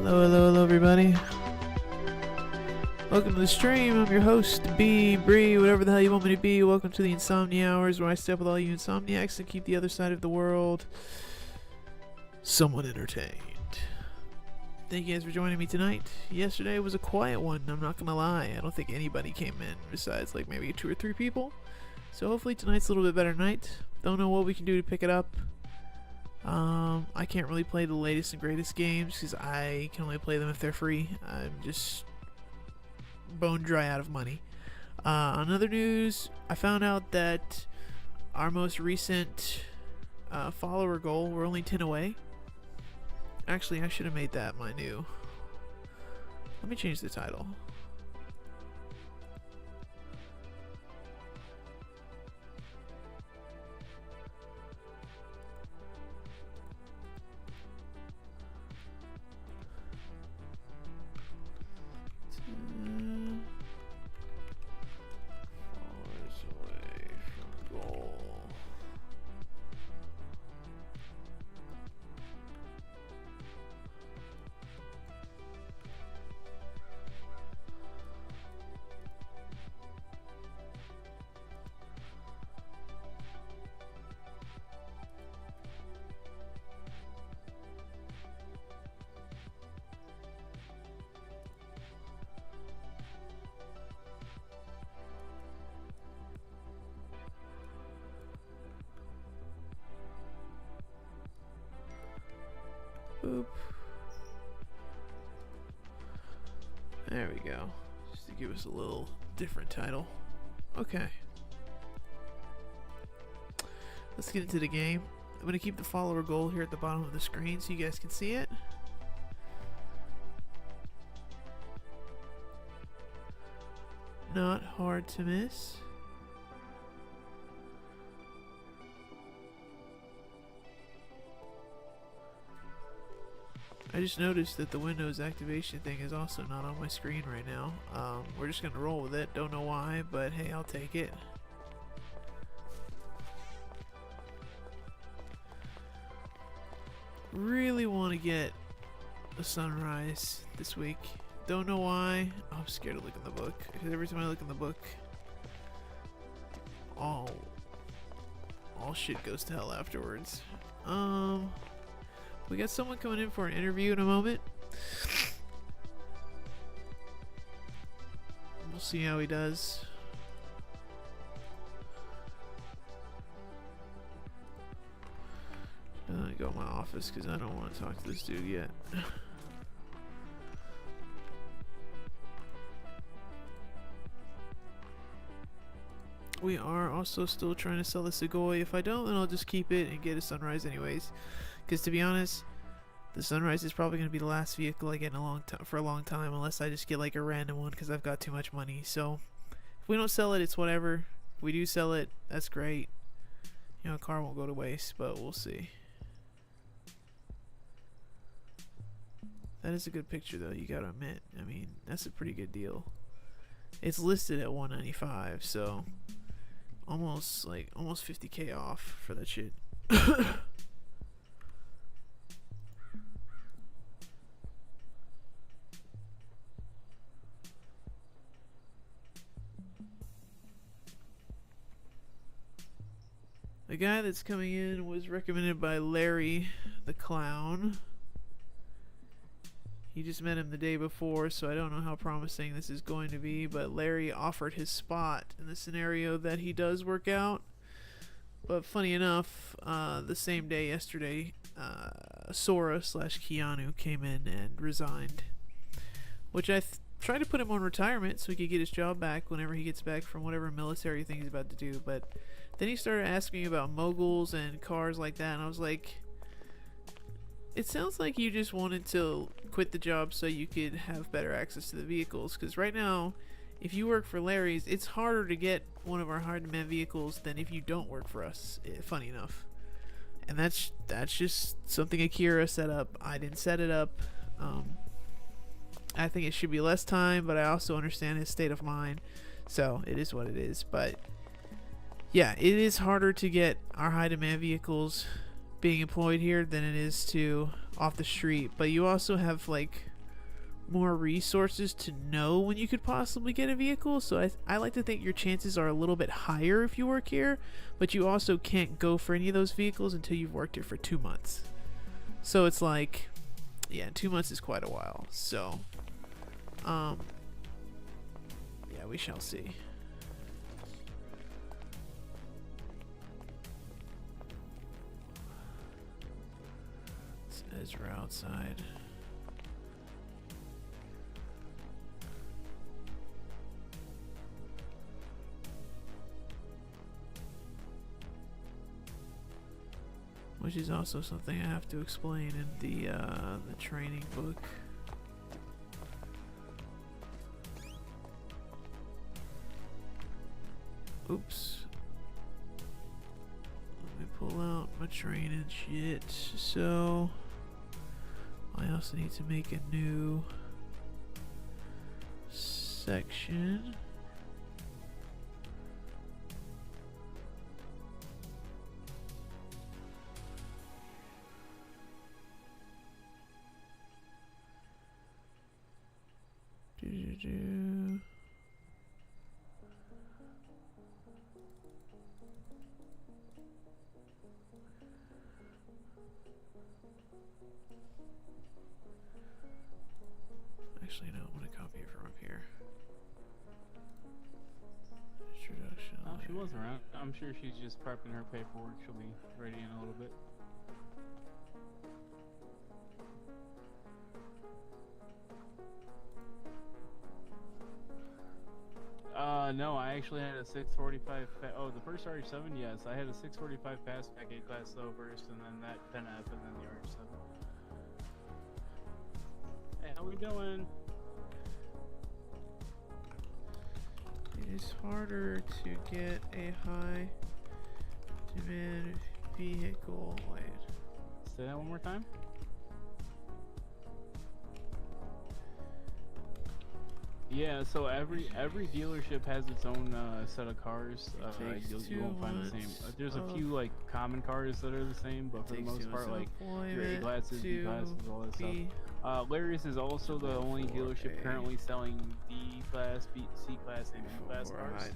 Hello, everybody. Welcome to the stream. I'm your host, B, Bree, whatever the hell you want me to be. Welcome to the Insomnia Hours, where I stay up with all you insomniacs and keep the other side of the world somewhat entertained. Thank you guys for joining me tonight. Yesterday was a quiet one, I'm not gonna lie. I don't think anybody came in besides like maybe 2 or 3 people. So hopefully tonight's a little bit better night. Don't know what we can do to pick it up. I can't really play the latest and greatest games because I can only play them if they're free. I'm just bone dry out of money. On other news, I found out that our most recent follower goal, we're only 10 away. Actually, I should have made that my new. Let me change the title. Boop. There we go. Just to give us a little different title. Okay. Let's get into the game. I'm going to keep the follower goal here at the bottom of the screen so you guys can see it. Not hard to miss. I just noticed that the Windows activation thing is also not on my screen right now. We're just gonna roll with it. Don't know why, but hey, I'll take it. Really want to get a sunrise this week. Don't know why. I'm scared to look in the book because every time I look in the book, all shit goes to hell afterwards. We got someone coming in for an interview in a moment. We'll see how he does. I'm gonna go to my office because I don't want to talk to this dude yet. We are also still trying to sell the Segoy. If I don't, then I'll just keep it and get a sunrise anyways. Because to be honest, the sunrise is probably going to be the last vehicle I get in for a long time, unless I just get like a random one because I've got too much money. So if we don't sell it, it's whatever. If we do sell it, that's great. You know, a car won't go to waste, but we'll see. That is a good picture though, you gotta admit. I mean, that's a pretty good deal. It's listed at $195, so almost 50K off for that shit. The guy that's coming in was recommended by Larry the Clown. He just met him the day before, so I don't know how promising this is going to be, but Larry offered his spot in the scenario that he does work out. But funny enough, the same day yesterday, Sora/Keanu came in and resigned, which I tried to put him on retirement so he could get his job back whenever he gets back from whatever military thing he's about to do. But then he started asking me about moguls and cars like that, and I was like, it sounds like you just wanted to quit the job so you could have better access to the vehicles, because right now, if you work for Larry's, it's harder to get one of our hard-to-man vehicles than if you don't work for us, funny enough. And that's just something Akira set up. I didn't set it up. I think it should be less time, but I also understand his state of mind, so it is what it is. But yeah, it is harder to get our high demand vehicles being employed here than it is to off the street. But you also have like more resources to know when you could possibly get a vehicle. So I like to think your chances are a little bit higher if you work here, but you also can't go for any of those vehicles until you've worked here for 2 months. So it's like, yeah, 2 months is quite a while. So, yeah, we shall see. It's Ezra outside. Which is also something I have to explain in the training book. Oops. Let me pull out my training shit. So I also need to make a new section. Actually, no, I'm going to copy it from up here. Introduction. Oh, she was around. I'm sure she's just prepping her paperwork. She'll be ready in a little bit. No, I actually had a 645. Oh, the first RH7, yes. I had a 645 pass back A-class though first, and then that 10F, and then the RH7. Hey, how we doing? It is harder to get a high demand vehicle. Wait. Say that one more time. Yeah, so every dealership has its own set of cars. You won't find the same. There's a few like common cars that are the same, but for the most part, like your A classes, B classes, all that stuff. Larry's is also the only dealership currently selling D class, C class, and E class cars.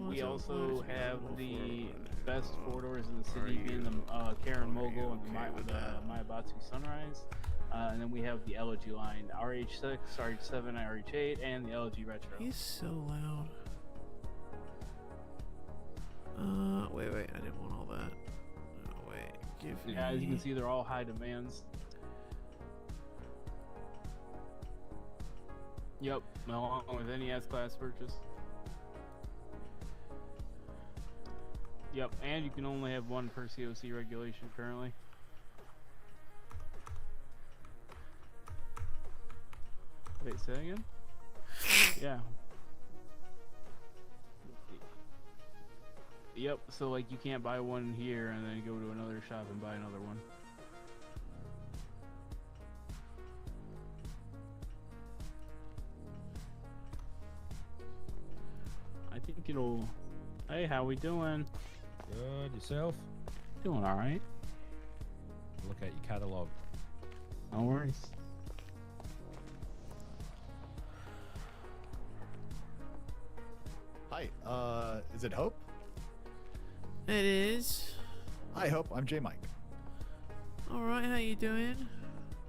We also have the best 4-doors in the city, being the Karen Mogul and the Mayabatsu Sunrise. And then we have the LG line, RH6, RH7, RH8, and the LG Retro. He's so loud. Wait, I didn't want all that. Oh, wait, give me... Yeah, as you can see, they're all high demands. Yep, along with any S-Class purchase. Yep, and you can only have one per COC regulation currently. Wait, say that again? Yeah. Yep, so like you can't buy one here and then go to another shop and buy another one. I think it'll... Hey, how we doing? Good, yourself? Doing alright. Look at your catalog. No worries. Hi, is it Hope? It is. Hi, Hope. I'm J Mike. Alright, how you doing?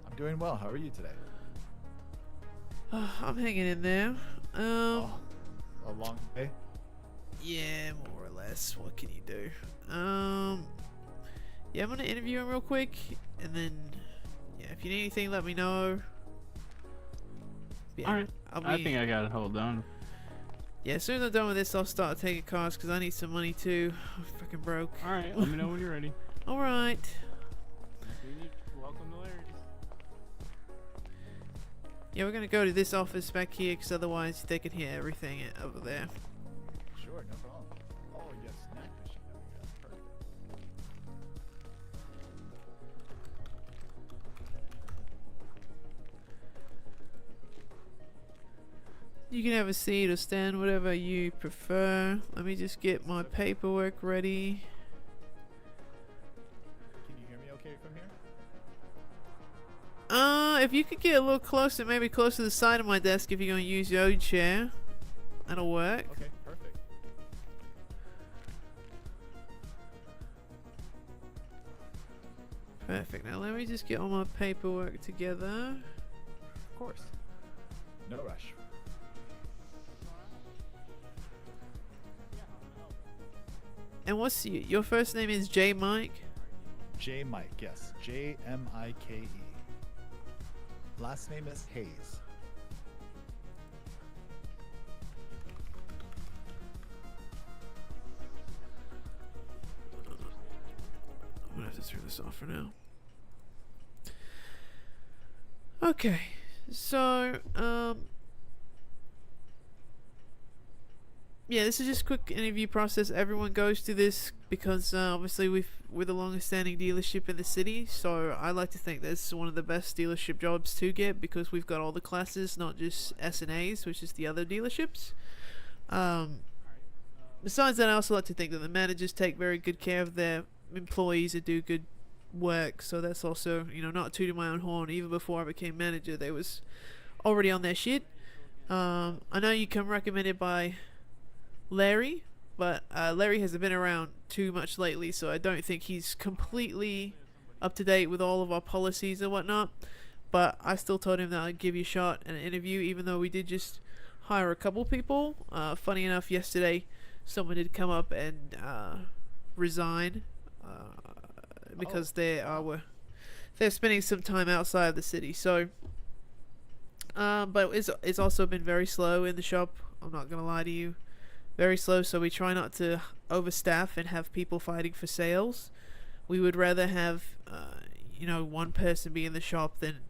I'm doing well. How are you today? I'm hanging in there. Oh, a long day? Yeah, more or less. What can you do? Yeah, I'm gonna interview him real quick, and then, yeah, if you need anything, let me know. Yeah, alright. I think I got it hold on. Yeah, as soon as I'm done with this, I'll start taking cars because I need some money too. I'm freaking broke. Alright, let me know when you're ready. Alright. Welcome to Larry's. Yeah, we're gonna go to this office back here because otherwise they can hear everything over there. Sure, no problem. Oh, yes, snack machine. That's perfect. You can have a seat or stand, whatever you prefer. Let me just get my paperwork ready. Can you hear me okay from If you could get a little closer, maybe closer to the side of my desk if you're going to use your own chair. That'll work. Okay, perfect. Perfect. Now let me just get all my paperwork together. Of course. No rush. And what's your first name is J Mike? J Mike, yes. Jmike. Last name is Hayes. I'm gonna have to turn this off for now. Okay, so yeah, this is just a quick interview process. Everyone goes through this because obviously we're the longest standing dealership in the city, so I like to think this is one of the best dealership jobs to get because we've got all the classes, not just S&As, which is the other dealerships. Besides that, I also like to think that the managers take very good care of their employees that do good work, so that's also, you know, not tooting my own horn. Even before I became manager, they was already on their shit. I know you come recommended by Larry, but Larry hasn't been around too much lately, so I don't think he's completely up to date with all of our policies and whatnot, but I still told him that I'd give you a shot at an interview, even though we did just hire a couple people. Funny enough, yesterday someone did come up and resign because they're spending some time outside of the city, so but it's also been very slow in the shop, I'm not gonna lie to you. Very slow, so we try not to overstaff and have people fighting for sales. We would rather have, you know, one person be in the shop than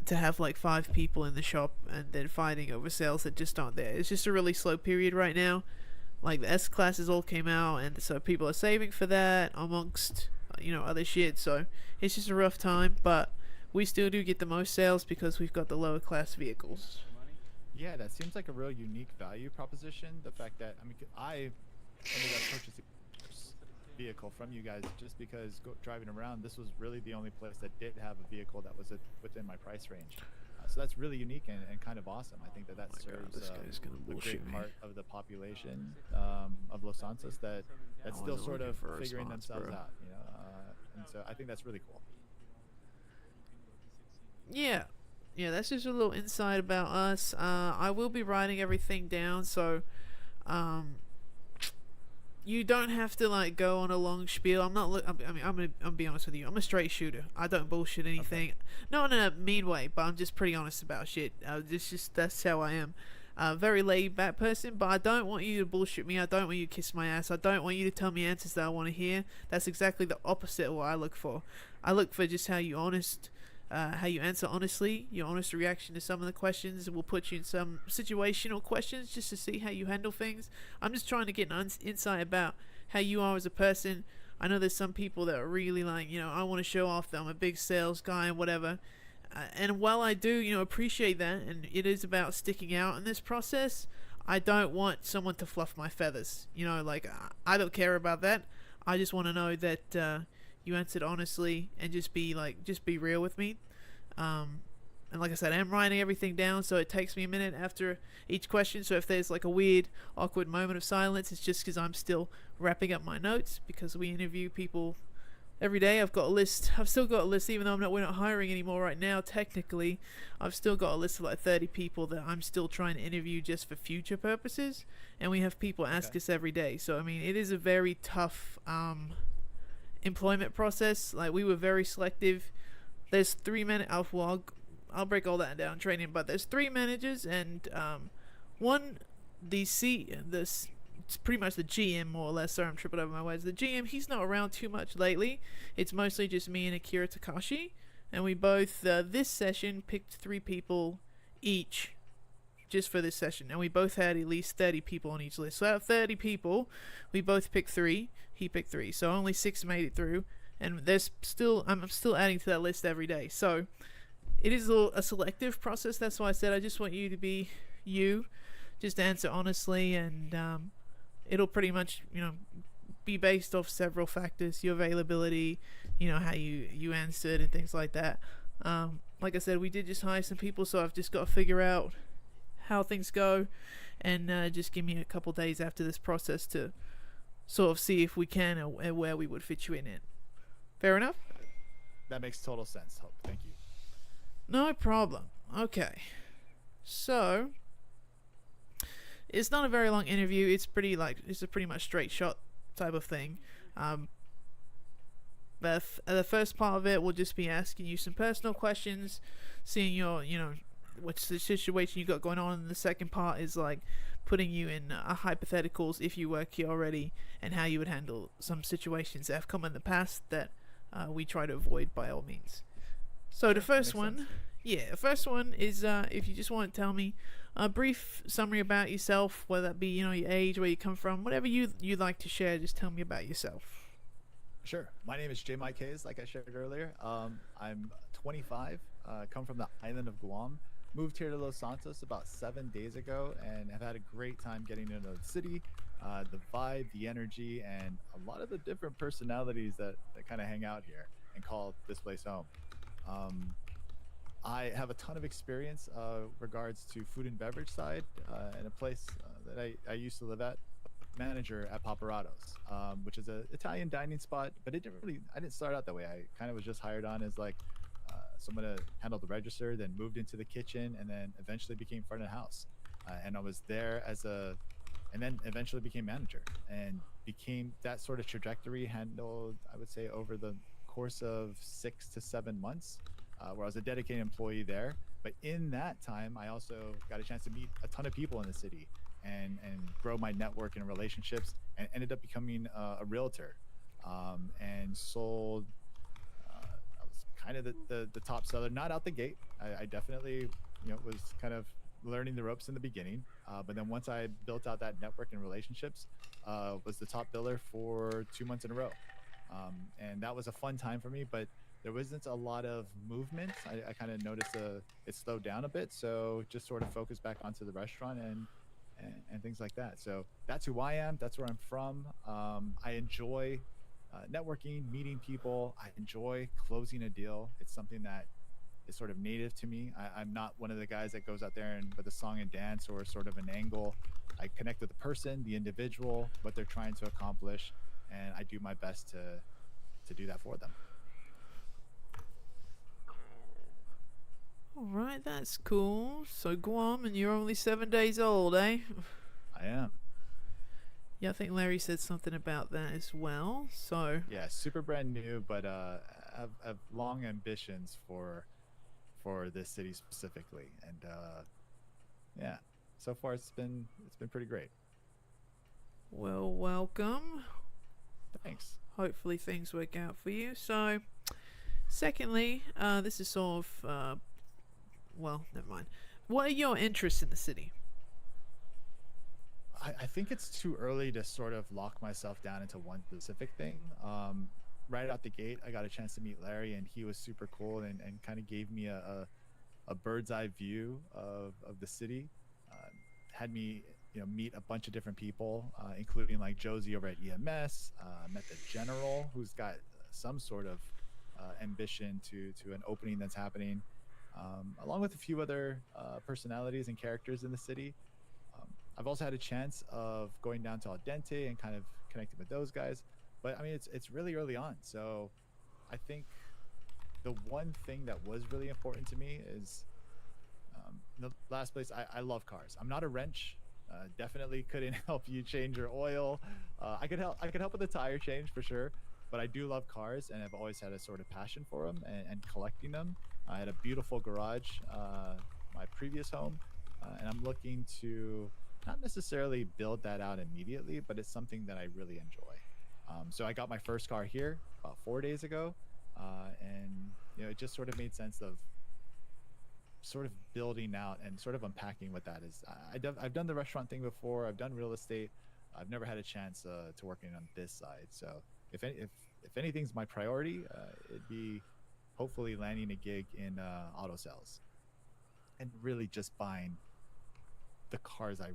to have like 5 people in the shop and then fighting over sales that just aren't there. It's just a really slow period right now. Like the S classes all came out, and so people are saving for that amongst, you know, other shit. So it's just a rough time, but we still do get the most sales because we've got the lower class vehicles. Yeah, that seems like a real unique value proposition. The fact that, I mean, I ended up purchasing a vehicle from you guys just because driving around, this was really the only place that did have a vehicle that was within my price range. So that's really unique and kind of awesome. I think that serves a great part of the population of Los Angeles that's still sort of figuring themselves out, you know. And so I think that's really cool. Yeah, that's just a little insight about us. I will be writing everything down, so you don't have to like go on a long spiel. I'm gonna be honest with you. I'm a straight shooter. I don't bullshit anything. Okay. Not in a mean way, but I'm just pretty honest about shit. That's how I am. Very laid back person, but I don't want you to bullshit me. I don't want you to kiss my ass. I don't want you to tell me answers that I want to hear. That's exactly the opposite of what I look for. I look for just how you answer honestly, your honest reaction to some of the questions. We'll put you in some situational questions just to see how you handle things. I'm just trying to get an insight about how you are as a person. I know there's some people that are really like, you know, I want to show off that I'm a big sales guy and whatever. And while I do, you know, appreciate that, and it is about sticking out in this process, I don't want someone to fluff my feathers. You know, like, I don't care about that. I just want to know that you answered honestly and just be real with me. And like I said, I'm writing everything down, so it takes me a minute after each question. So if there's like a weird, awkward moment of silence, it's just because I'm still wrapping up my notes, because we interview people every day. I've still got a list, even though we're not hiring anymore right now. Technically, I've still got a list of like 30 people that I'm still trying to interview just for future purposes. And we have people ask us every day. So I mean, it is a very tough employment process. Like, we were very selective. There's 3 minutes. I'll break all that down training, but there's 3 managers and it's pretty much the GM, more or less. Sorry, I'm tripping over my words. The GM, he's not around too much lately. It's mostly just me and Akira Takashi, and we both this session picked 3 people each just for this session, and we both had at least 30 people on each list. So out of 30 people, we both picked 3. He picked 3, so only 6 made it through, and I'm still adding to that list every day. So it is a selective process. That's why I said I just want you to be you, just answer honestly, and it'll pretty much, you know, be based off several factors: your availability, you know, how you answered, and things like that. Like I said, we did just hire some people, so I've just got to figure out how things go, and just give me a couple days after this process to sort of see if we can and where we would fit you in it. Fair enough? That makes total sense, Hope. Thank you. No problem. Okay. So, it's not a very long interview. It's a pretty much straight shot type of thing. The first part of it will just be asking you some personal questions, seeing your, what's the situation you got going on. And the second part is like putting you in hypotheticals if you work here already, and how you would handle some situations that have come in the past that we try to avoid by all means. So the first one, the first one is if you just want to tell me a brief summary about yourself, whether that be your age, where you come from, whatever you'd like to share. Just tell me about yourself. Sure. My name is J. Mike Hayes, like I shared earlier. I'm 25, come from the island of Guam. Moved here to Los Santos about 7 days ago, and have had a great time getting to know the city, the vibe, the energy, and a lot of the different personalities that kind of hang out here and call this place home. I have a ton of experience regards to food and beverage side in a place that I used to live at. Manager at Paparato's, which is an Italian dining spot, but I didn't start out that way. I kind of was just hired on as like someone to handle the register, then moved into the kitchen, and then eventually became front of house. And I was there and then eventually became manager, and became that sort of trajectory handled, I would say, over the course of 6 to 7 months, where I was a dedicated employee there. But in that time, I also got a chance to meet a ton of people in the city, and grow my network and relationships, and ended up becoming a realtor, and sold. I was kind of the top seller, not out the gate. I definitely was kind of learning the ropes in the beginning, but then once I built out that network and relationships, was the top biller for 2 months in a row, and that was a fun time for me. But there wasn't a lot of movement. I kind of noticed it slowed down a bit, so just sort of focused back onto the restaurant and things like that. So that's who I am. That's where I'm from. I enjoy networking, meeting people. I enjoy closing a deal. It's something that is sort of native to me. I'm not one of the guys that goes out there and with a song and dance or sort of an angle. I connect with the person, the individual, what they're trying to accomplish, and I do my best to do that for them. Alright, that's cool. So Guam, and you're only 7 days old, eh? I am. Yeah, I think Larry said something about that as well. So yeah, super brand new, but have long ambitions for this city specifically, and yeah, so far it's been pretty great. Well, welcome. Thanks. Hopefully things work out for you. So, secondly, this is sort of well, never mind. What are your interests in the city? I think it's too early to sort of lock myself down into one specific thing. Right out the gate, I got a chance to meet Larry, and he was super cool, and kind of gave me a bird's eye view of the city. Had me meet a bunch of different people, including like Josie over at EMS. Met the general, who's got some sort of ambition to an opening that's happening. Along with a few other personalities and characters in the city. I've also had a chance of going down to Al Dente and kind of connecting with those guys. But I mean, it's really early on. So I think the one thing that was really important to me is the last place, I love cars. I'm not a wrench. Definitely couldn't help you change your oil. I could help with the tire change for sure. But I do love cars, and I've always had a sort of passion for them and collecting them. I had a beautiful garage, my previous home, and I'm looking to not necessarily build that out immediately, but it's something that I really enjoy. So I got my first car here about 4 days ago, and it just sort of made sense of sort of building out and sort of unpacking what that is. I've done the restaurant thing before. I've done real estate. I've never had a chance to working on this side. So if anything's my priority, it'd be hopefully landing a gig in auto sales, and really just buying the cars I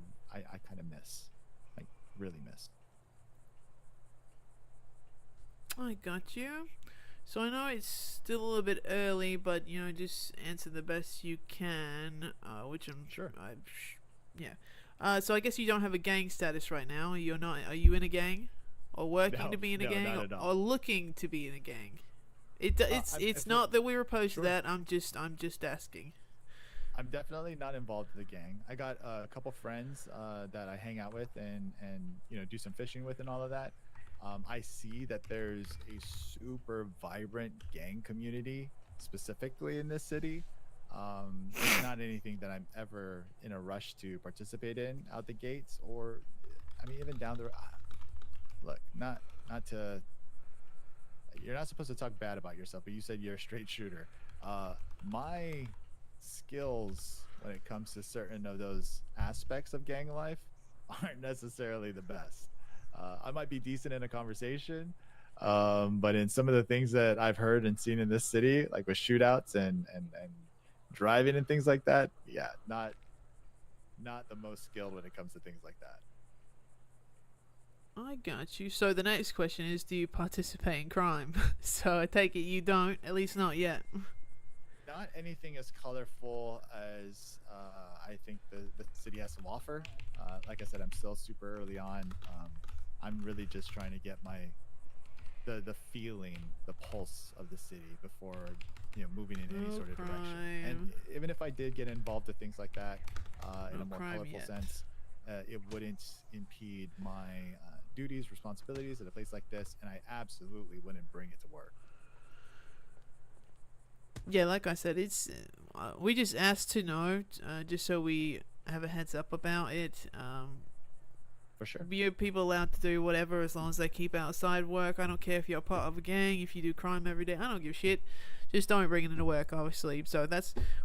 kind of miss, like really miss. I got you. So I know it's still a little bit early, but you know, just answer the best you can. Which I'm Sure. Yeah. So I guess you don't have a gang status right now. You're not. Are you in a gang, or working to be in a gang, not at all. or looking to be in a gang? It's if not that we're opposed Sure. to that. I'm just asking. I'm definitely not involved in the gang. I got a couple friends that I hang out with and you know do some fishing with and all of that. I see that there's a super vibrant gang community specifically in this city. It's not anything that I'm ever in a rush to participate in out the gates, or I mean even down the. Look, not to. You're not supposed to talk bad about yourself, but you said you're a straight shooter. My skills when it comes to certain of those aspects of gang life aren't necessarily the best. I might be decent in a conversation, but in some of the things that I've heard and seen in this city, like with shootouts and driving and things like that, yeah, not the most skilled when it comes to things like that. I got you. So the next question is, do you participate in crime? So I take it you don't, at least not yet. Not anything as colorful as I think the city has to offer. Like I said, I'm still super early on. I'm really just trying to get the feeling, the pulse of the city before moving in any sort of direction. And even if I did get involved with things like that in a more colorful sense, it wouldn't impede my duties, responsibilities at a place like this, and I absolutely wouldn't bring it to work. Yeah, like I said, it's we just asked to know, just so we have a heads up about it. For sure. People allowed to do whatever as long as they keep outside work. I don't care if you're part of a gang, if you do crime every day. I don't give a shit. Just don't bring it into work, obviously. So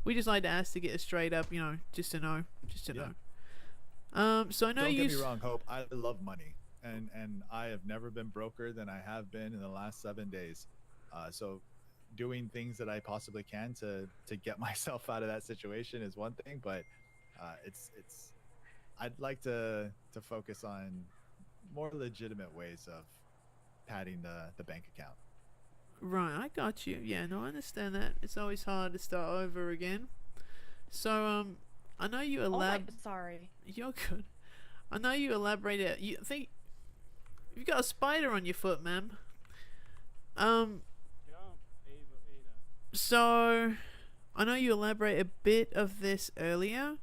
we just like to ask to get it straight up, just to know, know. So I know don't get me wrong, Hope. I love money, and I have never been broker than I have been in the last 7 days. So doing things that I possibly can to get myself out of that situation is one thing, but it's I'd like to focus on more legitimate ways of padding the bank account. Right, I got you. Yeah, no, I understand that. It's always hard to start over again. So I know you sorry. You're good. I know you elaborated. You think you've got a spider on your foot, ma'am. So I know you elaborated a bit of this earlier,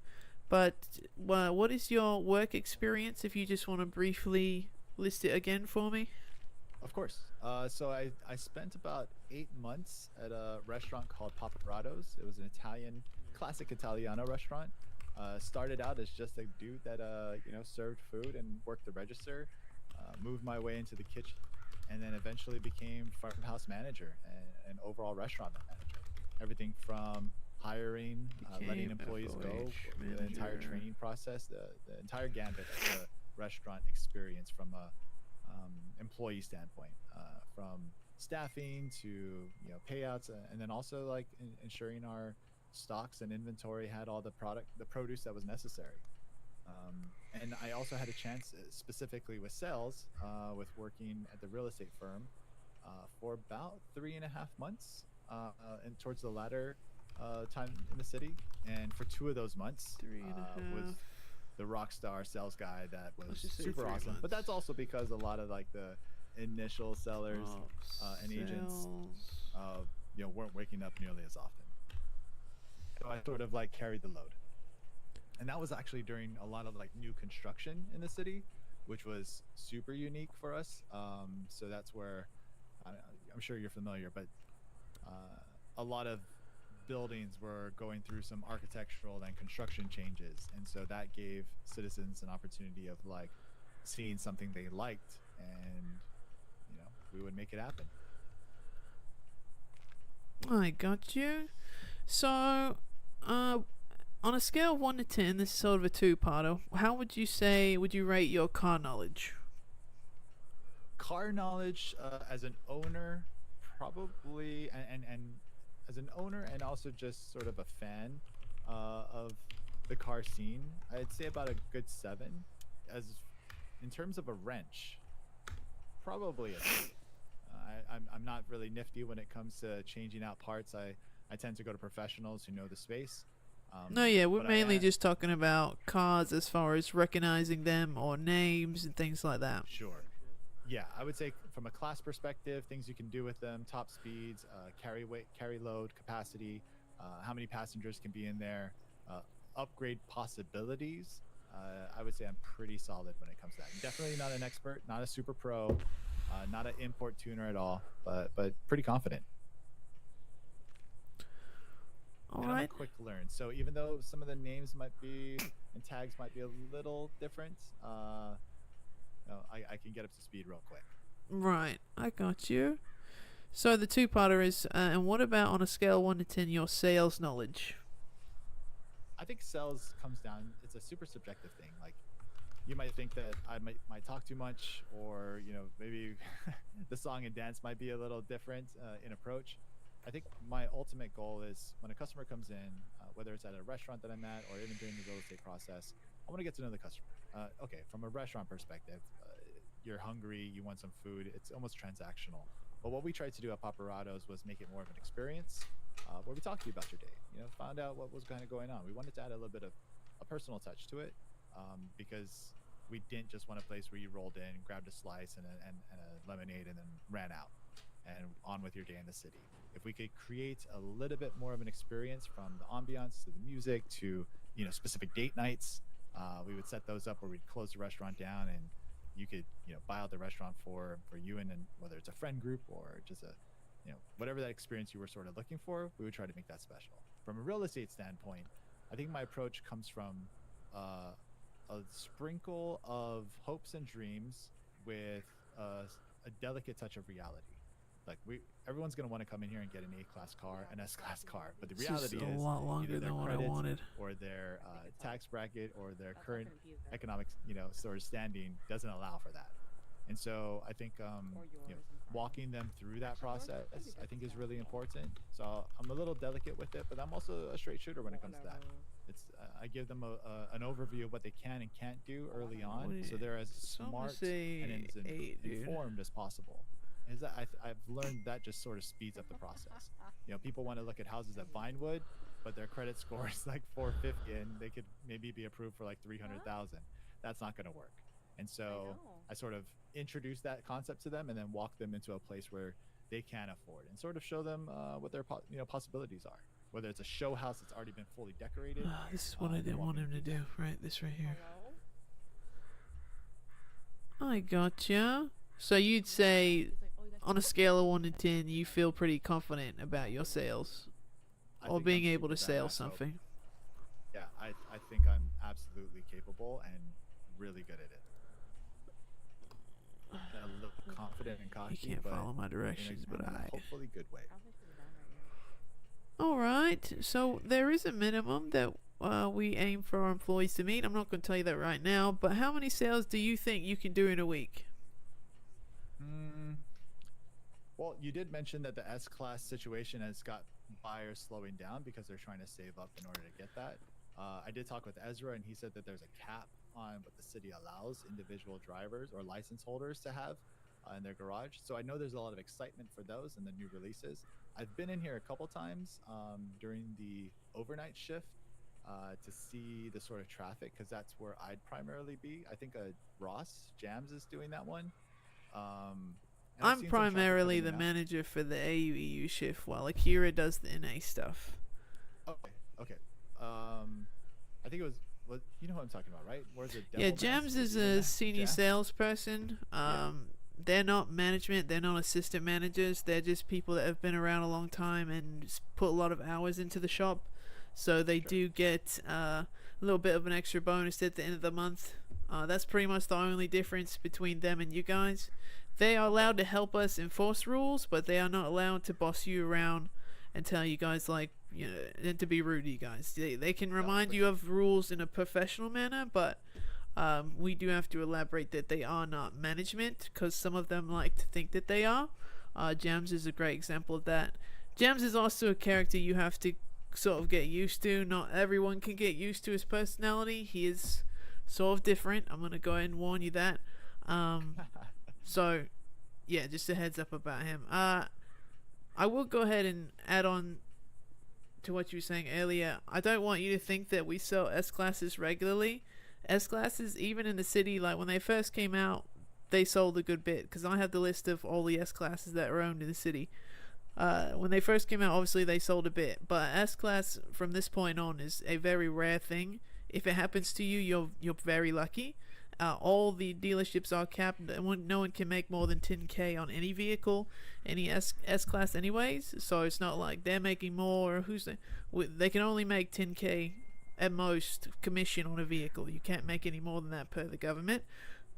but what is your work experience? If you just want to briefly list it again for me. Of course. So I spent about 8 months at a restaurant called Paparazzo's. It was an classic Italiano restaurant. Started out as just a dude that served food and worked the register. Moved my way into the kitchen, and then eventually became front of house manager and overall restaurant manager. Everything from hiring, letting employees go, the entire training process, the entire gambit of the restaurant experience from a employee standpoint, from staffing to payouts, and then also like ensuring our stocks and inventory had all the produce that was necessary. And I also had a chance, specifically with sales, with working at the real estate firm for about 3.5 months, and towards the latter time in the city. And for 2 of those months, was the rock star sales guy that was super awesome. But that's also because a lot of like the initial sellers and agents weren't waking up nearly as often. So I sort of like carried the load. And that was actually during a lot of like new construction in the city, which was super unique for us. So that's where I'm sure you're familiar, but a lot of buildings were going through some architectural and construction changes, and so that gave citizens an opportunity of like seeing something they liked, and we would make it happen. I got you. So on a scale of 1 to 10, this is sort of a two-parter. How would you rate your car knowledge? Car knowledge, as an owner, probably, and as an owner and also just sort of a fan of the car scene, I'd say about a good 7. As in terms of a wrench, probably a 3. I'm not really nifty when it comes to changing out parts. I tend to go to professionals who know the space. No, yeah, we're but mainly just talking about cars as far as recognizing them or names and things like that. Sure. Yeah, I would say from a class perspective, things you can do with them: top speeds, carry weight, carry load, capacity, how many passengers can be in there, upgrade possibilities. I would say I'm pretty solid when it comes to that. Definitely not an expert, not a super pro, not an import tuner at all, but pretty confident. All and I'm a right. quick learn. So even though some of the names might be and tags might be a little different, I can get up to speed real quick. Right, I got you. So the two-parter is, and what about on a scale of 1 to 10, your sales knowledge? I think sales comes down. It's a super subjective thing. Like, you might think that I might talk too much, or maybe the song and dance might be a little different in approach. I think my ultimate goal is when a customer comes in, whether it's at a restaurant that I'm at or even during the real estate process, I want to get to know the customer. Okay, from a restaurant perspective, you're hungry, you want some food. It's almost transactional. But what we tried to do at Paparazzo's was make it more of an experience, where we talked to you about your day. Found out what was kind of going on. We wanted to add a little bit of a personal touch to it, because we didn't just want a place where you rolled in, grabbed a slice and a lemonade, and then ran out and on with your day in the city. If we could create a little bit more of an experience, from the ambiance to the music to specific date nights, we would set those up where we'd close the restaurant down, and you could buy out the restaurant for you, and then whether it's a friend group or just a whatever that experience you were sort of looking for, we would try to make that special. From a real estate standpoint, I think my approach comes from a sprinkle of hopes and dreams with a delicate touch of reality. Like, everyone's going to want to come in here and get an A-class car, an S-class car, but the reality is a lot longer either their than what I credit wanted. or their tax bracket or their current economic sort of standing doesn't allow for that. And so I think walking them through that process, I think, is really important. So I'm a little delicate with it, but I'm also a straight shooter when it comes to that. It's I give them an overview of what they can and can't do early on, so they're as smart and as informed as possible. Is that I've learned that just sort of speeds up the process. People want to look at houses at Vinewood, but their credit score is like 450, and they could maybe be approved for like 300,000. That's not going to work. And so I sort of introduce that concept to them, and then walk them into a place where they can afford, and sort of show them what their possibilities are. Whether it's a show house that's already been fully decorated. This is what I didn't want him to do. Right, this right here. I gotcha. So you'd say, on a scale of 1 to 10, you feel pretty confident about your sales, or being able to sell something. Yeah, I think I'm absolutely capable and really good at it. A little confident and cocky. You can't follow my directions, but I. Hopefully, good way. All right. So there is a minimum that we aim for our employees to meet. I'm not going to tell you that right now, but how many sales do you think you can do in a week? Well, you did mention that the S-Class situation has got buyers slowing down because they're trying to save up in order to get that. I did talk with Ezra, and he said that there's a cap on what the city allows individual drivers or license holders to have in their garage. So I know there's a lot of excitement for those and the new releases. I've been in here a couple times during the overnight shift to see the sort of traffic, because that's where I'd primarily be. I think Ross Jams is doing that one. I'm primarily the manager for the AUEU shift, while Akira does the NA stuff. Okay. I think it was you know what I'm talking about, right? Where's the Yeah, Jams is a senior salesperson. They're not management, they're not assistant managers, they're just people that have been around a long time and put a lot of hours into the shop. So they do get a little bit of an extra bonus at the end of the month. That's pretty much the only difference between them and you guys. They are allowed to help us enforce rules, but they are not allowed to boss you around and tell you guys, and to be rude to you guys. They can remind you of rules in a professional manner, but we do have to elaborate that they are not management, because some of them like to think that they are. Jams is a great example of that. Jams is also a character you have to sort of get used to. Not everyone can get used to his personality. He is sort of different. I'm going to go ahead and warn you that. So yeah, just a heads up about him. I will go ahead and add on to what you were saying earlier. I don't want you to think that we sell S-classes regularly. S-classes, even in the city, like when they first came out, they sold a good bit, because I have the list of all the S-classes that are owned in the city. When they first came out, obviously they sold a bit, but S-class from this point on is a very rare thing. If it happens to you, you're very lucky. All the dealerships are capped. No one can make more than 10k on any vehicle, any S-class anyways, so it's not like they're making more, or they can only make 10k at most commission on a vehicle. You can't make any more than that per the government.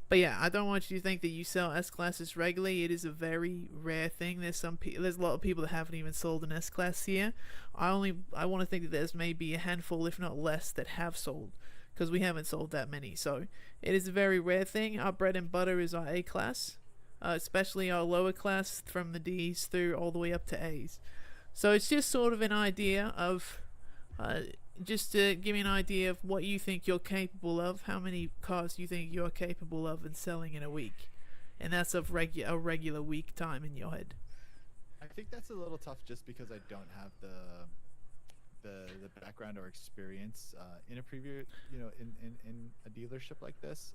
But yeah, I don't want you to think that you sell S-classes regularly. It is a very rare thing. There's a lot of people that haven't even sold an S-class here. I want to think that there's maybe a handful, if not less, that have sold, because we haven't sold that many. So it is a very rare thing. Our bread and butter is our A-class, especially our lower class from the D's through all the way up to A's. So it's just sort of an idea of just to give me an idea of what you think you're capable of, how many cars you think you're capable of and selling in a week, and that's of a regular week time in your head. I think that's a little tough just because I don't have the background or experience in a previous, in a dealership like this.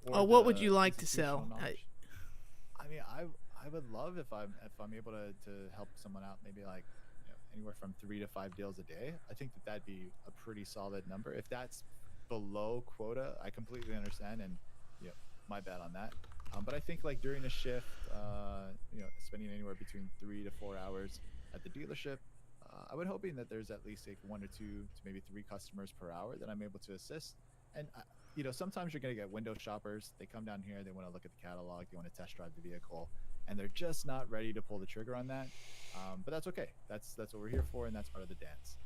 What would you like to sell? I mean, I would love if I'm able to help someone out, maybe like anywhere from 3 to 5 deals a day. I think that'd be a pretty solid number. If that's below quota, I completely understand, and my bad on that. But I think like during a shift, spending anywhere between 3 to 4 hours at the dealership, I would hoping that there's at least like 1 or 2 to maybe 3 customers per hour that I'm able to assist. And sometimes you're gonna get window shoppers. They come down here, they want to look at the catalog, they want to test drive the vehicle, and they're just not ready to pull the trigger on that. But that's okay. That's what we're here for, and that's part of the dance.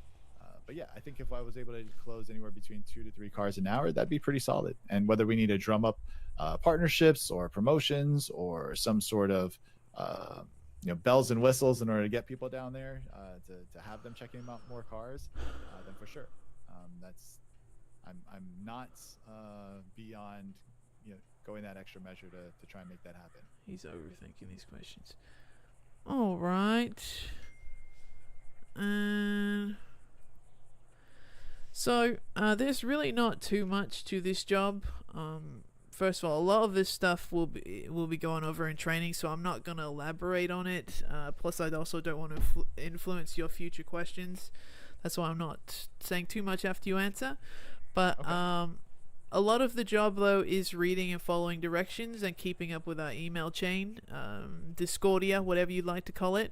But yeah, I think if I was able to close anywhere between 2 to 3 cars an hour, that'd be pretty solid. And whether we need to drum up partnerships or promotions or some sort of bells and whistles in order to get people down there to have them checking out more cars, then for sure, I'm not beyond going that extra measure to try and make that happen. He's overthinking these questions. All right. So there's really not too much to this job. First of all, a lot of this stuff will be going over in training, so I'm not going to elaborate on it. Plus, I also don't want to influence your future questions. That's why I'm not saying too much after you answer. But okay. A lot of the job, though, is reading and following directions and keeping up with our email chain, Discordia, whatever you'd like to call it.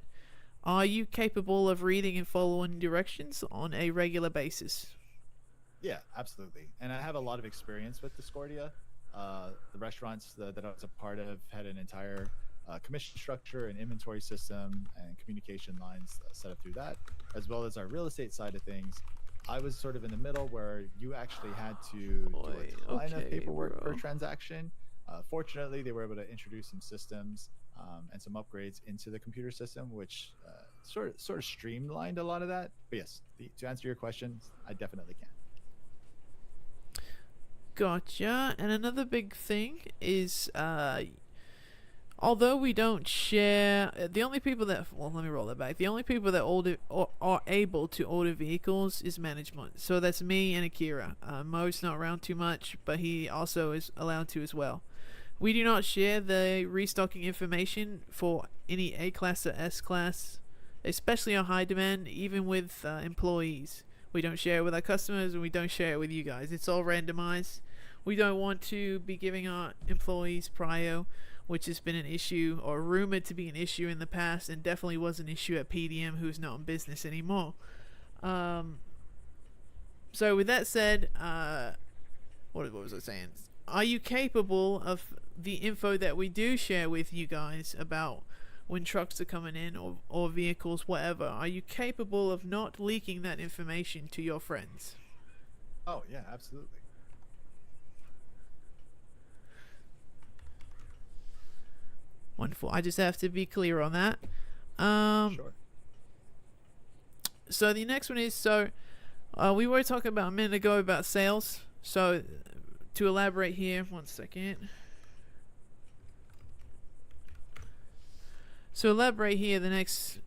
Are you capable of reading and following directions on a regular basis? Yeah, absolutely. And I have a lot of experience with Discordia. The restaurants that I was a part of had an entire commission structure and inventory system and communication lines set up through that, as well as our real estate side of things. I was sort of in the middle where you actually had to do a ton of paperwork per transaction. Fortunately, they were able to introduce some systems and some upgrades into the computer system, which sort of streamlined a lot of that. But yes, to answer your question, I definitely can. Gotcha. And another big thing is, although we don't share, the only people that, well, let me roll that back. The only people that order or are able to order vehicles is management. So that's me and Akira. Mo's not around too much, but he also is allowed to as well. We do not share the restocking information for any A-class or S-class, especially on high demand, even with employees. We don't share it with our customers, and we don't share it with you guys. It's all randomized. We don't want to be giving our employees prio, which has been an issue, or rumored to be an issue in the past, and definitely was an issue at PDM, who's not in business anymore. So with that said, what was I saying? Are you capable of the info that we do share with you guys about when trucks are coming in or vehicles, whatever? Are you capable of not leaking that information to your friends? Oh, yeah, absolutely. Wonderful. I just have to be clear on that. Sure. So the next one is, we were talking about a minute ago about sales. So to elaborate here, 1 second. So elaborate here. The next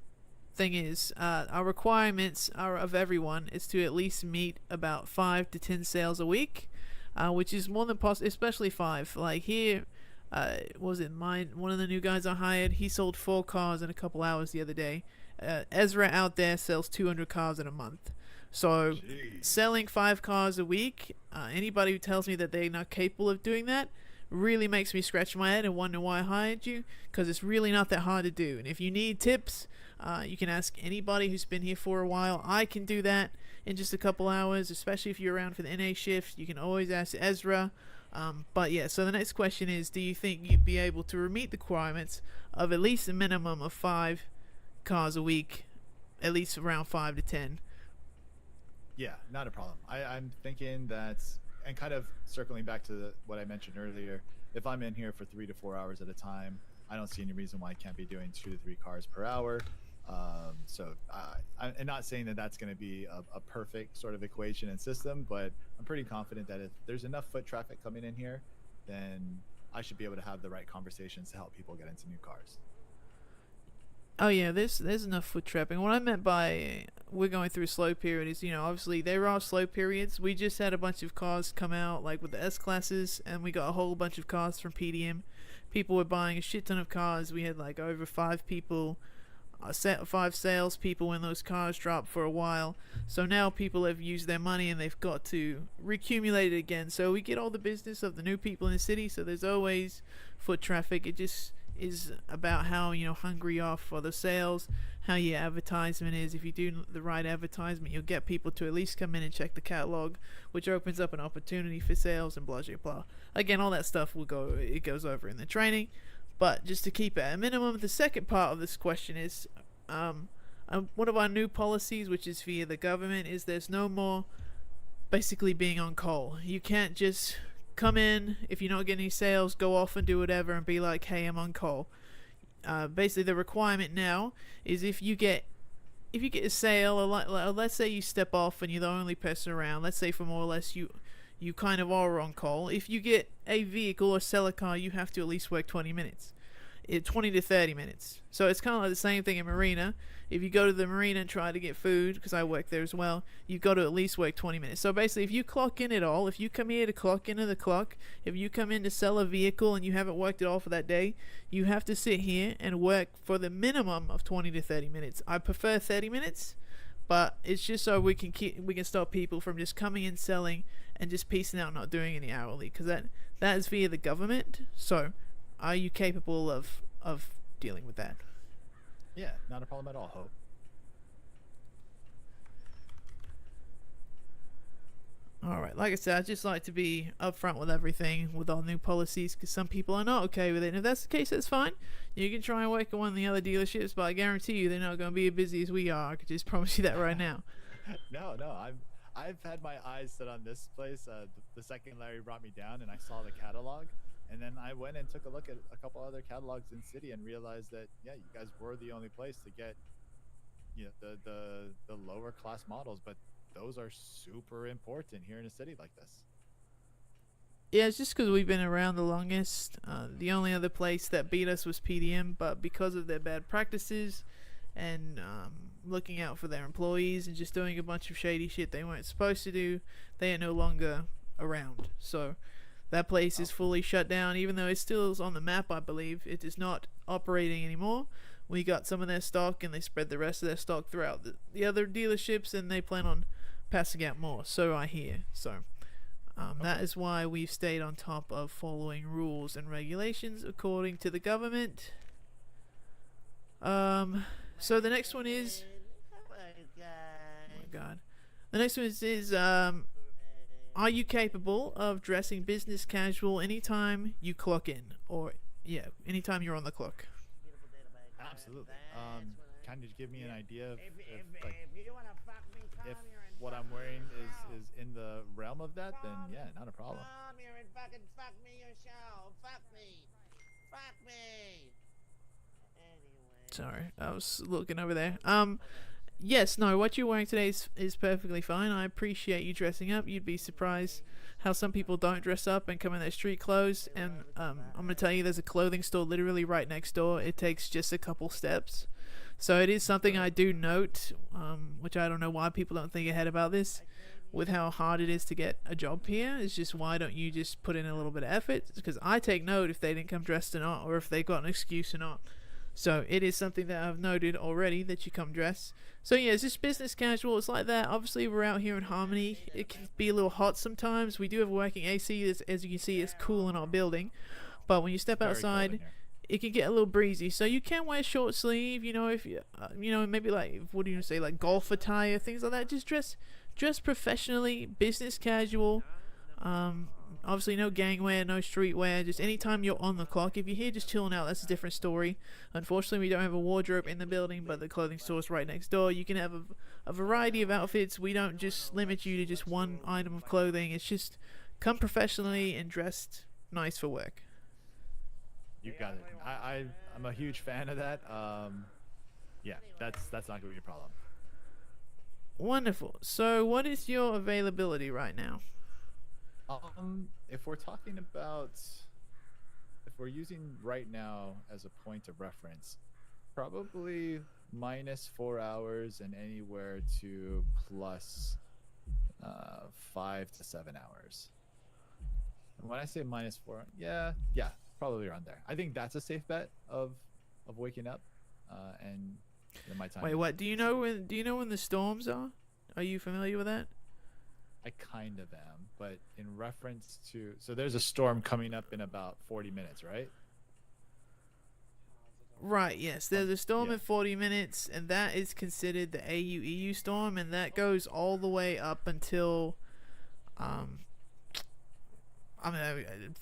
thing is our requirements are of everyone is to at least meet about 5 to 10 sales a week, which is more than possible, especially 5. Like here, was it mine? One of the new guys I hired, he sold 4 cars in a couple hours the other day. Ezra out there sells 200 cars in a month. So selling 5 cars a week, anybody who tells me that they're not capable of doing that really makes me scratch my head and wonder why I hired you, because it's really not that hard to do. And if you need tips, you can ask anybody who's been here for a while. I can do that in just a couple hours, especially if you're around for the NA shift. You can always ask Ezra. But yeah, so the next question is, do you think you'd be able to meet the requirements of at least a minimum of 5 cars a week, at least around 5 to 10? Yeah, not a problem. I'm thinking that, and kind of circling back to what I mentioned earlier, if I'm in here for 3 to 4 hours at a time, I don't see any reason why I can't be doing 2 to 3 cars per hour. I'm not saying that that's going to be a perfect sort of equation and system, but I'm pretty confident that if there's enough foot traffic coming in here, then I should be able to have the right conversations to help people get into new cars. Oh yeah, there's enough foot traffic. What I meant by we're going through a slow period is, obviously there are slow periods. We just had a bunch of cars come out, like with the S classes, and we got a whole bunch of cars from PDM. People were buying a shit ton of cars. We had like over 5 people, 5 sales people when those cars dropped for a while. So now people have used their money and they've got to recumulate it again. So we get all the business of the new people in the city. So there's always foot traffic. It just is about how hungry you are for the sales, how your advertisement is. If you do the right advertisement, you'll get people to at least come in and check the catalog, which opens up an opportunity for sales and blah blah blah. Again, all that stuff it goes over in the training, but just to keep it at a minimum. The second part of this question is one of our new policies, which is via the government, is there's no more basically being on call. You can't just come in, if you're not getting any sales, go off and do whatever and be like, hey, I'm on call. Basically the requirement now is if you get a sale, or let's say you step off and you're the only person around, let's say for more or less you kind of are on call. If you get a vehicle or sell a car, you have to at least work 20 minutes. 20 to 30 minutes. So it's kind of like the same thing in Marina. If you go to the Marina and try to get food, because I work there as well, you've got to at least work 20 minutes. So basically, if you clock in at all, if you come here to clock into the clock, if you come in to sell a vehicle and you haven't worked at all for that day, you have to sit here and work for the minimum of 20 to 30 minutes. I prefer 30 minutes, but it's just so we can stop people from just coming in, selling, and just piecing out, not doing any hourly, because that is via the government. So are you capable of dealing with that? Yeah, not a problem at all, Hope. Alright, like I said, I just like to be upfront with everything with our new policies, because some people are not okay with it. And if that's the case, that's fine. You can try and work at one of the other dealerships, but I guarantee you they're not going to be as busy as we are. I can just promise you that right now. No, I've had my eyes set on this place. The second Larry brought me down and I saw the catalog, and then I went and took a look at a couple other catalogs in city and realized that, yeah, you guys were the only place to get, the lower class models, but those are super important here in a city like this. Yeah, it's just because we've been around the longest. The only other place that beat us was PDM, but because of their bad practices and looking out for their employees and just doing a bunch of shady shit they weren't supposed to do, they are no longer around. So that place is fully shut down, even though it still is on the map, I believe. It is not operating anymore. We got some of their stock, and they spread the rest of their stock throughout the other dealerships, and they plan on passing out more, so I hear. So that is why we've stayed on top of following rules and regulations according to the government. So the next one is, oh my god, the next one is are you capable of dressing business casual anytime you clock in, or anytime you're on the clock? Absolutely. Kind of give me an idea of if what I'm wearing is in the realm of that, then yeah, not a problem. Come here and fucking fuck me yourself. Fuck me. Fuck me. Anyway. Sorry, I was looking over there. Yes, no, what you're wearing today is perfectly fine. I appreciate you dressing up. You'd be surprised how some people don't dress up and come in their street clothes. And I'm going to tell you, there's a clothing store literally right next door. It takes just a couple steps. So it is something I do note, which I don't know why people don't think ahead about this, with how hard it is to get a job here. It's just, why don't you just put in a little bit of effort? Because I take note if they didn't come dressed or not, or if they got an excuse or not. So it is something that I've noted already, that you come dressed. So yeah, it's just business casual. It's like that. Obviously, we're out here in Harmony. It can be a little hot sometimes. We do have working AC. As you can see, it's cool in our building. But when you step outside, it can get a little breezy. So you can wear short sleeve. If you, maybe like, what do you say, like golf attire, things like that. Just dress professionally, business casual. Obviously no gangwear, no streetwear, just anytime you're on the clock. If you're here just chilling out, that's a different story. Unfortunately, we don't have a wardrobe in the building, but the clothing store is right next door. You can have a variety of outfits. We don't just limit you to just one item of clothing. It's just come professionally and dressed nice for work. You got it. I'm a huge fan of that. Yeah, that's not gonna be a problem. Wonderful. So what is your availability right now? If we're talking about, if we're using right now as a point of reference, probably -4 hours and anywhere to plus 5 to 7 hours. And when I say -4, yeah, probably around there. I think that's a safe bet of waking up, and my time. Wait, what? Do you know when the storms are? Are you familiar with that? I kind of am, but in reference to, so there's a storm coming up in about 40 minutes, right? Right, yes. There's a storm yeah. in 40 minutes, and that is considered the AU-EU storm, and that goes all the way up until,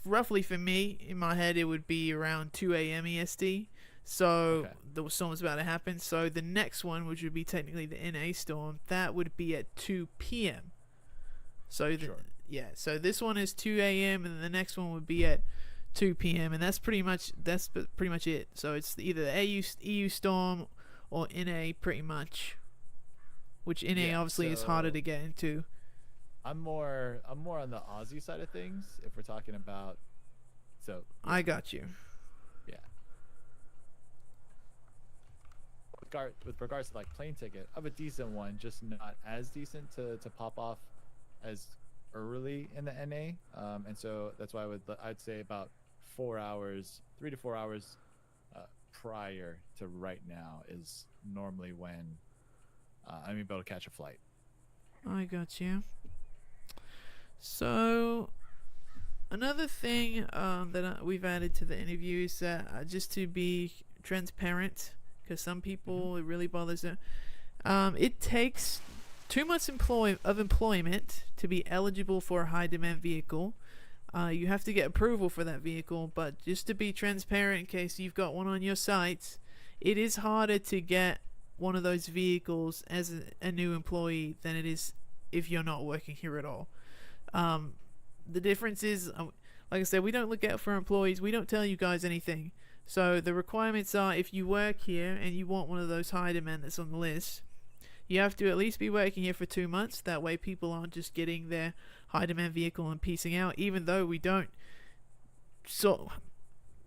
roughly for me, in my head, it would be around 2 a.m. EST. So Okay. the storm's about to happen. So the next one, which would be technically the NA storm, that would be at 2 p.m. So Sure. so this one is 2 a.m. and the next one would be at 2 p.m. and that's pretty much it. So it's either the EU storm or NA pretty much, which NA obviously is harder to get into. I'm more on the Aussie side of things if we're talking about. So I got you. Yeah. With regards to like plane ticket, I have a decent one, just not as decent to pop off as early in the NA, and so that's why I'd say about 4 hours, 3 to 4 hours prior to right now is normally when I'm able to catch a flight. I got you. So another thing that we've added to the interview is that just to be transparent, because some people it really bothers them. It takes 2 months of employment to be eligible for a high demand vehicle. You have to get approval for that vehicle, but just to be transparent in case you've got one on your sites, it is harder to get one of those vehicles as a new employee than it is if you're not working here at all. The difference is, like I said, we don't look out for employees. We don't tell you guys anything. So the requirements are, if you work here and you want one of those high demand that's on the list, you have to at least be working here for 2 months. That way people aren't just getting their high demand vehicle and piecing out, even though we don't. So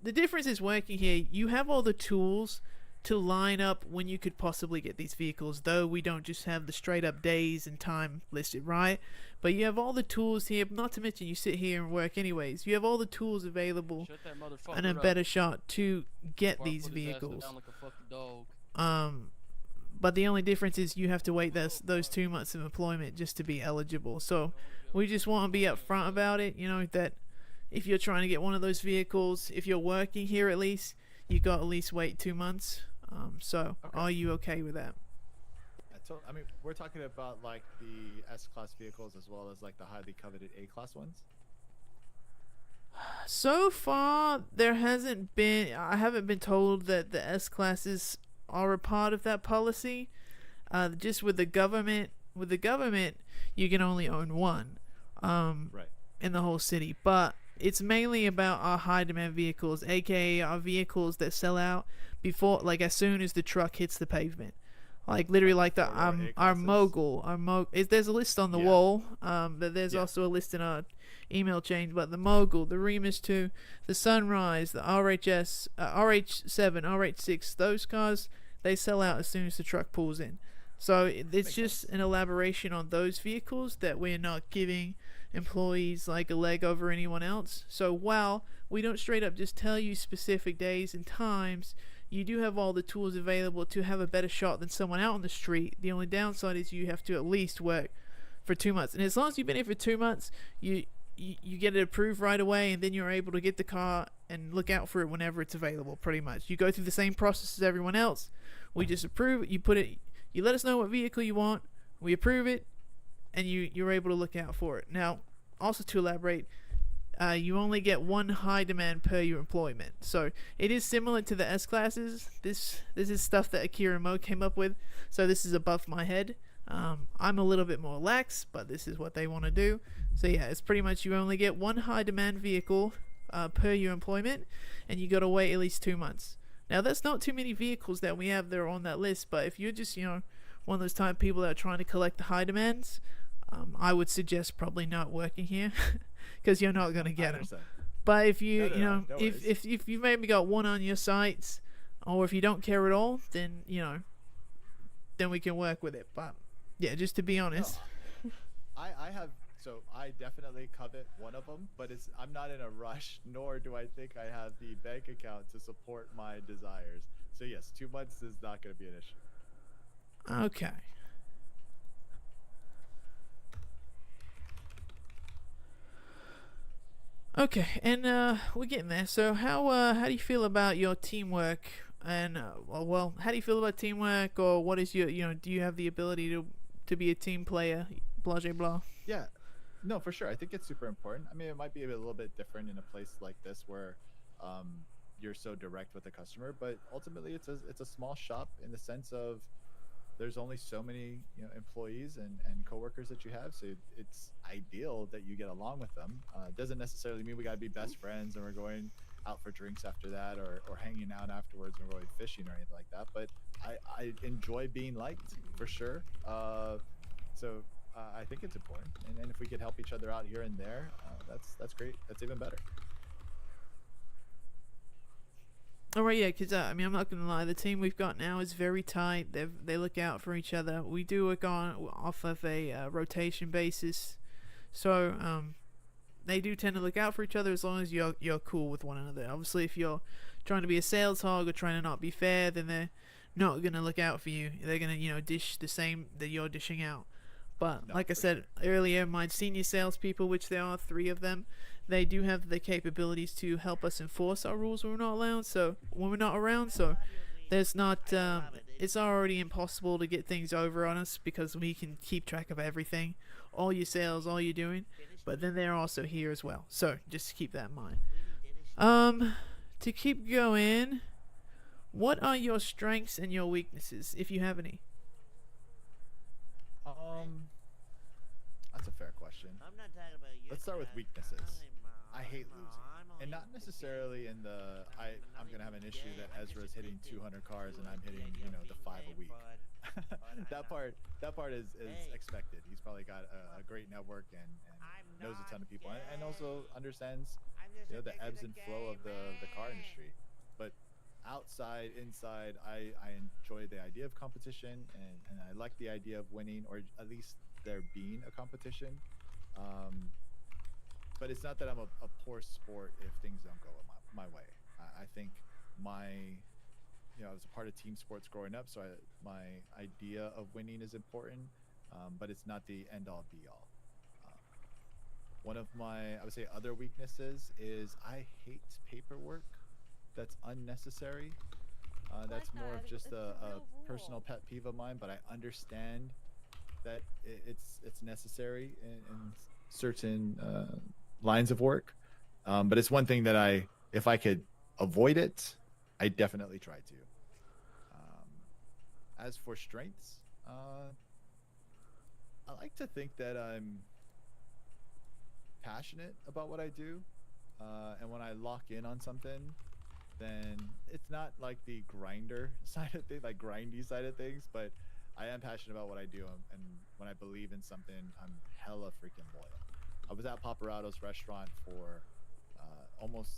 the difference is, working here, you have all the tools to line up when you could possibly get these vehicles, though we don't just have the straight up days and time listed, right? But you have all the tools here, not to mention you sit here and work anyways. You have all the tools available and a better shot to get these vehicles. But the only difference is you have to wait those 2 months of employment just to be eligible. So we just want to be upfront about it, that if you're trying to get one of those vehicles, if you're working here at least, you got to at least wait 2 months. So Okay. Are you okay with that? I mean, we're talking about like the S-Class vehicles as well as like the highly coveted A-Class ones. So far, I haven't been told that the S-Classes are a part of that policy. Just with the government, you can only own one Right. in the whole city. But it's mainly about our high demand vehicles, aka our vehicles that sell out before, like as soon as the truck hits the pavement. Like literally, like the Four-door A our classes? mogul, there's a list on the Yeah. wall. But there's Yeah. also a list in our email chain. But the mogul, the Remus 2, the Sunrise, the RHS, RH7, RH6, those cars, they sell out as soon as the truck pulls in. So it's Makes just sense. an elaboration on those vehicles that we're not giving employees like a leg over anyone else. So while we don't straight up just tell you specific days and times, you do have all the tools available to have a better shot than someone out on the street. The only downside is you have to at least work for 2 months, and as long as you've been here for 2 months, you get it approved right away, and then you're able to get the car and look out for it whenever it's available. Pretty much, you go through the same process as everyone else. We just approve it. You let us know what vehicle you want. We approve it, and you're able to look out for it. Now, also to elaborate, you only get one high demand per your employment. So it is similar to the S classes. This is stuff that Akira Mo came up with. So this is above my head. I'm a little bit more lax, but this is what they want to do. So yeah, it's pretty much you only get one high demand vehicle per your employment, and you got to wait at least 2 months. Now that's not too many vehicles that we have that are on that list, but if you're just one of those type of people that are trying to collect the high demands, I would suggest probably not working here because you're not gonna get them. But if you No if you maybe got one on your sites, or if you don't care at all, then then we can work with it. But yeah, just to be honest, I have, so I definitely covet one of them, but I'm not in a rush, nor do I think I have the bank account to support my desires. So yes, 2 months is not going to be an issue. okay. Okay, and we're getting there. So how do you feel about your teamwork? And well, how do you feel about teamwork, or what is your do you have the ability to be a team player? Blah blah blah. Yeah, no, for sure. I think it's super important. I mean, it might be a little bit different in a place like this where you're so direct with the customer, but ultimately it's a small shop in the sense of there's only so many employees and coworkers that you have, so it's ideal that you get along with them. Doesn't necessarily mean we got to be best friends and we're going out for drinks after that, or hanging out afterwards and going fishing or anything like that, but I enjoy being liked for sure. So I think it's important, and if we could help each other out here and there, that's great. That's even better. Alright, yeah, because I mean, I'm not gonna lie, the team we've got now is very tight. They look out for each other. We do work off of a rotation basis, so they do tend to look out for each other as long as you're cool with one another. Obviously, if you're trying to be a sales hog or trying to not be fair, then they're not gonna look out for you. They're gonna dish the same that you're dishing out. But No, like I for said earlier, my senior salespeople, which there are 3 of them, they do have the capabilities to help us enforce our rules when we're not around. So when we're not around, so there's not it's already impossible to get things over on us because we can keep track of everything, all your sales, all you're doing. But then they're also here as well, so just keep that in mind. To keep going, what are your strengths and your weaknesses, if you have any? That's a fair question. I'm not talking about you. Let's start with Jack. weaknesses. I'm, I hate I'm, losing, I'm and only not necessarily in the I'm gonna have an issue that Ezra's hitting 200 cars and I'm hitting the 5 a week. that part is expected. He's probably got a great network and knows a ton of people, and also understands the ebbs and flow of the car industry. But outside, inside, I enjoy the idea of competition, and I like the idea of winning, or at least there being a competition. But it's not that I'm a poor sport if things don't go my way. I think I was a part of team sports growing up, so my idea of winning is important, but it's not the end all be all. One of my, I would say, other weaknesses is I hate paperwork that's unnecessary. That's more of just a personal pet peeve of mine, but I understand that it's necessary in certain lines of work. But it's one thing that if I could avoid it, I definitely try to. As for strengths, I like to think that I'm passionate about what I do, and when I lock in on something, then it's not like the grinder side of things, like grindy side of things, but I am passionate about what I do, and when I believe in something, I'm hella freaking loyal. I was at Paparato's restaurant for almost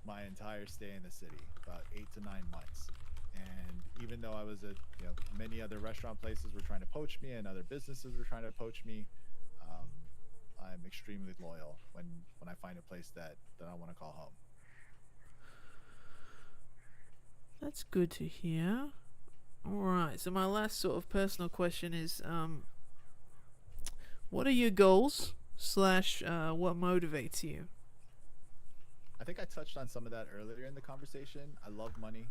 my entire stay in the city, about 8 to 9 months. And even though I was at, many other restaurant places were trying to poach me, and other businesses were trying to poach me, I'm extremely loyal when I find a place that I want to call home. That's good to hear. Alright, so my last sort of personal question is, what are your goals / what motivates you? I think I touched on some of that earlier in the conversation. I love money.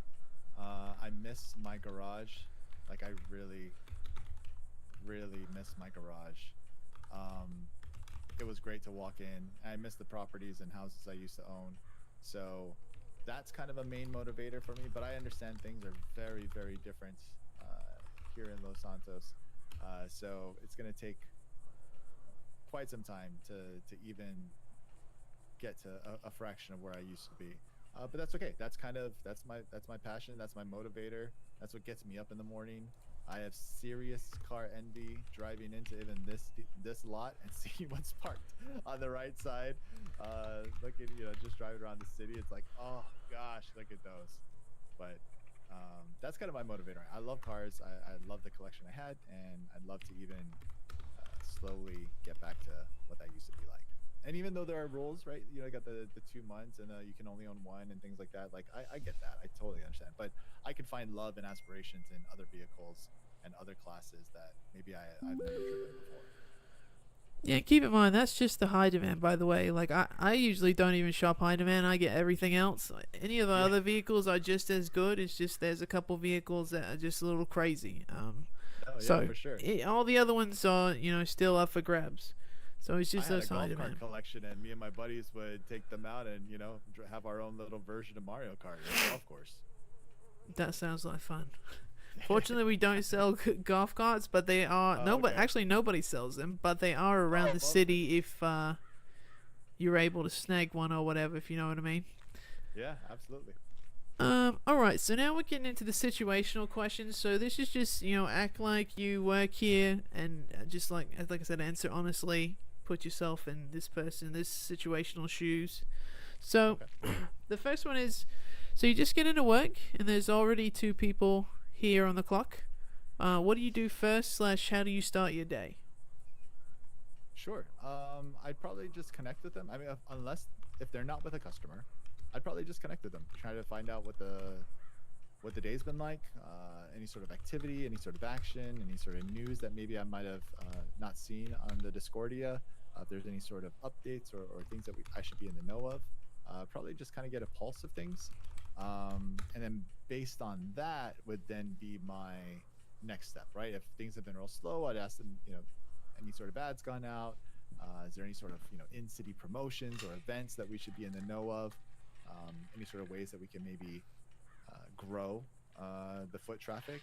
I miss my garage. Like, I really, really miss my garage. It was great to walk in. I miss the properties and houses I used to own. So that's kind of a main motivator for me, but I understand things are very, very different here in Los Santos. So it's going to take quite some time to even get to a fraction of where I used to be. But that's okay. That's my passion. That's my motivator. That's what gets me up in the morning. I have serious car envy driving into even this lot and seeing what's parked on the right side. Looking, just driving around the city, it's like, oh gosh, look at those. But that's kind of my motivator. I love cars. I love the collection I had, and I'd love to even slowly get back to what that used to be like. And even though there are rules, right? I got the 2 months, and you can only own one and things like that. Like, I get that. I totally understand. But I could find love and aspirations in other vehicles and other classes that maybe I've never driven before. Yeah, keep in mind, that's just the high demand, by the way. Like, I usually don't even shop high demand. I get everything else. Any of the other vehicles are just as good. It's just there's a couple vehicles that are just a little crazy. So for sure. All the other ones are, still up for grabs. So it's just those high I had a golf demand cart collection, and me and my buddies would take them out and have our own little version of Mario Kart on the golf course. That sounds like fun. Fortunately, we don't sell golf carts, but they are actually nobody sells them, but they are around the city if you're able to snag one or whatever, if you know what I mean. Yeah, absolutely. Alright, so now we're getting into the situational questions. So this is just, act like you work here, and just like I said, answer honestly. Put yourself in this situational shoes. So the first one is, so you just get into work and there's already 2 people here on the clock. What do you do first / how do you start your day? Sure. I'd probably just connect with them. I mean, if they're not with a customer, I'd probably just connect with them, try to find out what the day's been like, any sort of activity, any sort of action, any sort of news that maybe I might have not seen on the Discordia. If there's any sort of updates or things that I should be in the know of, probably just kind of get a pulse of things. And then based on that would then be my next step, right? If things have been real slow, I'd ask them, any sort of ads gone out? Is there any sort of, in-city promotions or events that we should be in the know of? Any sort of ways that we can maybe grow the foot traffic?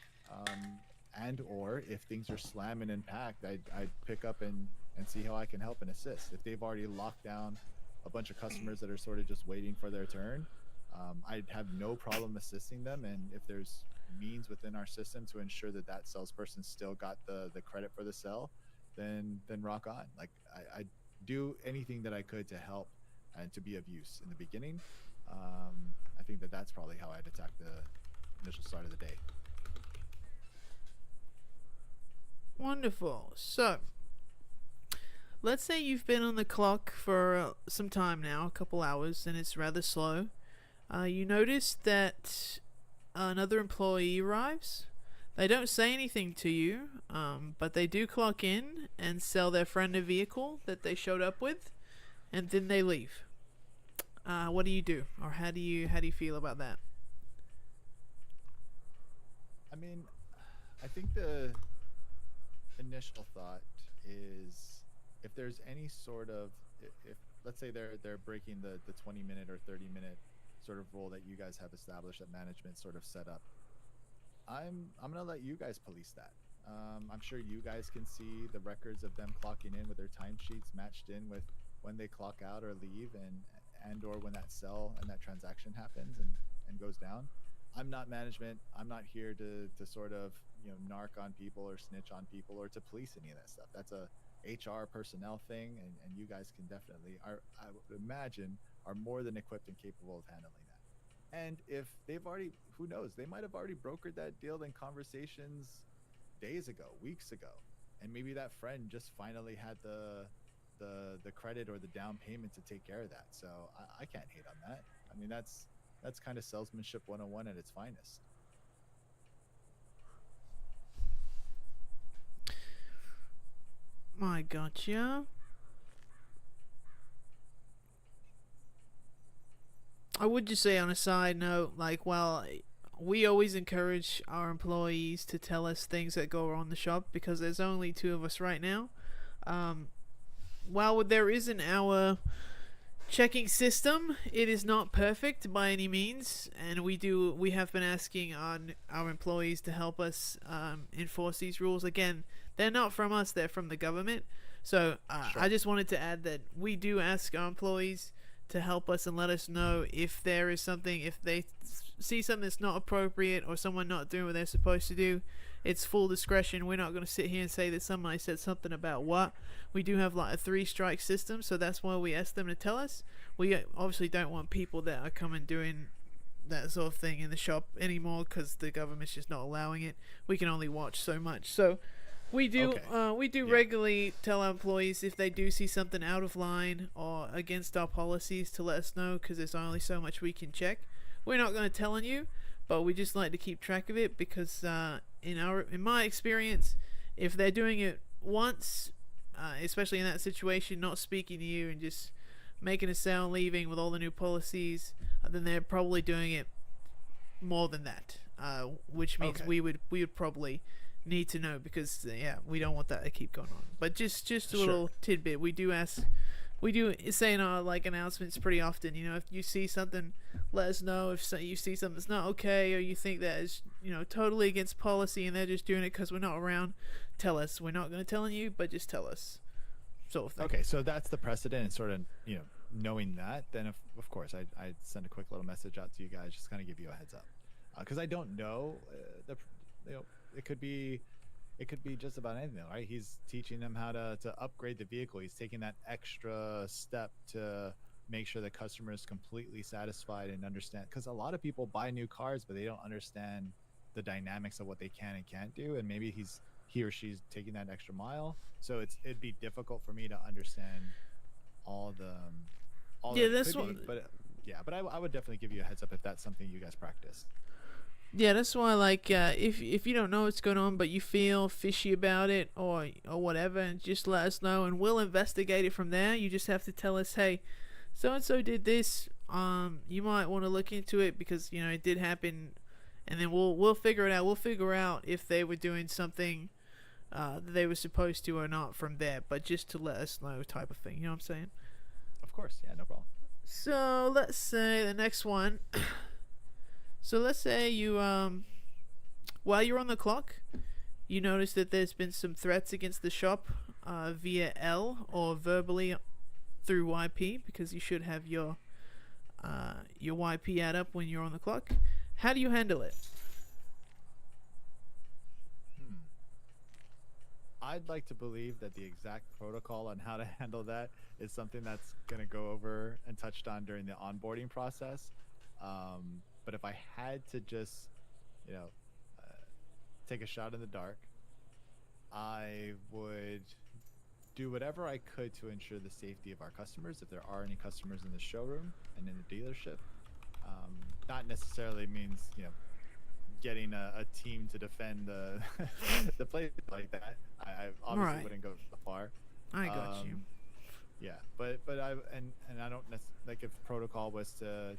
And or if things are slamming and packed, I'd pick up and see how I can help and assist. If they've already locked down a bunch of customers that are sort of just waiting for their turn, I'd have no problem assisting them. And if there's means within our system to ensure that salesperson still got the credit for the sell, then rock on. Like, I do anything that I could to help and to be of use in the beginning. I think that's probably how I'd attack the initial start of the day. Wonderful. So, let's say you've been on the clock for some time now, a couple hours, and it's rather slow. You notice that another employee arrives. They don't say anything to you, but they do clock in and sell their friend a vehicle that they showed up with, and then they leave. What do you do, or how do you feel about that? I mean, I think the initial thought is, if there's any sort of, if let's say they're breaking the 20-minute or 30-minute sort of rule that you guys have established, that management sort of set up, I'm gonna let you guys police that. I'm sure you guys can see the records of them clocking in with their timesheets matched in with when they clock out or leave, and or when that sell and that transaction happens and goes down. I'm not management. I'm not here to sort of narc on people or snitch on people or to police any of that stuff. That's a HR personnel thing, and you guys can definitely, I would imagine, are more than equipped and capable of handling that. And if they've already, who knows, they might have already brokered that deal in conversations days ago, weeks ago, and maybe that friend just finally had the credit or the down payment to take care of that. So I can't hate on that. I mean, that's kind of salesmanship 101 at its finest. I gotcha. I would just say on a side note, like, well, we always encourage our employees to tell us things that go wrong in the shop because there's only 2 of us right now. While there is an hour checking system, it is not perfect by any means, and we have been asking our employees to help us enforce these rules. Again, they're not from us, they're from the government. So Sure. I just wanted to add that we do ask our employees to help us and let us know if there is something, if they see something that's not appropriate or someone not doing what they're supposed to do. It's full discretion. We're not going to sit here and say that somebody said something about what. We do have like a 3-strike system, so that's why we ask them to tell us. We obviously don't want people that are coming doing that sort of thing in the shop anymore because the government's just not allowing it. We can only watch so much. So we do regularly tell our employees if they do see something out of line or against our policies to let us know because there's only so much we can check. We're not going to tell on you, but we just like to keep track of it because in my experience, if they're doing it once, especially in that situation, not speaking to you and just making a sale, leaving with all the new policies, then they're probably doing it more than that, which means we would probably need to know because we don't want that to keep going on. But just a little tidbit, we do say in our like announcements pretty often, if you see something, let us know. If you see something that's not okay or you think that is totally against policy and they're just doing it because we're not around, tell us. We're not going to tell you, but just tell us, sort of thing. Okay, so that's the precedent, and sort of knowing that, then of course I'd send a quick little message out to you guys, just kind of give you a heads up, because I don't know it could be just about anything, right? He's teaching them how to upgrade the vehicle. He's taking that extra step to make sure the customer is completely satisfied and understand, because a lot of people buy new cars but they don't understand the dynamics of what they can and can't do, and maybe he or she's taking that extra mile, so it'd be difficult for me to understand all that's what. But I would definitely give you a heads up if that's something you guys practice. Yeah, that's why, like, if you don't know what's going on but you feel fishy about it or whatever, and just let us know and we'll investigate it from there. You just have to tell us, hey, so and so did this. You might want to look into it because it did happen, and then we'll figure it out. We'll figure out if they were doing something that they were supposed to or not from there. But just to let us know, type of thing. You know what I'm saying? Of course, yeah, no problem. So let's say the next one. So let's say you, while you're on the clock, you notice that there's been some threats against the shop via L or verbally through YP, because you should have your YP add up when you're on the clock. How do you handle it? I'd like to believe that the exact protocol on how to handle that is something that's going to go over and touched on during the onboarding process. But if I had to just, take a shot in the dark, I would do whatever I could to ensure the safety of our customers, if there are any customers in the showroom and in the dealership. Not necessarily means, getting a team to defend the the place like that. I obviously wouldn't go that far. I got you. Yeah, but I don't like, if protocol was to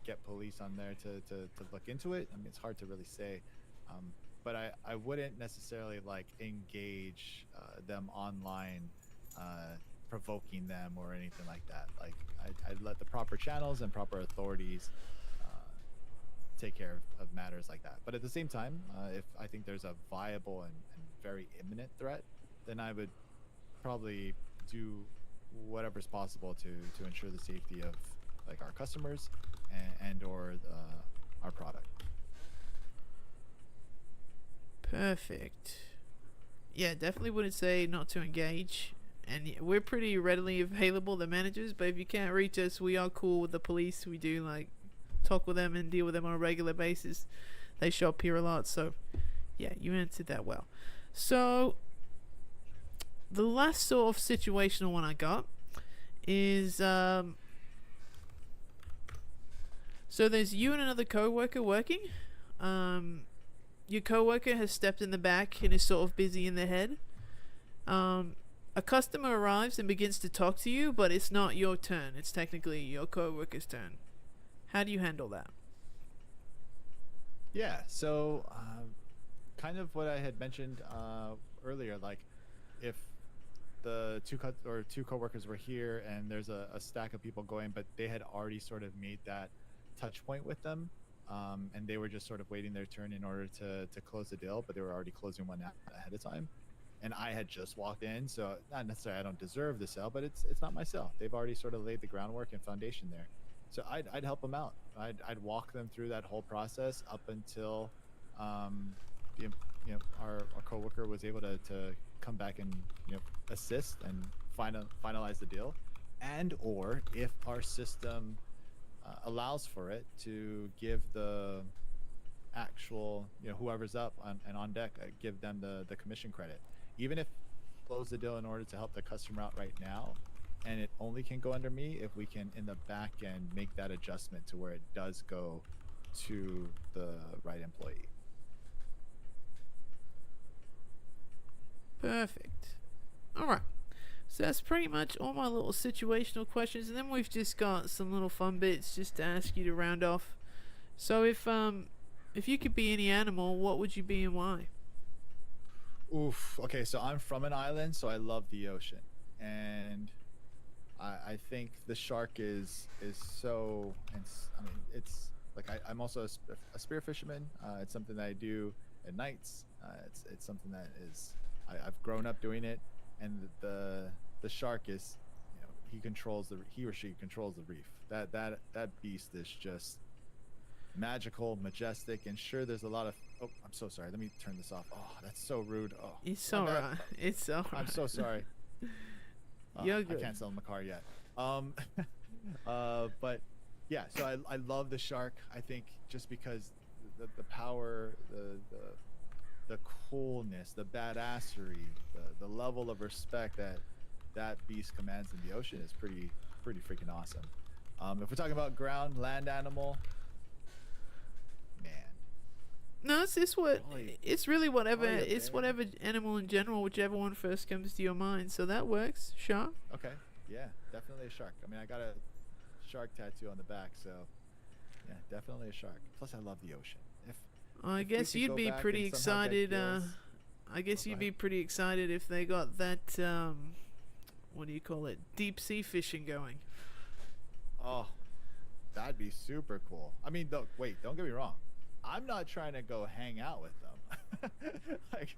get police on there to look into it. I mean, it's hard to really say, but I wouldn't necessarily like engage them online, provoking them or anything like that. Like I'd let the proper channels and proper authorities take care of matters like that. But at the same time, if I think there's a viable and very imminent threat, then I would probably do whatever's possible to ensure the safety of like our customers and or our product. Perfect. Yeah, definitely wouldn't say not to engage. And we're pretty readily available, the managers, but if you can't reach us, we are cool with the police. We do like talk with them and deal with them on a regular basis. They show up here a lot, so yeah, you answered that well. So the last sort of situational one I got is so there's you and another co-worker working. Your co-worker has stepped in the back and is sort of busy in the head. A customer arrives and begins to talk to you, but it's not your turn. It's technically your co-worker's turn. How do you handle that? Yeah, so kind of what I had mentioned earlier, like if the two coworkers were here and there's a stack of people going, but they had already sort of made that touch point with them, and they were just sort of waiting their turn in order to close the deal, but they were already closing one ahead of time. And I had just walked in, so not necessarily I don't deserve the sale, but it's not my sale. They've already sort of laid the groundwork and foundation there. So I'd help them out. I'd walk them through that whole process up until our coworker was able to come back and assist and finalize the deal, and or if our system allows for it, to give the actual whoever's up and on deck, give them the commission credit, even if close the deal in order to help the customer out right now, and it only can go under me if we can in the back end make that adjustment to where it does go to the right employee. Perfect. Alright, so that's pretty much all my little situational questions, and then we've just got some little fun bits just to ask you to round off. So if you could be any animal, what would you be and why? Oof. Okay, so I'm from an island, so I love the ocean, and I think the shark is so. I mean, it's like I'm also a spear fisherman. It's something that I do at nights. It's something that is I've grown up doing it, and the shark is, he or she controls the reef. That beast is just magical, majestic, and sure, there's a lot of. Oh, I'm so sorry. Let me turn this off. Oh, that's so rude. Oh, it's alright. It's alright. I'm so sorry. You're good. I can't sell him a car yet. But yeah, so I love the shark. I think just because the power, the coolness, the badassery, the level of respect that beast commands in the ocean is pretty freaking awesome. If we're talking about land animal, man. No, it's really whatever. It's whatever animal in general, whichever one first comes to your mind. So that works. Shark. Okay. Yeah, definitely a shark. I mean, I got a shark tattoo on the back, so yeah, definitely a shark. Plus, I love the ocean. I guess you'd be pretty excited. I guess you'd be pretty excited if they got that. What do you call it? Deep sea fishing going. Oh, that'd be super cool. I mean, wait, don't get me wrong. I'm not trying to go hang out with them. Like,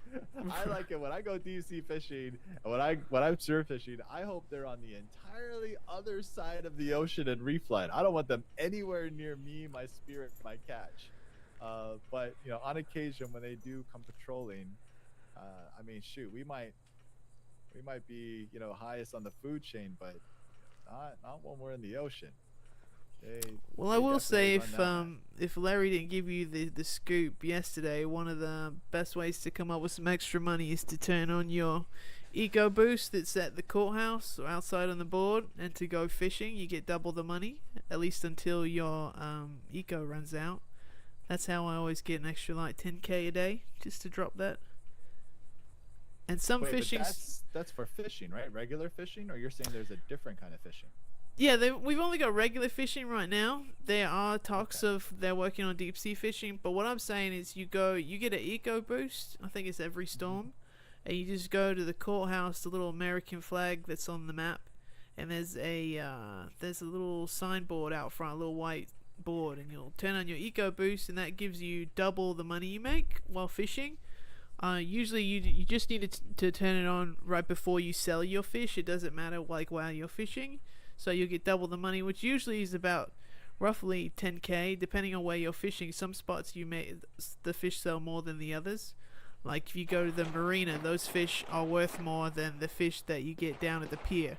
I like it when I go deep sea fishing, and when I'm surf fishing, I hope they're on the entirely other side of the ocean and reef line. I don't want them anywhere near me, my spirit, my catch. But on occasion when they do come patrolling, I mean, shoot, we might be highest on the food chain, but not when we're in the ocean. Well, I will say, if Larry didn't give you the scoop yesterday, one of the best ways to come up with some extra money is to turn on your eco boost that's at the courthouse or outside on the board, and to go fishing. You get double the money, at least until your eco runs out. That's how I always get an extra like 10k a day, just to drop that. And some fishing. That's for fishing, right? Regular fishing, or you're saying there's a different kind of fishing? Yeah, we've only got regular fishing right now. There are talks of they're working on deep sea fishing, but what I'm saying is you get an eco boost. I think it's every storm, and you just go to the courthouse, the little American flag that's on the map, and there's a little signboard out front, a little white board, and you'll turn on your eco boost, and that gives you double the money you make while fishing. Usually you just need to turn it on right before you sell your fish. It doesn't matter like while you're fishing. So you'll get double the money, which usually is about roughly 10k, depending on where you're fishing. Some spots the fish sell more than the others. Like if you go to the marina, those fish are worth more than the fish that you get down at the pier.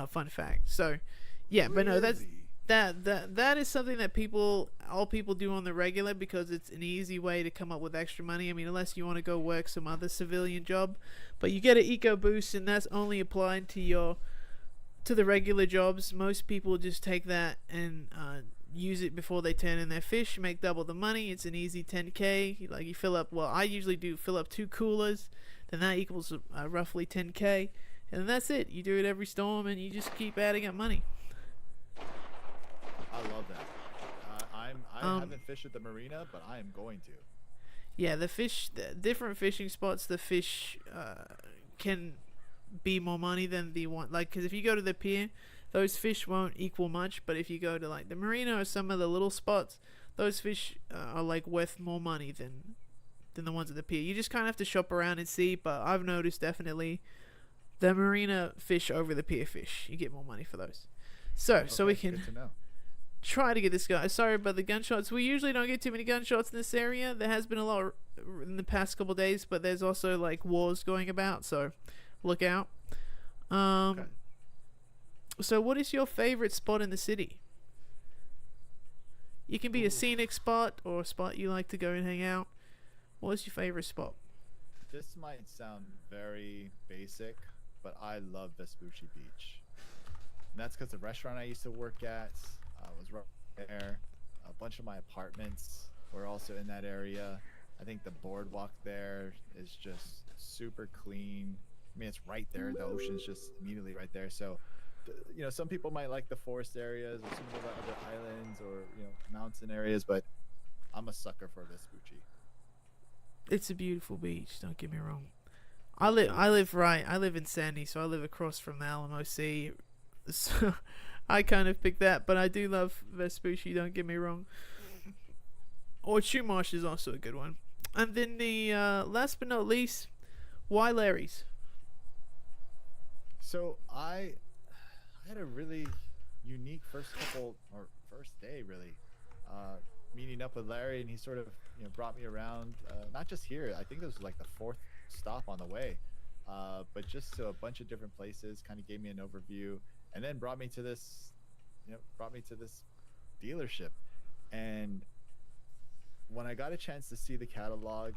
Fun fact. So, yeah, but no, that is something that all people do on the regular because it's an easy way to come up with extra money. I mean, unless you want to go work some other civilian job, but you get an eco boost, and that's only applied to the regular jobs. Most people just take that and use it before they turn in their fish, make double the money. It's an easy 10k. Like you fill up, well, I usually do fill up 2 coolers, then that equals roughly 10k, and that's it. You do it every storm, and you just keep adding up money. I love that. I haven't fished at the marina, but I am going to. Yeah, the different fishing spots, the fish can be more money than the one. Like, because if you go to the pier, those fish won't equal much. But if you go to like the marina or some of the little spots, those fish are like worth more money than the ones at the pier. You just kind of have to shop around and see. But I've noticed definitely the marina fish over the pier fish. You get more money for those. So we can good to know. try to get this guy. Sorry about the gunshots. We usually don't get too many gunshots in this area. There has been a lot in the past couple days, but there's also like wars going about, so look out. Okay. So what is your favorite spot in the city? You can be a scenic spot or a spot you like to go and hang out. What's your favorite spot? This might sound very basic, but I love Vespucci Beach. And that's because the restaurant I used to work at was right there. A bunch of my apartments were also in that area. I think the boardwalk there is just super clean. I mean, it's right there. The ocean's just immediately right there. So, you know, some people might like the forest areas, or some people like other islands, or mountain areas. But I'm a sucker for Vespucci. It's a beautiful beach. Don't get me wrong. I live in Sandy, so I live across from the Alamo Sea. So I kind of picked that, but I do love Vespucci. Don't get me wrong. Or Chumash is also a good one. And then the last but not least, why Larry's? So I had a really unique first day really, meeting up with Larry, and he sort of brought me around, not just here. I think this was like the 4th stop on the way, but just to a bunch of different places. Kind of gave me an overview, and then brought me to this dealership. And when I got a chance to see the catalog,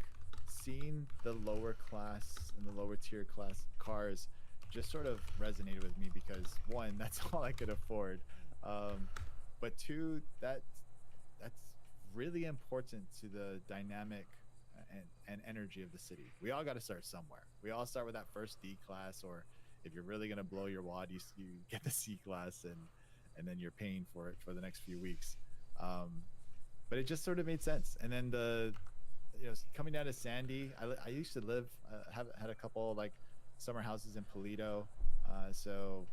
seeing the lower class and the lower tier class cars just sort of resonated with me, because 1, that's all I could afford, but 2, that's really important to the dynamic and energy of the city. We all got to start somewhere. We all start with that first D class, or if you're really gonna blow your wad, you get the C class, and then you're paying for it for the next few weeks. But it just sort of made sense. And then coming down to Sandy, I used to live, had a couple like summer houses in Polito, so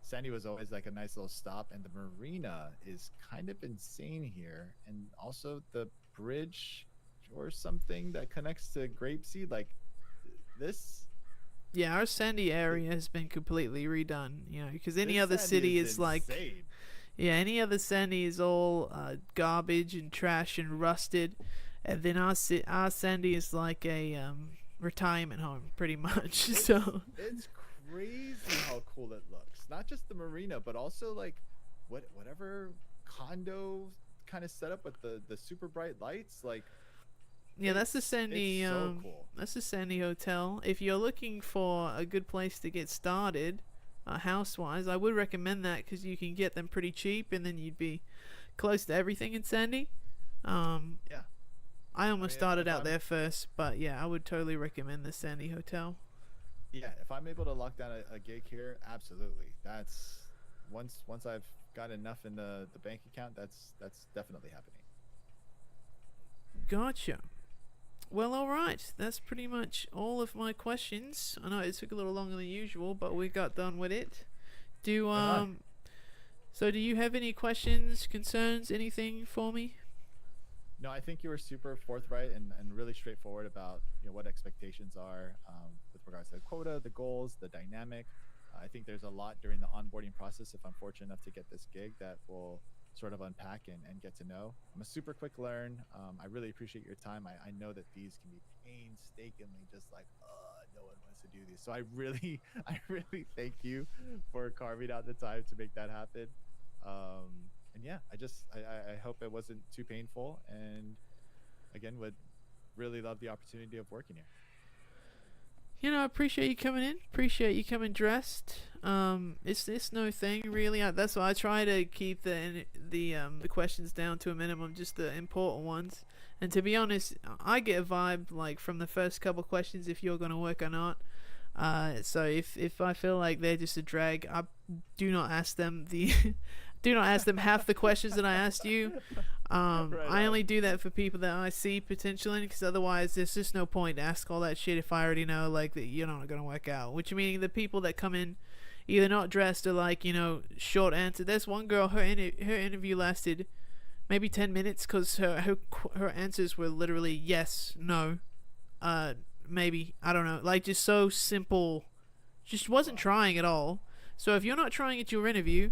Sandy was always like a nice little stop. And the marina is kind of insane here, and also the bridge or something that connects to Grapeseed, like this. Yeah, our Sandy area has been completely redone, because any other city is like, yeah, any other Sandy is all garbage and trash and rusted, and then our Sandy is like a retirement home, pretty much. So it's crazy how cool it looks. Not just the marina, but also like whatever condo kind of setup with the super bright lights, like. Yeah, that's the Sandy. So cool. That's the Sandy Hotel. If you're looking for a good place to get started, house-wise, I would recommend that, because you can get them pretty cheap, and then you'd be close to everything in Sandy. Yeah. I almost started out there first, but yeah, I would totally recommend the Sandy Hotel. Yeah, if I'm able to lock down a gig here, absolutely. That's once I've got enough in the bank account, that's definitely happening. Gotcha. Well, alright, that's pretty much all of my questions. I know it took a little longer than usual, but we got done with it. So do you have any questions, concerns, anything for me? No, I think you were super forthright and really straightforward about what expectations are with regards to the quota, the goals, the dynamic. I think there's a lot during the onboarding process, if I'm fortunate enough to get this gig, that will sort of unpack and get to know. I'm a super quick learn. I really appreciate your time. I know that these can be painstakingly just like, no one wants to do this. So I really, I really thank you for carving out the time to make that happen. And yeah, I hope it wasn't too painful. And again, would really love the opportunity of working here. You know, I appreciate you coming in. Appreciate you coming dressed. It's no thing really. That's why I try to keep the questions down to a minimum, just the important ones. And to be honest, I get a vibe like from the first couple questions if you're gonna work or not. So if I feel like they're just a drag, I do not ask them do not ask them half the questions that I asked you. I only do that for people that I see potential in, because otherwise there's just no point to ask all that shit if I already know like that you're not gonna work out. Which meaning the people that come in either not dressed or like, you know, short answer. There's one girl, her interview lasted maybe 10 minutes because her answers were literally yes, no, maybe, I don't know, like just so simple. Just wasn't trying at all. So if you're not trying at your interview,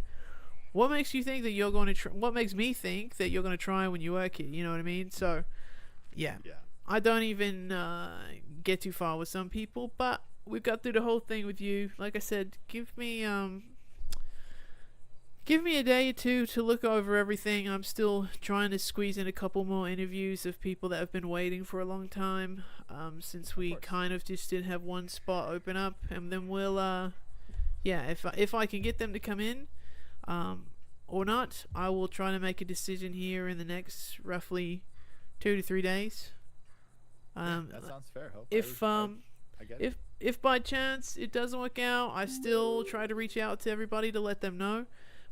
what makes you think that you're going to what makes me think that you're going to try when you work here? You know what I mean? So yeah. I don't even get too far with some people, but we got through the whole thing with you. Like I said, give me a day or two to look over everything. I'm still trying to squeeze in a couple more interviews of people that have been waiting for a long time, since we kind of just didn't have one spot open up. And then we'll if I can get them to come in or not, I will try to make a decision here in the next roughly 2 to 3 days. That sounds fair. Hope. I get it. If by chance it doesn't work out, I still try to reach out to everybody to let them know.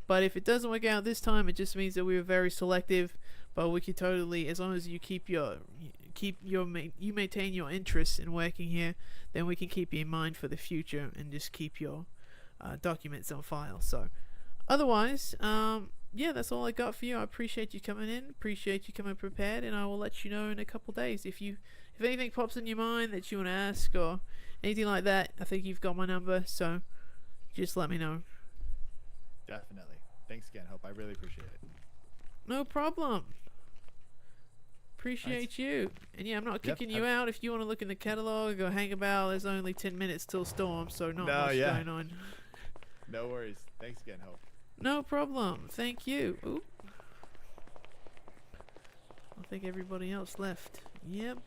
But if it doesn't work out this time, it just means that we were very selective. But we could totally, as long as you you maintain your interest in working here, then we can keep you in mind for the future and just keep your documents on file. So otherwise, that's all I got for you. I appreciate you coming in, appreciate you coming prepared, and I will let you know in a couple days if anything pops in your mind that you want to ask or anything like that. I think you've got my number, so just let me know. Definitely. Thanks again, Hope. I really appreciate it. No problem. Appreciate you. And yeah, I'm not kicking you out. If you want to look in the catalog or hang about, there's only 10 minutes till storm, so not much going on. No worries. Thanks again, Hope. No problem. Thank you. Ooh. I think everybody else left. Yep.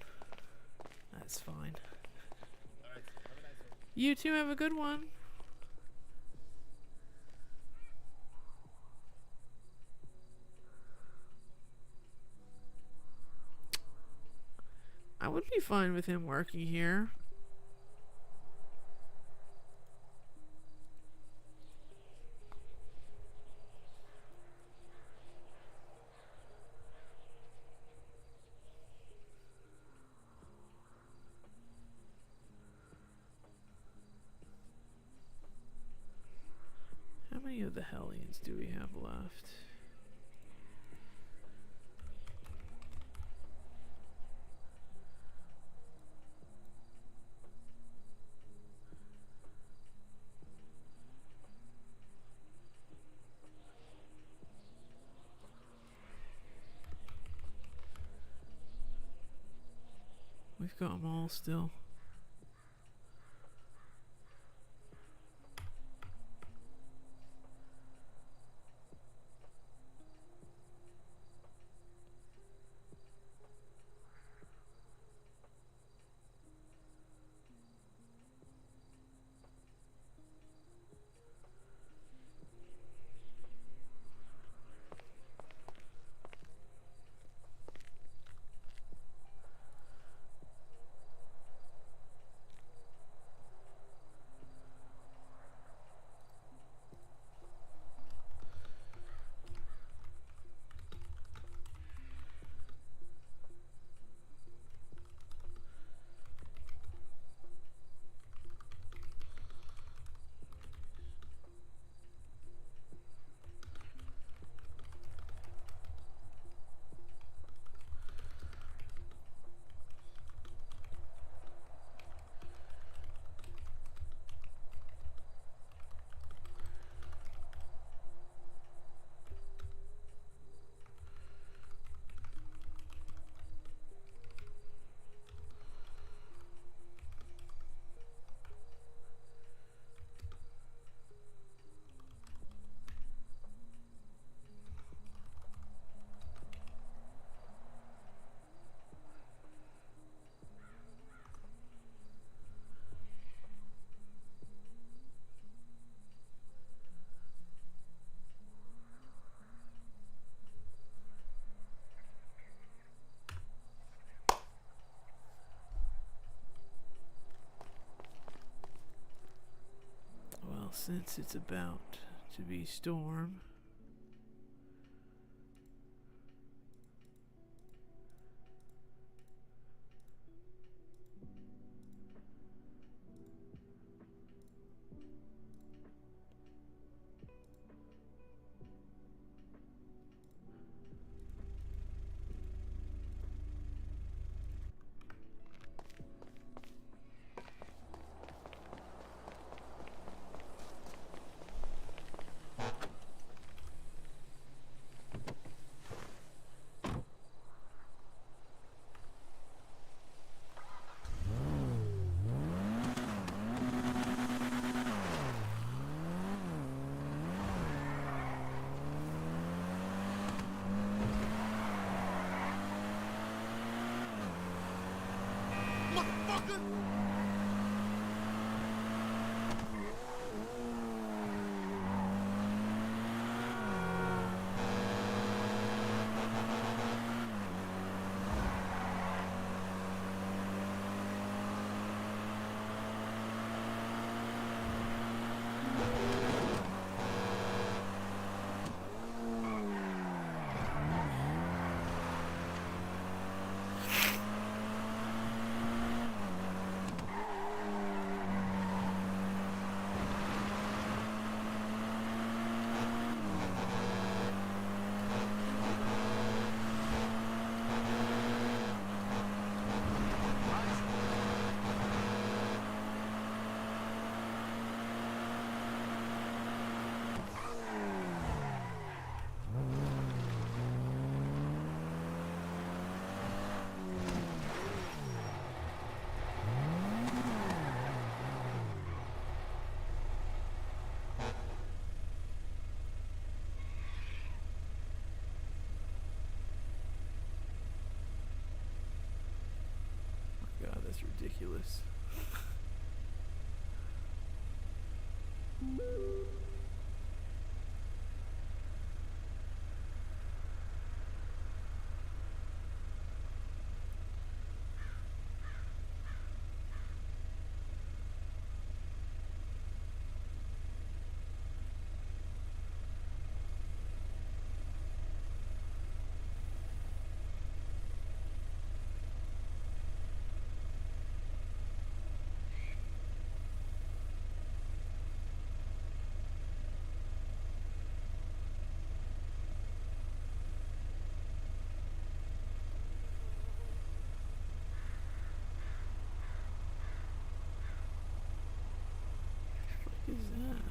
That's fine. All right. Have a nice one. You too, have a good one. I would be fine with him working here. How many of the Hellions do we have left? We've got them all still. since it's about to be storm. God, that's ridiculous. What is that?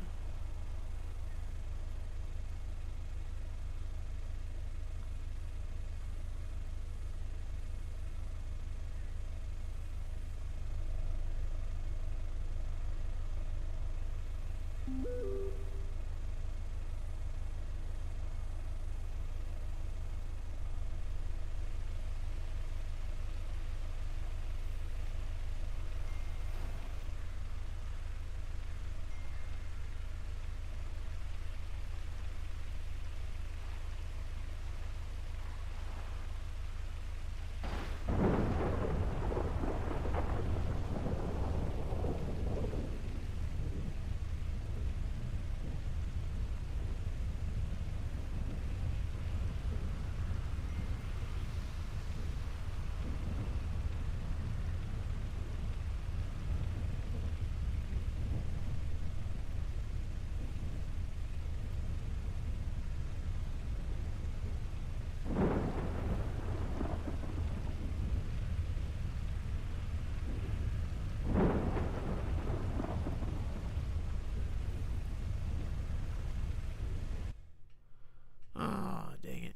Ah, dang it.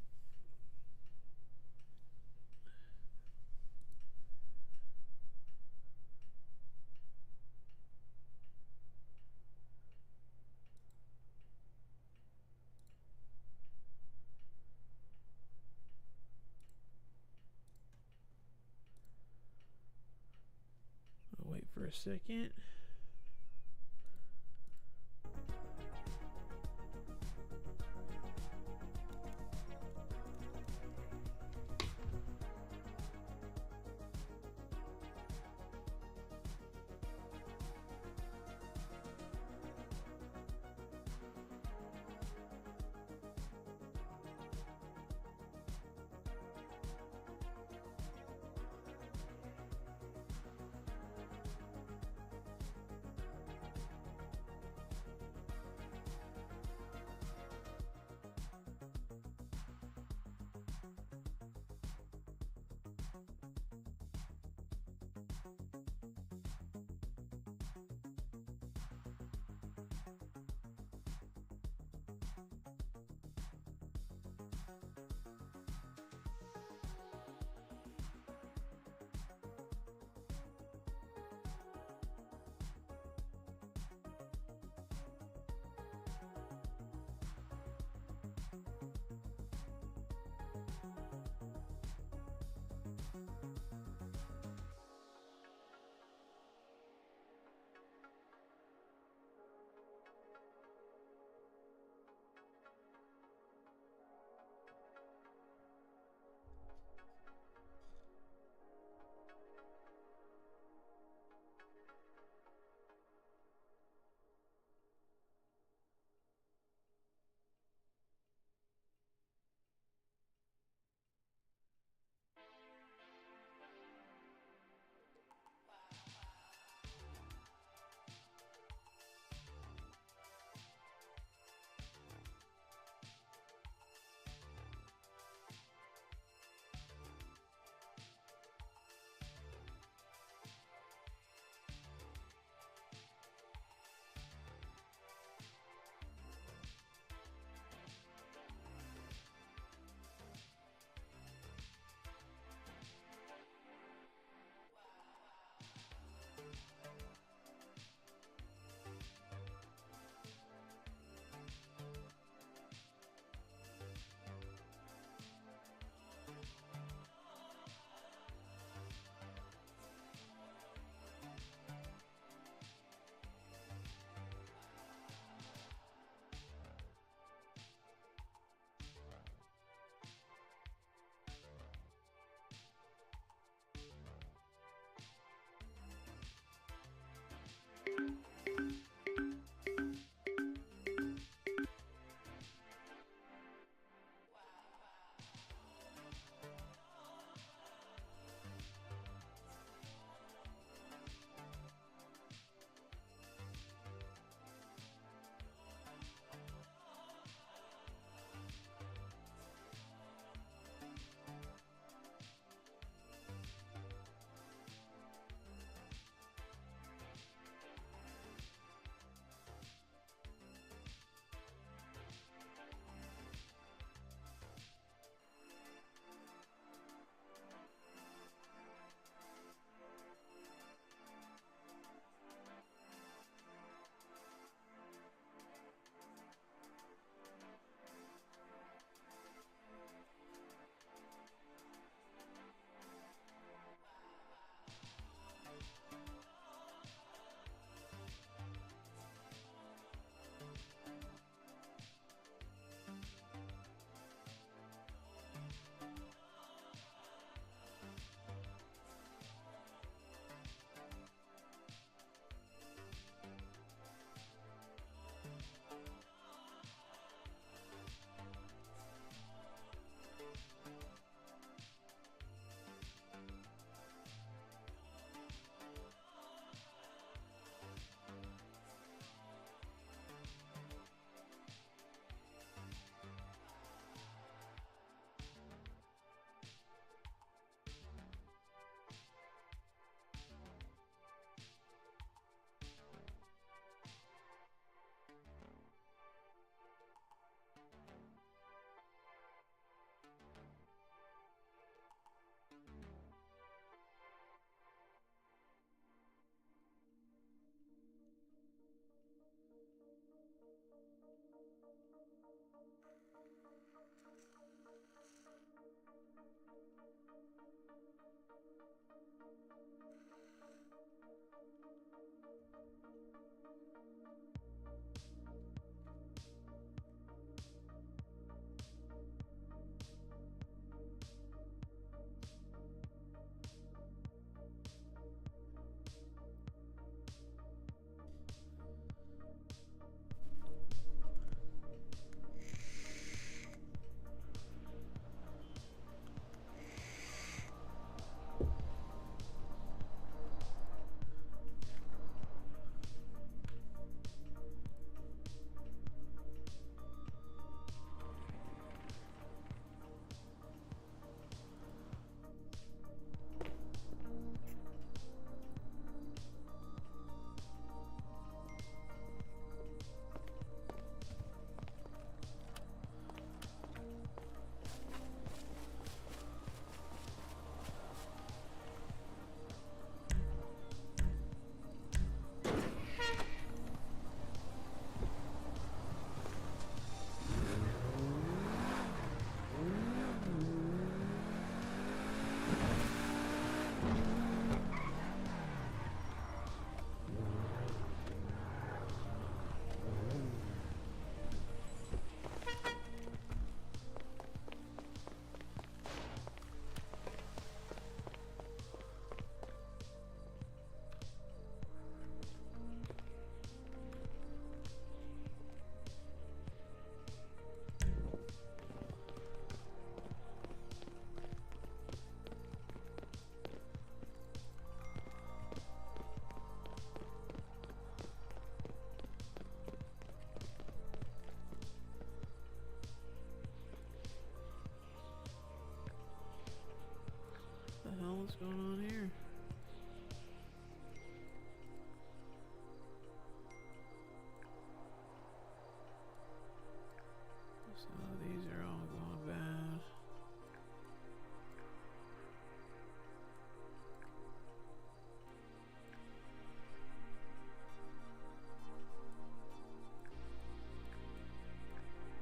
I'll wait for a second. going on here? So these are all going bad.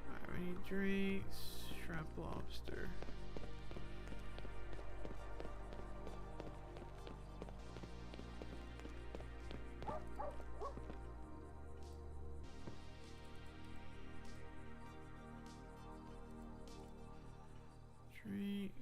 Alright, we need drinks, shrimp, lobster. Drinks.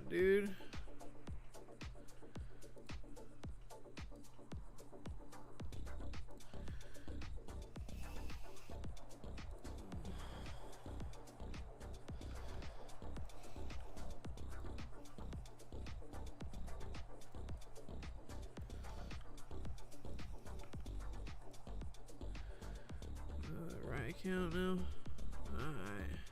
on, dude. Right account now. Alright.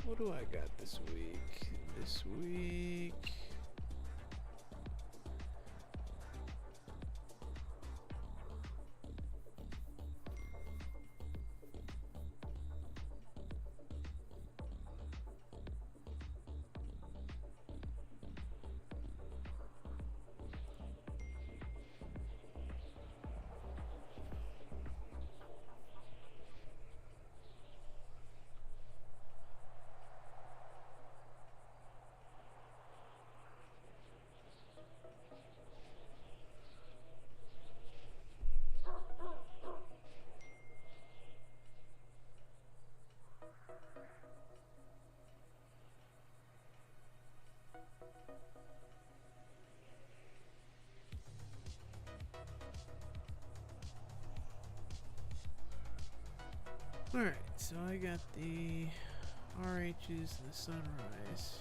What do I got this week? This week. Alright, so I got the RHs and the Sunrise.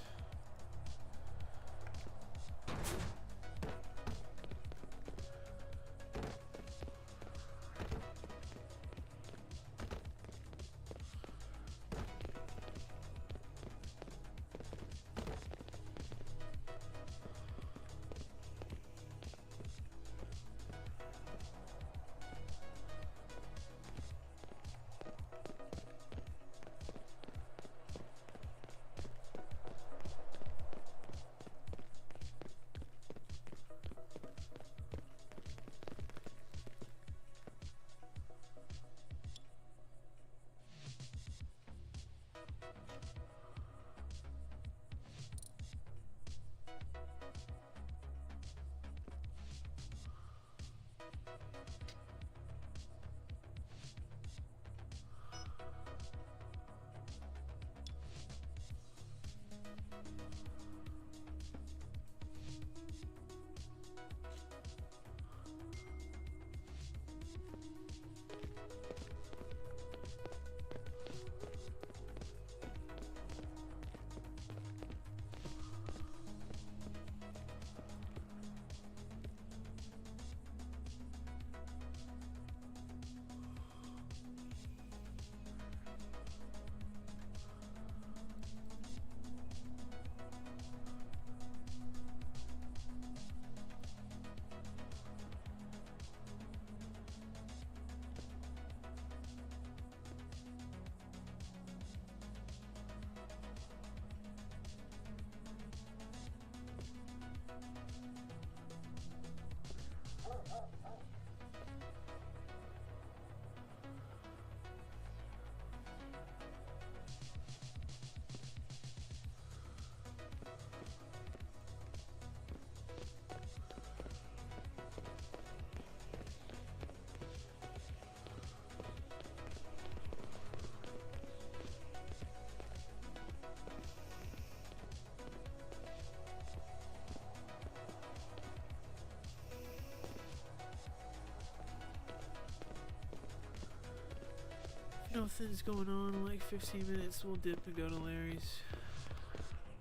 nothing's going on in like 15 minutes, we'll dip and go to Larry's.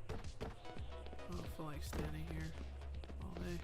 I don't feel like standing here all day.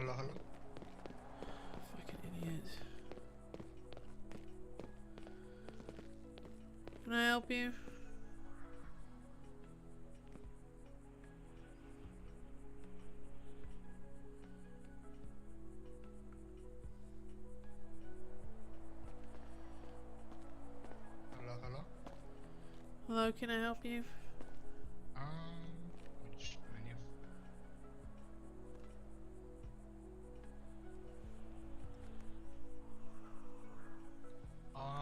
Hello, hello. Fucking idiot. Can I help you? Hello, hello. Hello, can I help you? Which menu?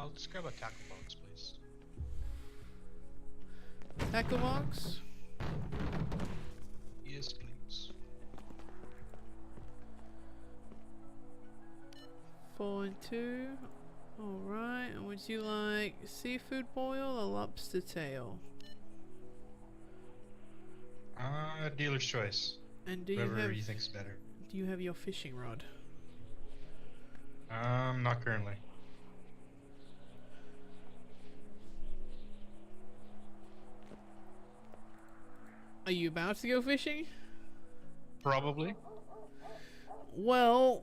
Let's grab a tackle box, please. Tackle box? Yes, please. 4 and 2. Alright, and would you like seafood boil or lobster tail? Dealer's choice. And do Whatever you think's better. you have your fishing rod? Not currently. Are you about to go fishing? Probably. Well,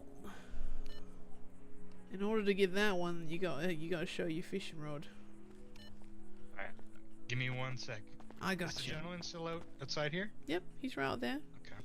in order to get that one, you gotta show your fishing rod. Alright. Give me 1 sec. I Is the got you. gentleman still outside here? Yep, he's right out there. Okay.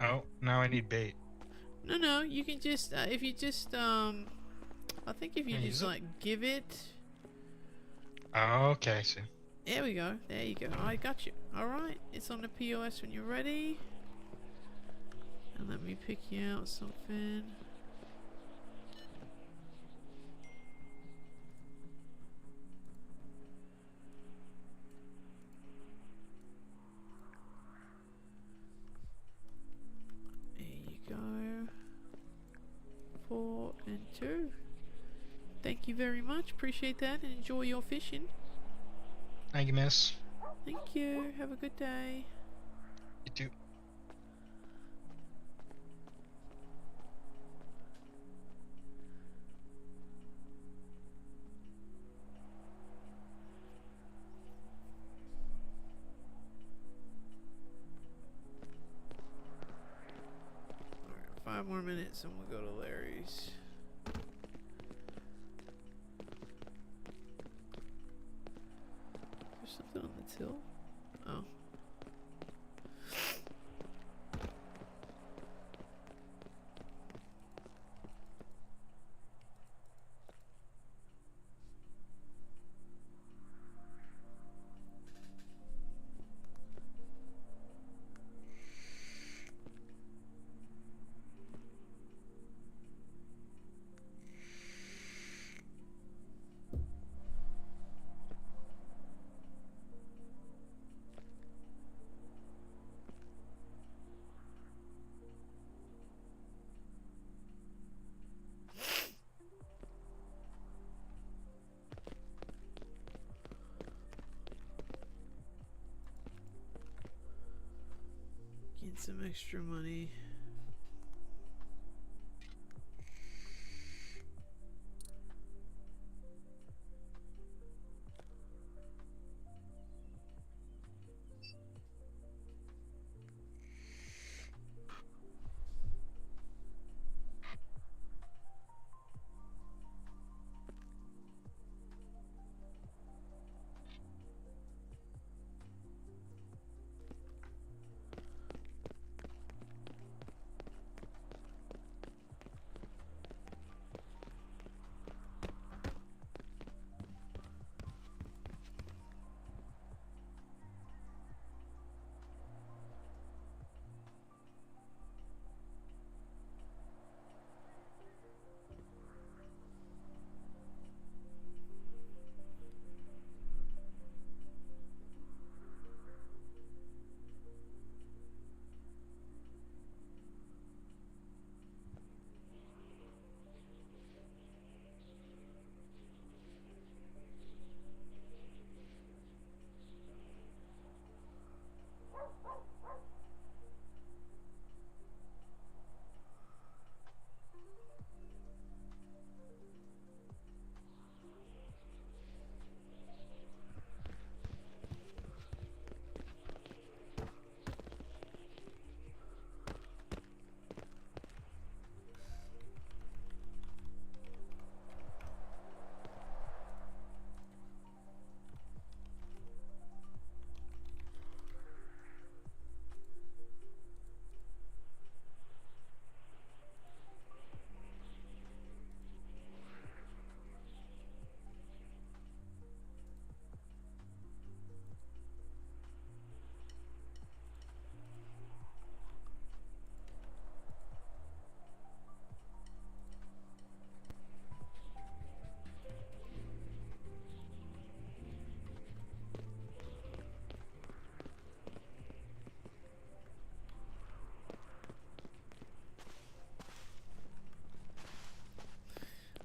Oh, now I need bait. No, you can just if you just I think if you Can I just use it? like give it. Oh, okay, I see. There we go. There you go. I got you. All right, it's on the POS when you're ready. And let me pick you out something. There you go. 4 and 2. Thank you very much. Appreciate that and enjoy your fishing. Thank you, miss. Thank you. Have a good day. You too. Alright, 5 more minutes and we'll go to Larry's. There's something on the till? Oh. Get some extra money.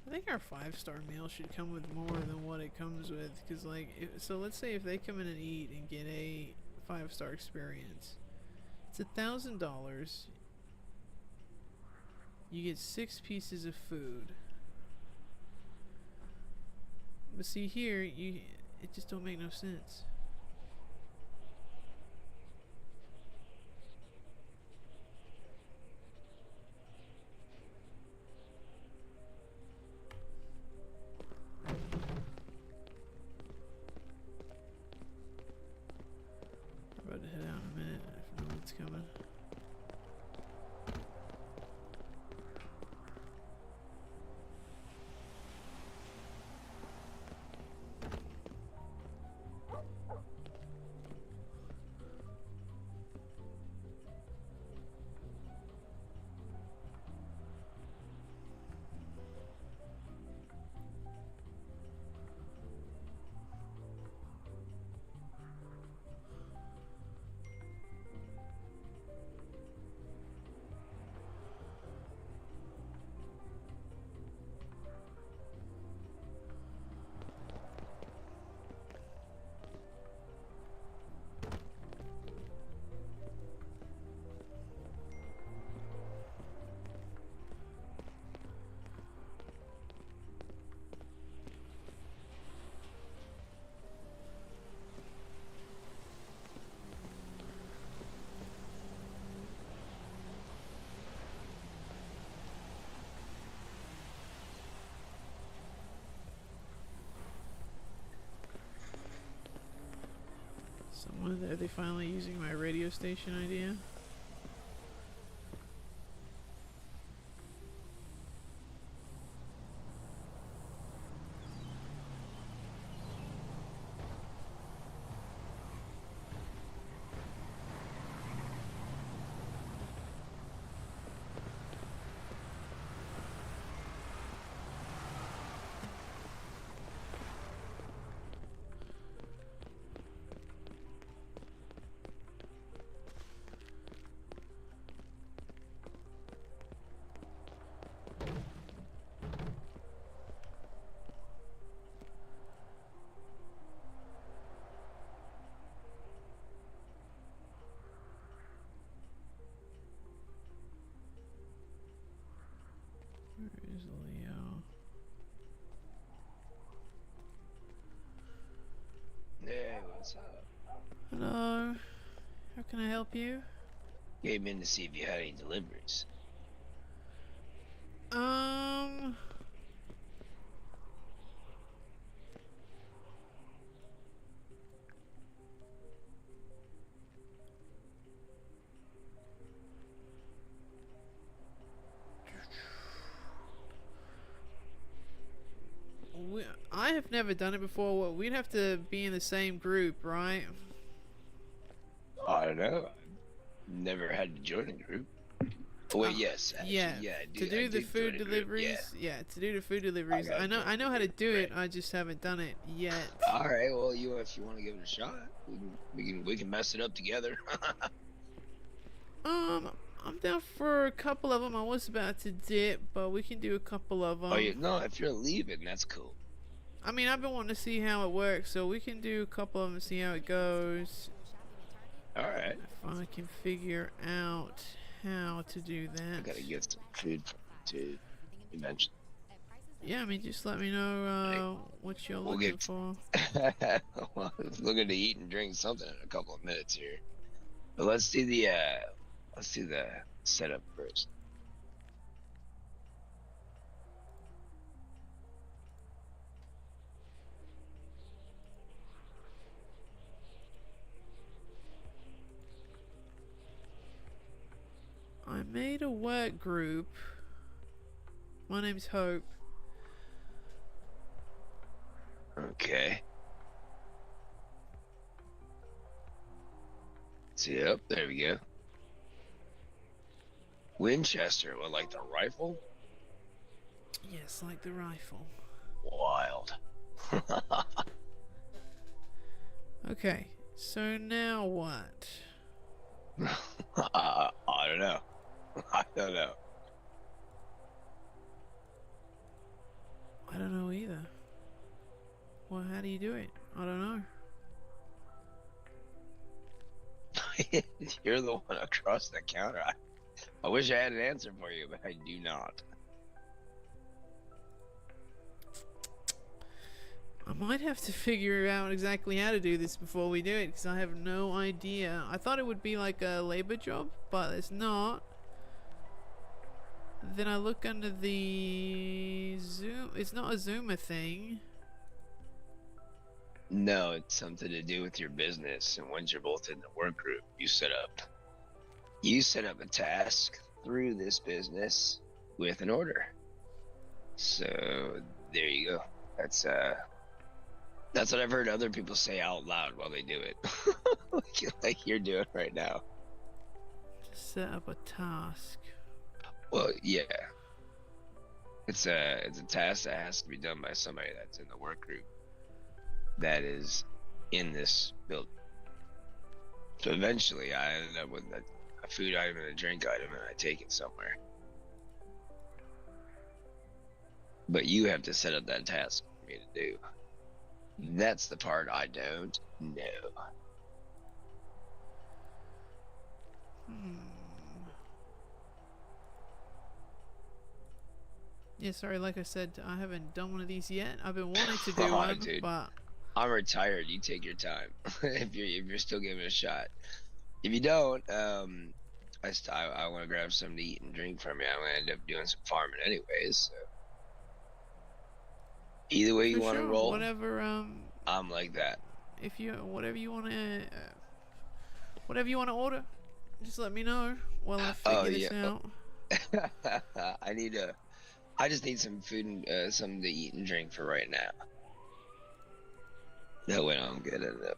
I think our 5-star meal should come with more than what it comes with, because like, so let's say if they come in and eat and get a 5-star experience, it's $1,000. You get 6 pieces of food. But see here, it just don't make no sense. We're about to head out in a minute if no one's coming. Someone, are they finally using my radio station idea? Where is Leo? Hey, what's up? Hello. How can I help you? Came in to see if you had any deliveries. I have never done it before. Well, we'd have to be in the same group, right? I don't know. Never had to join a group. Oh, wait, yes. Actually, Yeah. I To do the did food join a group, deliveries. Yeah, to do the food deliveries. gotta I know how to do it. right. I just haven't done it yet. All right. Well, if you want to give it a shot, we can mess it up together. I'm down for a couple of them. I was about to dip, but we can do a couple of them. Oh, no, if you're leaving, that's cool. I mean, I've been wanting to see how it works, so we can do a couple of them and see how it goes. All right. If I can figure out how to do I that. gotta get some food to eventually. Yeah, I mean, just let me know what you're We'll looking get- for. Well, I'm looking to eat and drink something in a couple of minutes here. But let's do the setup first. I made a work group. My name's Hope. Okay. See, yep, there we go. Winchester, what, like the rifle? Yes, like the rifle. Wild. Okay, so now what? I don't know. I don't know. I don't know either. Well, how do you do it? I don't know. You're the one across the counter. I wish I had an answer for you, but I do not. I might have to figure out exactly how to do this before we do it, because I have no idea. I thought it would be like a labor job, but it's not. Then I look under the Zoom. It's not a Zoomer thing. No, it's something to do with your business, and once you're both in the work group, you set up a task through this business with an order. So there you go. That's what I've heard other people say out loud while they do it, like you're doing right now. Set up a task. Well, yeah. It's a task that has to be done by somebody that's in the work group that is in this building. So eventually I end up with a food item and a drink item, and I take it somewhere. But you have to set up that task for me to do. That's the part I don't know. Yeah, sorry, like I said, I haven't done one of these yet. I've been wanting to do Oh, one, dude. but I'm retired. You take your time if you're still giving it a shot. If you don't, I want to grab something to eat and drink from you. I'm gonna end up doing some farming anyways. So. Either way you for want to sure, roll, whatever. I'm like that. if you whatever you want to order, just let me know while I figure this out. I just need some food and something to eat and drink for right now. That way I don't get in a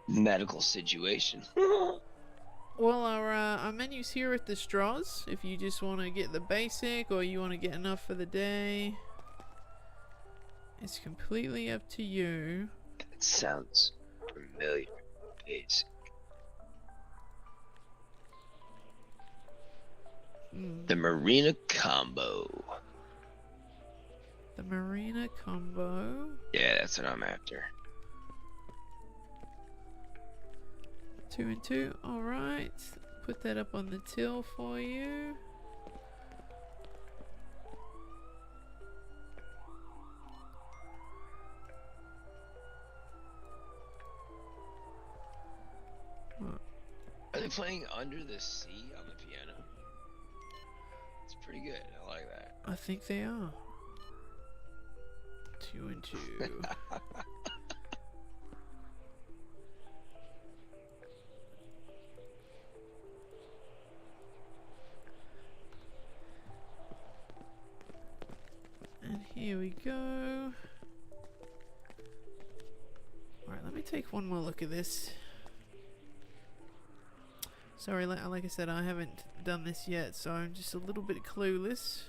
medical situation. Well, our menu's here at the Straws. If you just want to get the basic or you want to get enough for the day, it's completely up to you. It sounds familiar. Basic. The Marina Combo. The Marina Combo. Yeah, that's what I'm after. 2 and 2. Alright. Put that up on the till for you. Are they playing Under the Sea on the piano? It's pretty good. I like that. I think they are. 2 and 2. And here we go. Alright, let me take one more look at this. Sorry, like I said, I haven't done this yet, so I'm just a little bit clueless.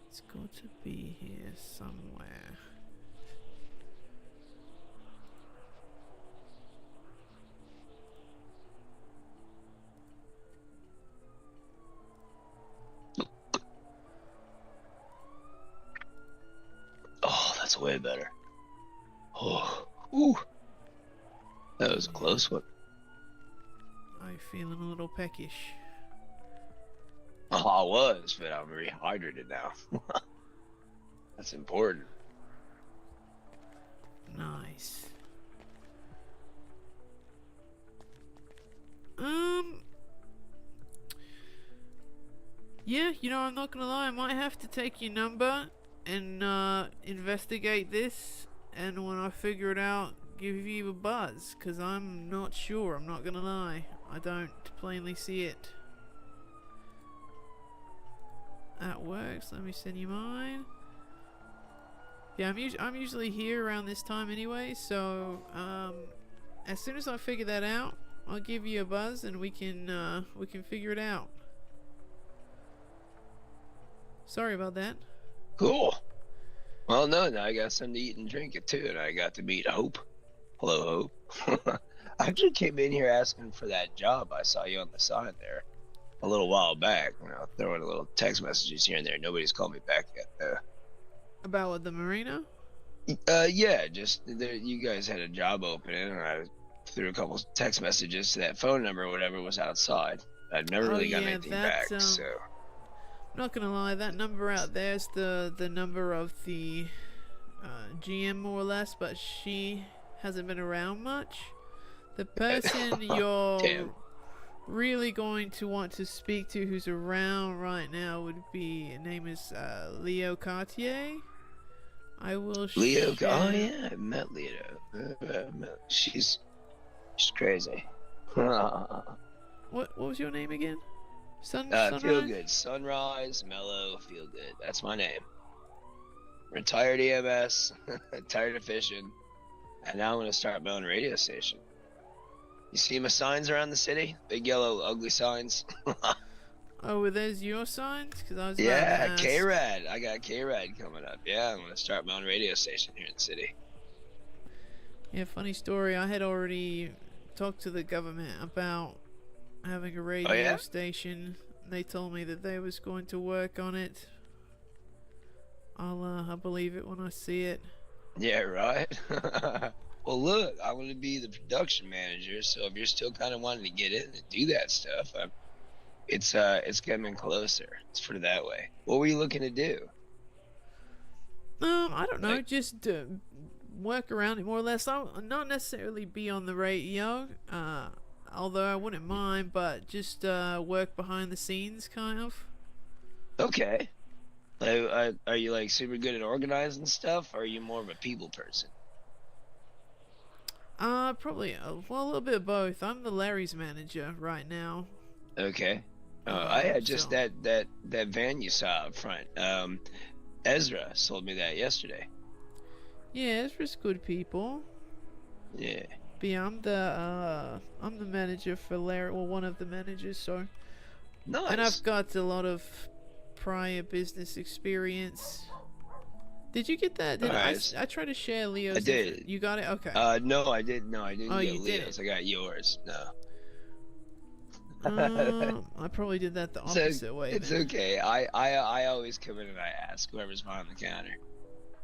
It's got to be here somewhere. Oh, that's way better. Oh, ooh. That was a close one. I'm feeling a little peckish. Oh, I was, but I'm rehydrated now. That's important. Nice. Yeah, you know, I'm not gonna lie, I might have to take your number and investigate this, and when I figure it out, give you a buzz, because I'm not sure, I'm not gonna lie. I don't plainly see it. That works. Let me send you mine. Yeah, I'm usually here around this time anyway, so as soon as I figure that out, I'll give you a buzz and we can figure it out. Sorry about that. Cool. Well, no, now I got something to eat and drink it too, and I got to meet Hope. Hello, Hope. I actually came in here asking for that job. I saw you on the sign there a little while back. You know, throwing a little text messages here and there. Nobody's called me back yet, though. About what, the marina? Yeah, just you guys had a job opening, and I threw a couple text messages to that phone number or whatever was outside. I've never really gotten anything back, so. I'm not gonna lie, that number out there is the number of the GM more or less, but she hasn't been around much. The person you're really going to want to speak to who's around right now would be, her name is Leo Cartier. I will Leo, oh yeah, I met Leo. She's crazy. What was your name again? Feel good. Sunrise, mellow, feel good. That's my name. Retired EMS, tired of fishing, and now I'm gonna start my own radio station. You see my signs around the city? Big yellow ugly signs. Oh, were those your signs? Cause I was yeah, K-Rad. I got K-Rad coming up. Yeah, I'm gonna start my own radio station here in the city. Yeah, funny story. I had already talked to the government about having a radio station. They told me that they was going to work on it. I'll believe it when I see it. Yeah, right. Well, look, I'm going to be the production manager, so if you're still kind of wanting to get in and do that stuff, it's coming closer. Let's put it that way. What were you looking to do? I don't know, Like- just work around it more or less. I'll not necessarily be on the radio, although I wouldn't mind, but just work behind the scenes, kind of. Okay. Are you like super good at organizing stuff, or are you more of a people person? Probably, well, a little bit of both. I'm the Larry's manager right now. Okay. I had just So- that van you saw up front. Ezra sold me that yesterday. Yeah, Ezra's good people. Yeah. But yeah, I'm the manager for Larry, well, one of the managers, so. Nice. And I've got a lot of prior business experience. Did you get that? Alright. I tried to share Leo's. I did. You got it? Okay. No, I didn't. No, I didn't Oh, get you Leo's. did. I got yours. No. I probably did that the opposite way. It's then. okay. I always come in and I ask whoever's behind the counter.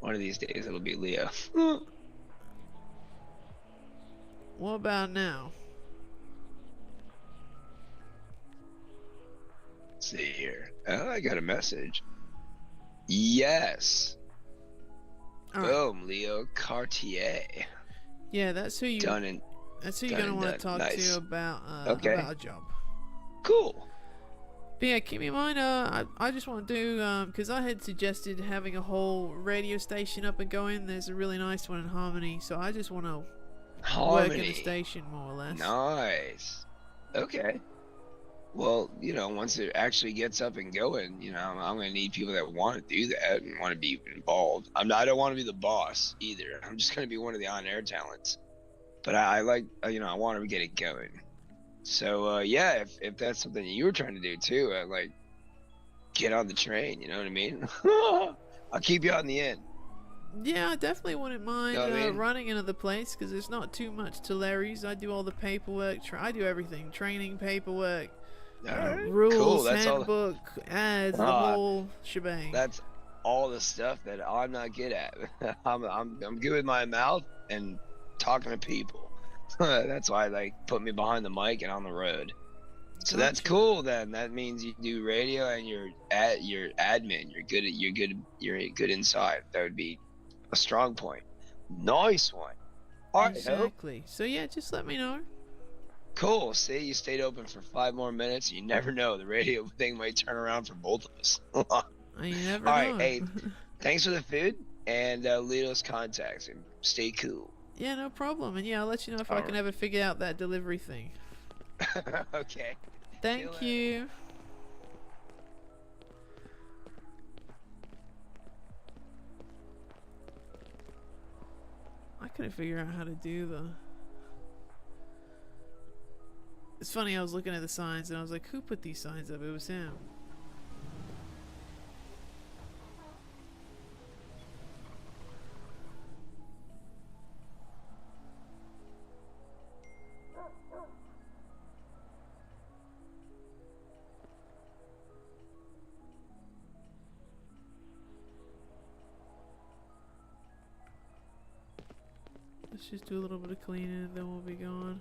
One of these days it'll be Leo. What about now? Let's see here. Oh, I got a message. Yes. All right. Boom, Leo Cartier. Yeah, that's who you. Done and That's who you're done gonna and want to done. talk Nice. to about Okay. about a job. cool. But yeah, keep in mind, I just want to do, because I had suggested having a whole radio station up and going. There's a really nice one in Harmony, so I just want to work in Harmony. the station more or less. Nice. Okay. Well, once it actually gets up and going, I'm gonna need people that want to do that and want to be involved. I don't want to be the boss either. I'm just gonna be one of the on-air talents. But I like, I want to get it going. So yeah, if that's something you were trying to do too, like get on the train. You know what I mean? I'll keep you on the end. Yeah, I definitely wouldn't mind Know what I mean? running another place, because there's not too much to Larry's. I do all the paperwork. I do everything. Training, paperwork, All right. rules, Cool. That's all. handbook, ads, the Ah, whole shebang. That's all the stuff that I'm not good at. I'm good with my mouth and talking to people. That's why put me behind the mic and on the road. So that's Gotcha. cool. Then that means you do radio and you're admin. You're good inside. That would be a strong point. Nice one. All right, Hope. Exactly. So yeah, just let me know. Cool. See, you stayed open for 5 more minutes. You never know. The radio thing might turn around for both of us. You never All know. right, hey, thanks for the food and Leo's contacts and stay cool. Yeah, no problem. And yeah, I'll let you know if I can Alright. ever figure out that delivery thing. Okay. Thank later. you. I couldn't figure out how to do the. It's funny, I was looking at the signs and I was like, who put these signs up? It was him. Let's just do a little bit of cleaning and then we'll be gone.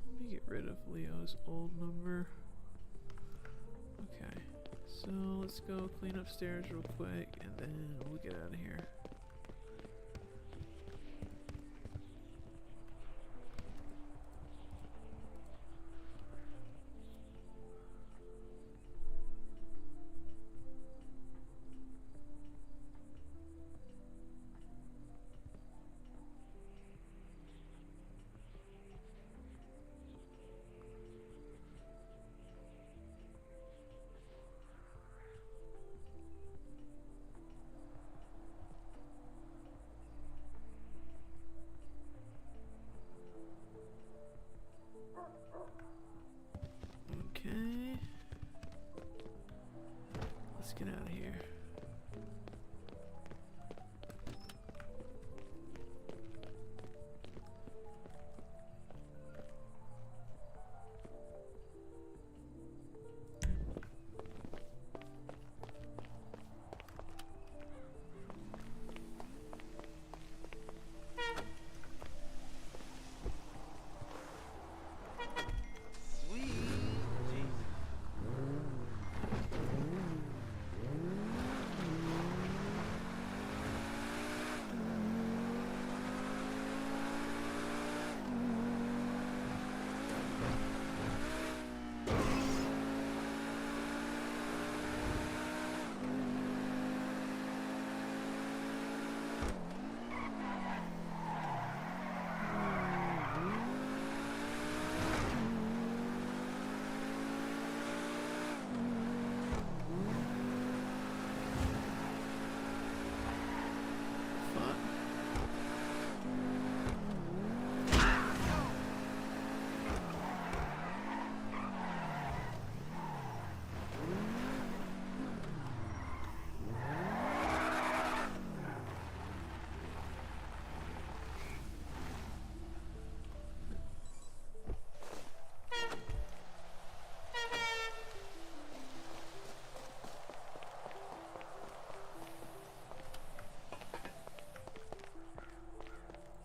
Let me get rid of Leo's old number. Okay, So let's go clean upstairs real quick and then we'll get out of here. Okay. Let's get out of here.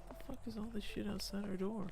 What the fuck is all this shit outside our door?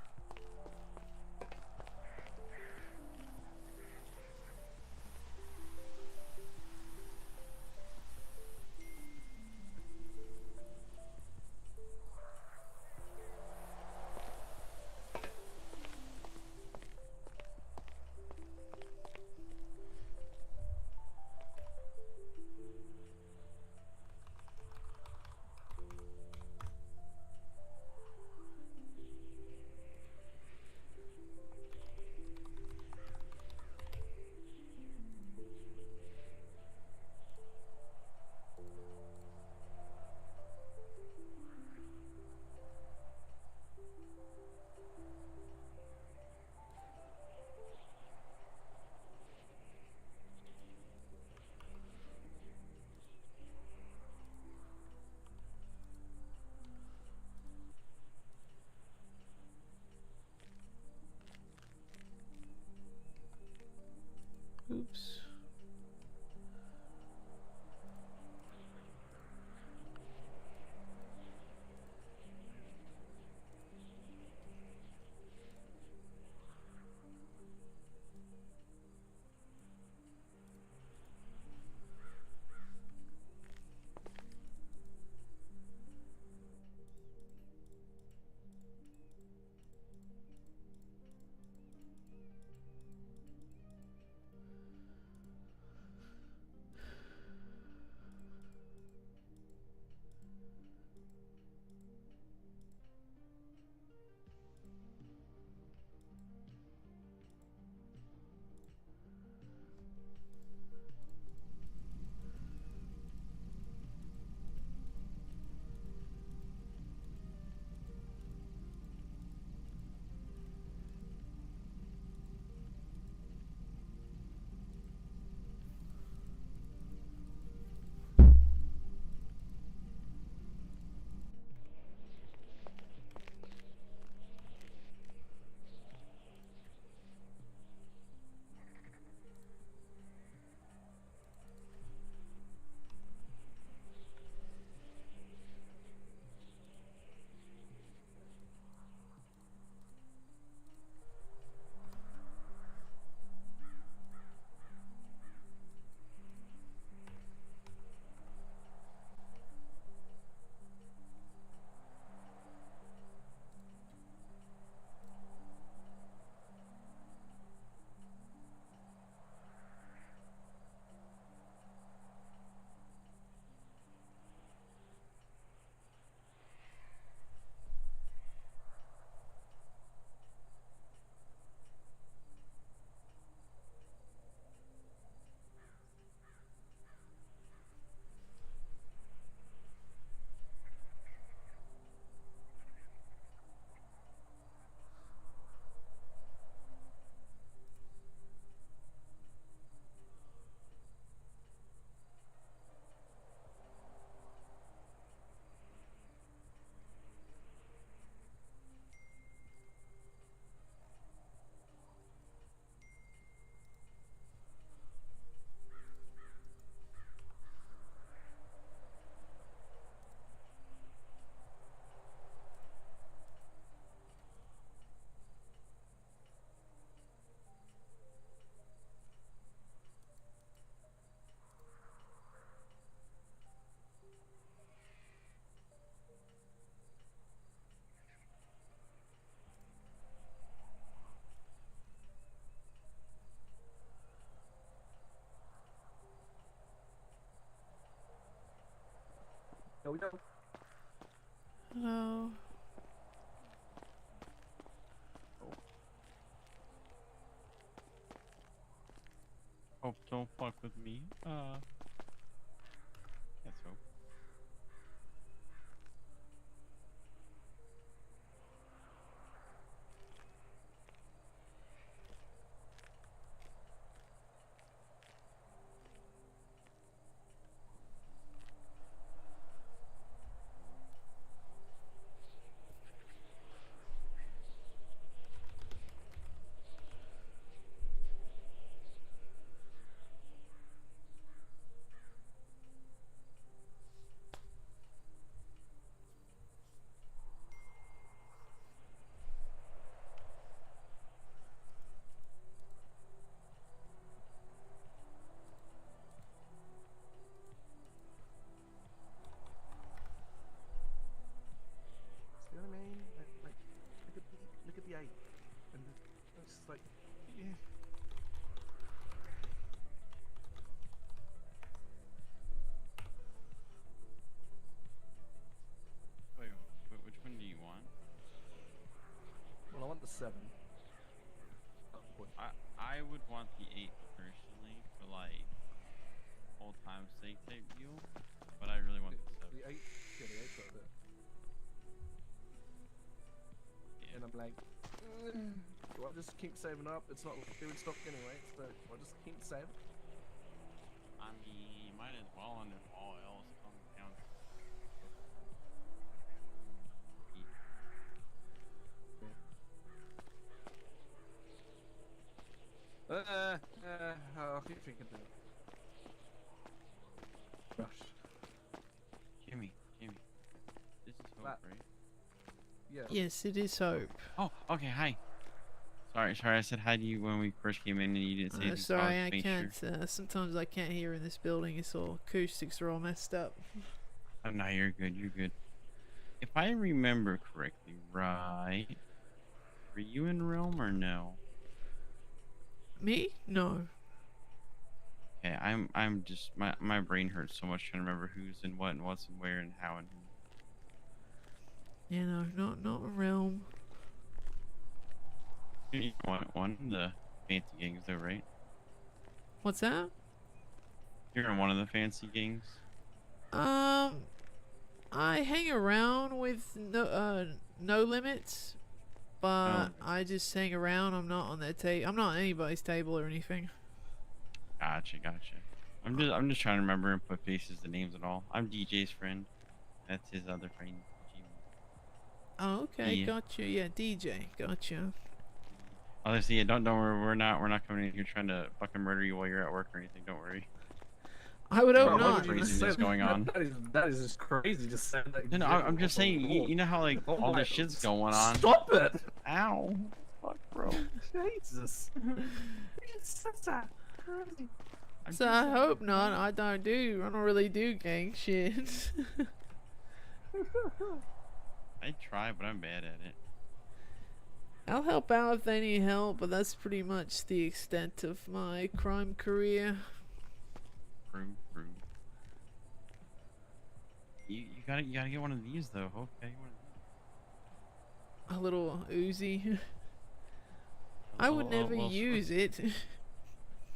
go. Hello. Hope don't fuck with me. Yes, hope. You know what I mean? Like look at the 8, and it's just like, yeah. Wait, which one do you want? Well, I want the 7. I would want the 8 personally for like old time sake type deal, but I really want the 7. The 8, yeah, the 8's right there. Yeah. And I'm like, do I just keep saving up? It's not doing stock anyway, so do I just keep saving? I mean, you might as well, and if all else comes down to I'll keep thinking about it. Gosh. Jimmy, this is Hope, That- right? Yeah. Yes, it is Hope. Oh, okay, hi. Sorry, I said hi to you when we first came in and you didn't say anything. So Sorry, was I making can't. Sure. Sometimes I can't hear in this building. It's all acoustics are all messed up. Oh, no, you're good, you're good. If I remember correctly, right? Were you in Realm or no? Me? No. Okay, I'm just my brain hurts so much trying to remember who's in what and what's and where and how and who. You know, not a realm. You want one of the fancy gangs though, right? What's that? You're in one of the fancy gangs. I hang around with no limits, but I just hang around. I'm not on that table. I'm not on anybody's table or anything. Gotcha. I'm just trying to remember and put faces to names and all. I'm DJ's friend. That's his other friend. Jimmy. Oh, okay, Yeah. gotcha. Yeah, DJ, gotcha. Honestly, yeah, don't worry. We're not coming in here trying to fucking murder you while you're at work or anything. Don't worry. I would hope No, not. craziness going on. That is just crazy. Just saying that. No, I'm just saying. You know how like all this shit's going on. Stop it! Ow! Fuck, bro. Jesus. You just said that. Crazy. So I hope not. I don't really do gang shit. I try, but I'm bad at it. I'll help out if they need help, but that's pretty much the extent of my crime career. True. You gotta get one of these though. Okay, one of these. A little Uzi. I would never use it,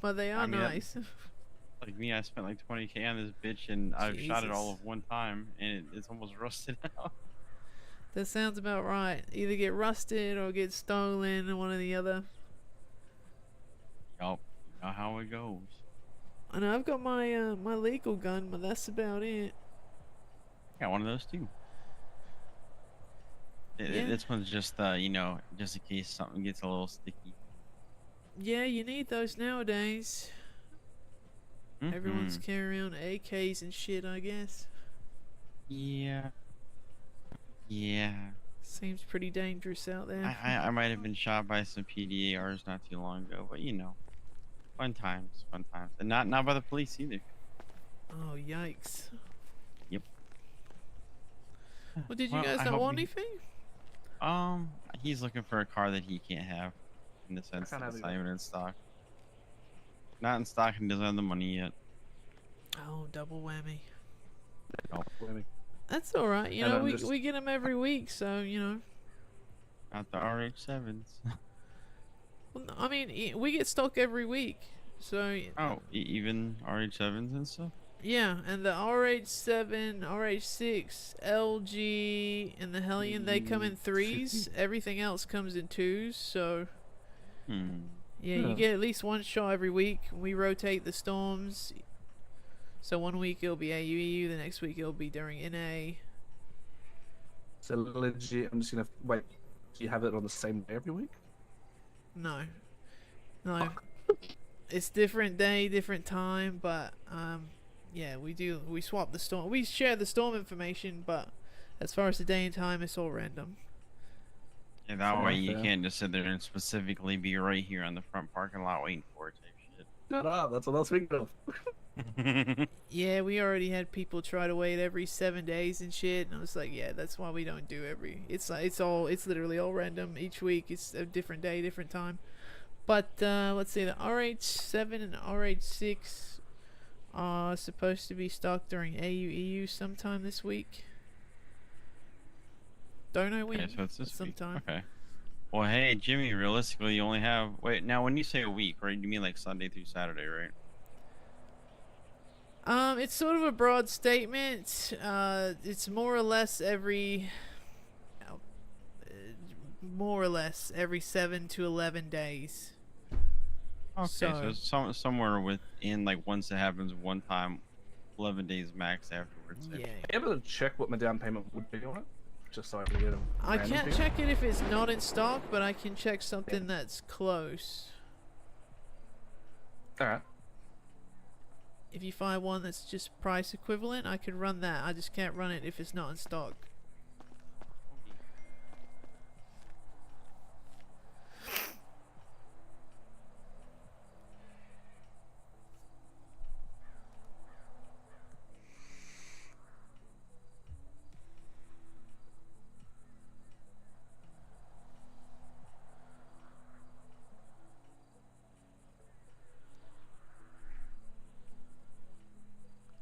but they are I mean, nice. Like me, I spent like 20K on this bitch, and I've shot it all Jesus. of one time, and it's almost rusted out. That sounds about right. Either get rusted or get stolen, one or the other. Yup, you know how it goes. I know I've got my my legal gun, but that's about it. Got one of those too. Yeah. This one's just you know, just in case something gets a little sticky. Yeah, you need those nowadays. Everyone's Mhm. carrying around AKs and shit, I guess. Yeah. Seems pretty dangerous out there. I might have been shot by some PDARs not too long ago, but you know, fun times, and not by the police either. Oh, yikes. Yep. Well, did you Well, guys I not hope want you- anything? He's looking for a car that he can't have, in the sense can't that have it's either. not even in stock. Not in stock and doesn't have the money yet. Oh, double whammy. Nope. That's all right. You And know, I'm we just- we get them every week, so you know. Not the RH7s. Well, I mean, we get stock every week, so Oh, even RH7s and stuff? yeah. And the RH7, RH6, LG, and the Hellion, they come in threes. Everything else comes in twos. So yeah, you get at least one shot every week. We rotate the storms. So one week it'll be AUEU, the next week it'll be during NA. So legit, I'm just gonna wait. Do you have it on the same day every week? No. It's different day, different time, but yeah, we swap the storm. We share the storm information, but as far as the day and time, it's all random. Yeah, that way you can't just sit there and specifically be right here on the front parking lot waiting for it type shit. Shut up, that's what I was thinking of. Yeah, we already had people try to wait every 7 days and shit, and I was like, yeah, that's why we don't do every. It's literally all random. Each week it's a different day, different time. But let's see, the RH7 and the RH6 are supposed to be stocked during AUEU sometime this week. Don't know when. Okay, so it's this sometime. week. Okay. Well, hey, Jimmy, realistically, you only have... Wait, now when you say a week, right, you mean like Sunday through Saturday, right? It's sort of a broad statement. It's more or less every 7 to 11 days. Okay, so it's somewhere within, like, once it happens one time, 11 days max afterwards. Yeah. Are you able to check what my down payment would be on it? Just so I can get a I random can't figure? check it if it's not in stock, but I can check something that's close. Alright. If you find one that's just price equivalent, I could run that. I just can't run it if it's not in stock.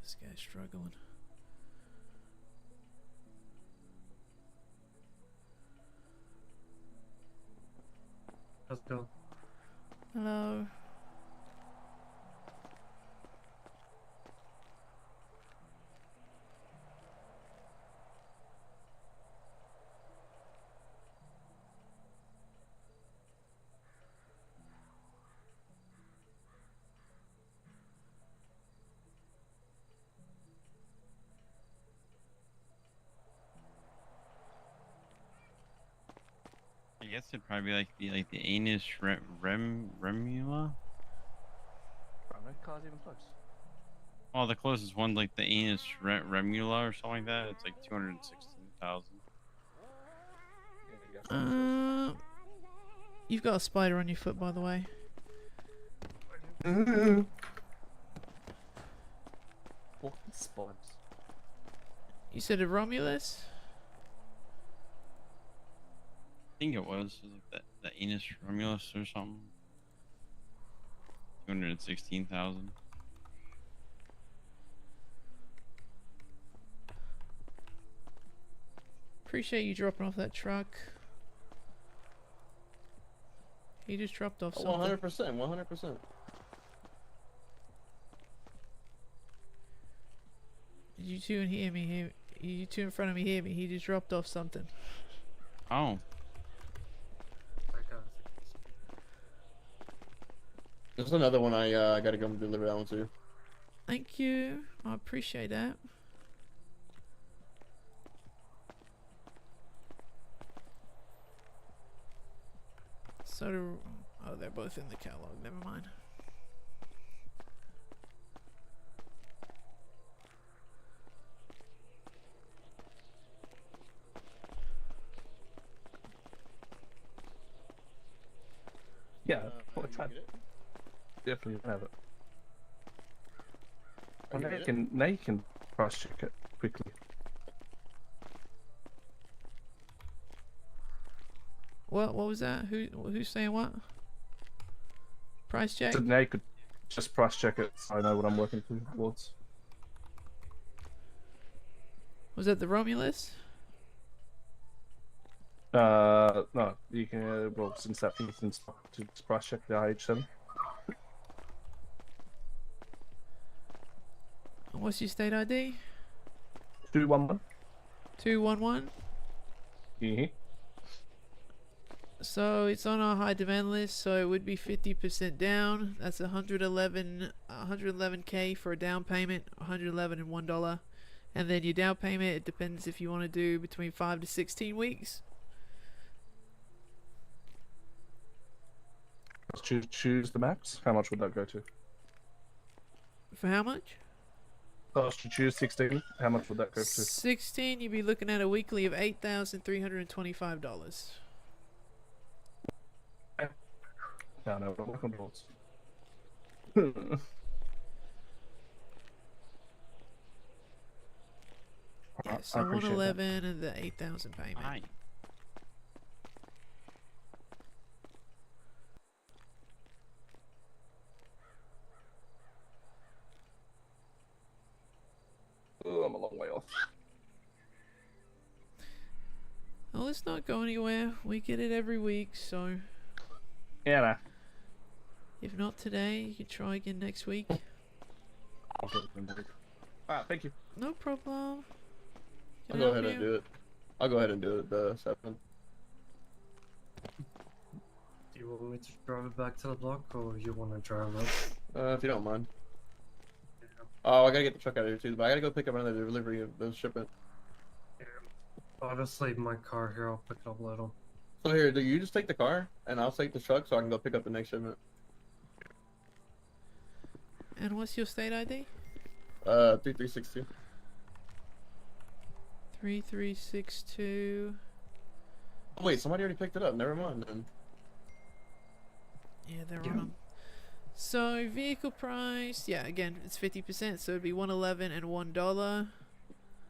This guy's struggling. How's it going? Hello. I guess it'd probably be like the Anus Remula. My car's even close. Oh, the closest one's like the Anus Remula or something like that. It's like 216,000. You've got a spider on your foot, by the way. What spiders? You said a Romulus? I think it was like the Anus Romulus or something. 216,000. Appreciate you dropping off that truck. He just dropped off something. 100%, 100%. You two hear me? You two in front of me hear me? He just dropped off something. Oh. There's another one I gotta go and deliver that one to. Thank you. I appreciate that. Oh, they're both in the catalog. Never mind. Yeah, what's that? Definitely have it. Well, now you can cross check it quickly. What was that? Who's saying what? Price check? So now you could just price check it so I know what I'm working towards. Was that the Romulus? No, you can, well, since that thing's in stock, to price check the IH7. And what's your state ID? 211. 211. Mm-hmm. So it's on our high demand list, so it would be 50% down. That's 111k for a down payment, 111 and $1. And then your down payment, it depends if you want to do between 5 to 16 weeks. Let's choose the max. How much would that go to? For how much? Let's choose 16. How much would that go to? 16, you'd be looking at a weekly of $8,325. No, we're looking towards. Yeah, so 111 and the 8,000 payment. Fine. Oh, I'm a long way off. Well, let's not go anywhere. We get it every week, so Yeah, nah. if not today, you can try again next week. I'll get them back. Alright, thank you. No problem. I'll go ahead and do it. I'll go ahead and do it. The 7. Do you want me to drive it back to the block, or you want to drive it? If you don't mind. Oh, I gotta get the truck out of here too, but I gotta go pick up another delivery of the shipment. I'll just leave my car here. I'll pick it up later. So here, do you just take the car, and I'll take the truck so I can go pick up the next shipment. And what's your state ID? 3362. 3362. Oh wait, somebody already picked it up. Never mind then. Yeah, they're on. So vehicle price, yeah, again it's 50%, so it'd be 111 and $1.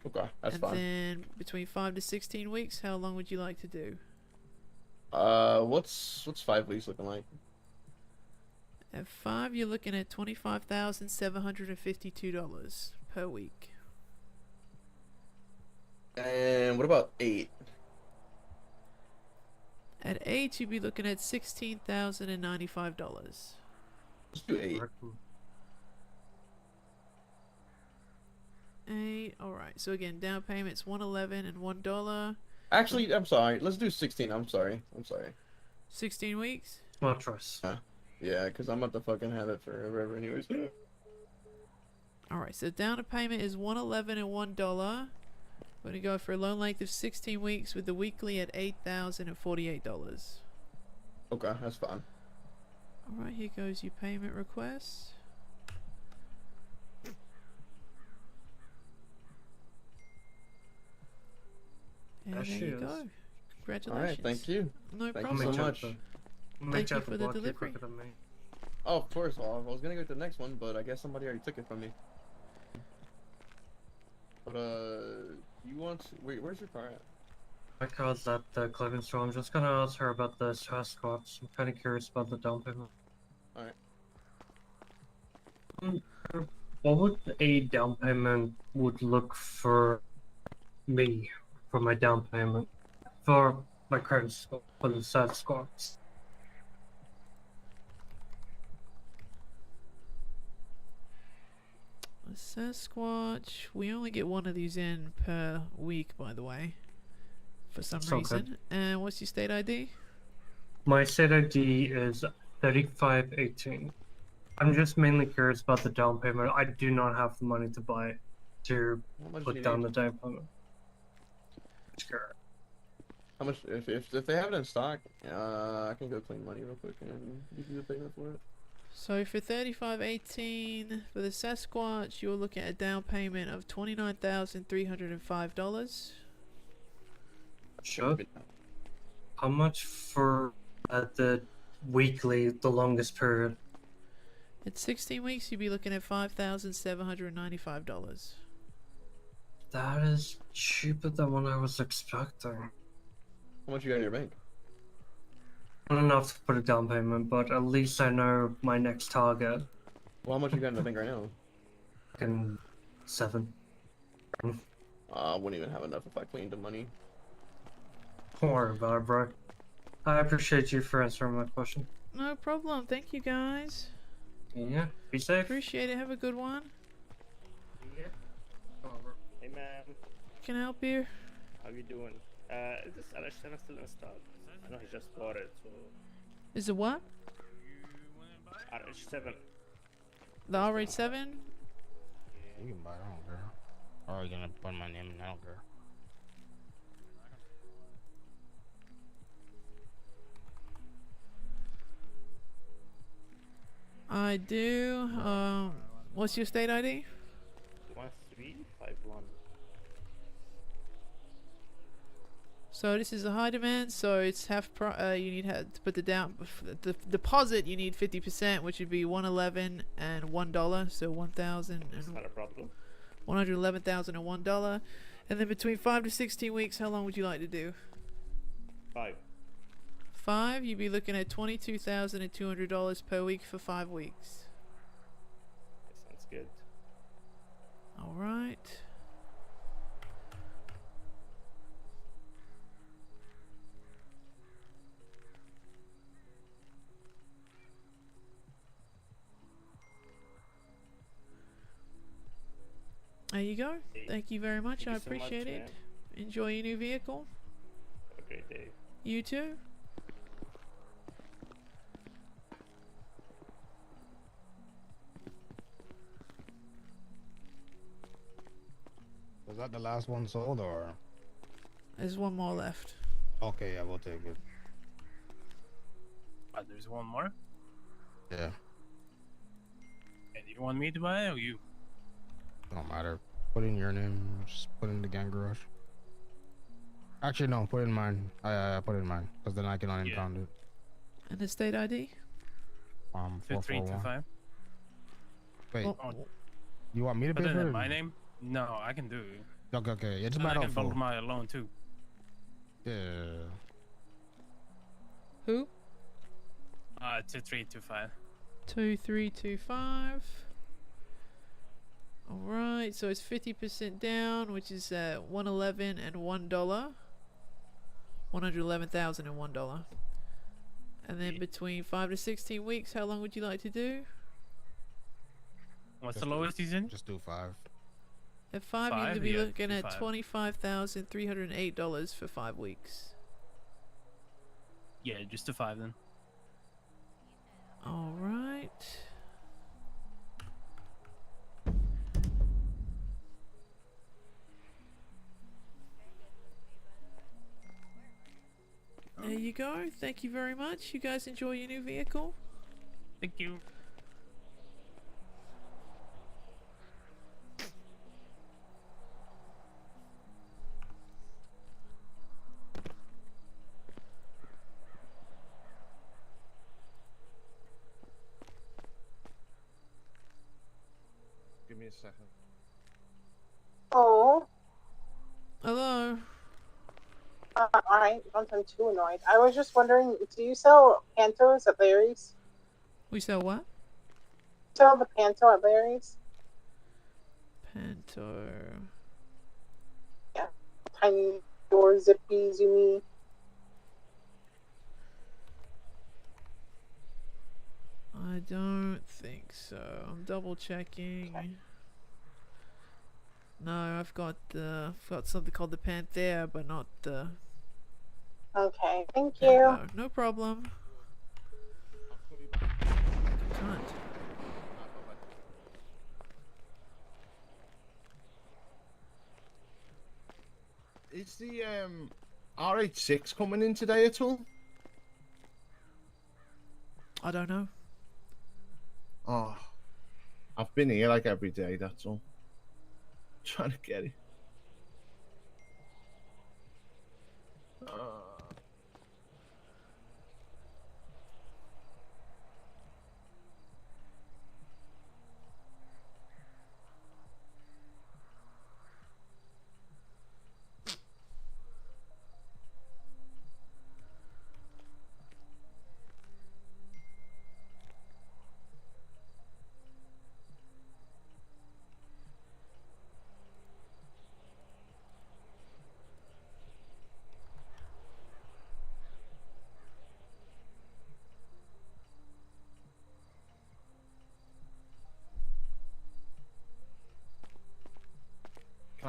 Okay, that's and fine. then between 5 to 16 weeks, how long would you like to do? What's 5 weeks looking like? At 5, you're looking at $25,752 per week. And what about 8? At 8, you'd be looking at $16,095. Let's do 8. 8, alright. So again, down payment's $111 and $1. Actually, I'm sorry. Let's do 16. I'm sorry. 16 weeks? Smart choice. Yeah, because I'm about to fucking have it forever anyways. Alright, so down payment is $111 and $1. We're going to go for a loan length of 16 weeks with the weekly at $8,048. Okay, that's fine. Alright, here goes your payment request. And there you go. Congratulations. Alright, thank you. No Thank problem. you so much. Thank you for the delivery. Oh, of course. Well, I was gonna go to the next one, but I guess somebody already took it from me. But you want? Wait, where's your car at? My car's at the clothing store. I'm just gonna ask her about the Sasquatch. I'm kind of curious about the down payment. Alright. What would a down payment would look for me for my down payment for my credit score for the Sasquatch? A Sasquatch. We only get one of these in per week, by the way, for some reason. And what's your state ID? My state ID is 3518. I'm just mainly curious about the down payment. I do not have the money to buy it to put down the down payment. Sure. How much? If they have it in stock, I can go clean money real quick and give you the payment for it. So for 3518 for the Sasquatch, you're looking at a down payment of $29,305. Sure. How much for the weekly, the longest period? At 16 weeks, you'd be looking at $5,795. That is cheaper than what I was expecting. How much you got in your bank? Not enough to put a down payment, but at least I know my next target. Well, how much you got in the bank right now? Fucking 7. I wouldn't even have enough if I cleaned the money. Don't worry about it, bro. I appreciate you for answering my question. No problem. Thank you, guys. Yeah. Be safe. Appreciate it. Have a good one. Yeah. Hey man, Can I help you? how you doing? Is this RH7 still in stock? I know he just bought it, so... Is it what? RH7. The R87? You can buy it, I don't care. Or are you gonna put my name in? I don't care. I do. What's your state ID? 1351. So this is a high demand, so it's half. You need to put the the deposit. You need 50%, which would be $111 and $1, so 1,000 It's and not a problem. $111,000 and $1, and then between 5 to 16 weeks. How long would you like to do? 5. 5. You'd be looking at $22,200 per week for 5 weeks. That sounds good. All right. There you go. Thank you very much. I Thank you so much, appreciate it. man. Enjoy your new vehicle. Have a great day. You too. Was that the last one sold or? There's one more left. Okay, yeah, we'll take it. There's one more? Yeah, And you want me to buy it or you? don't matter. Put in your name, just put in the gang garage. Actually, no, put in mine. I put in mine, because then I can unimpound it. And the state ID? 441. 5325. Wait, Oh, you want me to Put pay it for in it? my name? No, I can do it. Okay, okay, it's And about I out can build for. my loan too. Yeah. Who? 2325. 2325. Alright, so it's 50% down, which is $111 and $1. $111,001. And then between 5 to 16 weeks, how long would you like to do? What's the lowest he's in? Just do 5. At 5, Five? you'd be Yeah, looking do at five. $25,308 for 5 weeks. Yeah, just a 5 then. Alright. There you go. Thank you very much. You guys enjoy your new vehicle. Thank you. Give me a second. Oh, Hello. alright, don't sound too annoyed. I was just wondering, do you sell Pantos at Larry's? We sell what? Sell the Panto at Larry's? Panto. Yeah. Tiny door, zippy, zoomy. I don't think so. I'm double checking. No, I've got something called the Panthea, but not the. Okay, thank you. Pando. No problem. Cunt. Is the RH6 coming in today at all? I don't know. Oh, I've been here like every day. That's all. Trying to get it.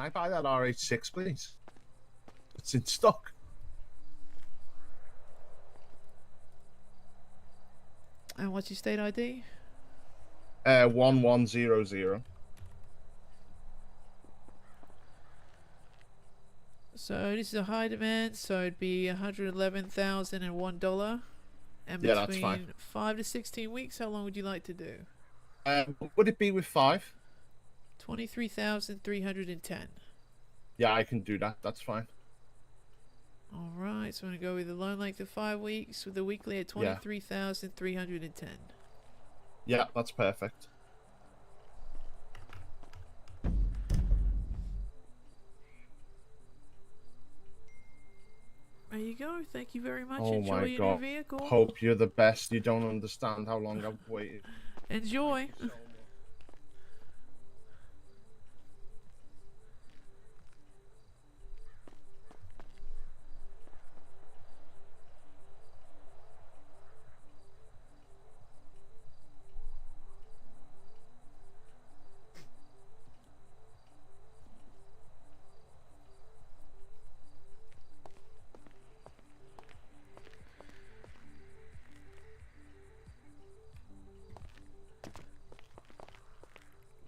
Can I buy that RH6, please? It's in stock. And what's your state ID? 1100. So this is a high demand, so it'd be $111,001. And Yeah, that's between fine. 5 to 16 weeks, how long would you like to do? Would it be with 5? 23,310. Yeah, I can do that. That's fine. All right, so I'm gonna go with the loan length of 5 weeks with the weekly at 23,310. Yeah, that's perfect. There you go. Thank you very much. Oh Enjoy my your god. new vehicle. Hope you're the best. You don't understand how long I've waited. Enjoy.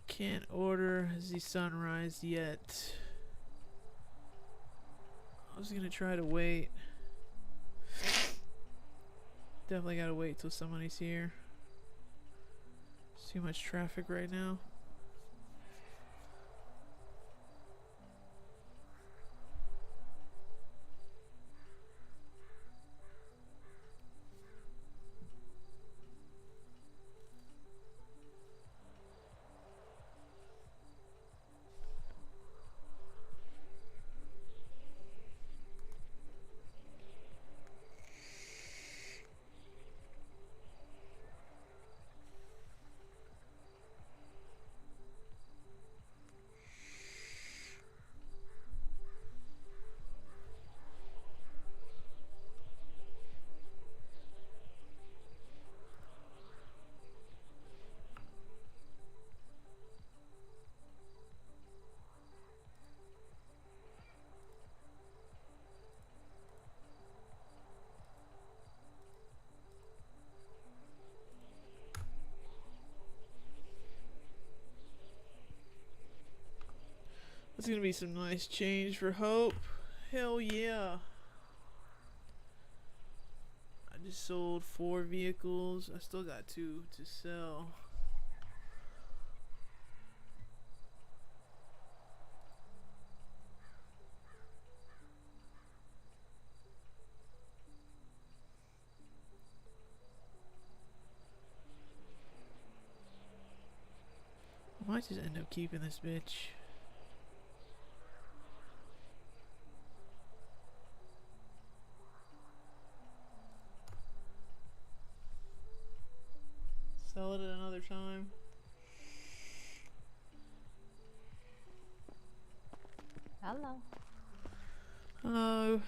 Can't order the sunrise yet. I was gonna try to wait. Definitely gotta wait till somebody's here. There's too much traffic right now. That's gonna be some nice change for Hope. Hell yeah. I just sold 4 vehicles. I still got 2 to sell. I might just end up keeping this bitch. Sell it at another time. Hello. Hello.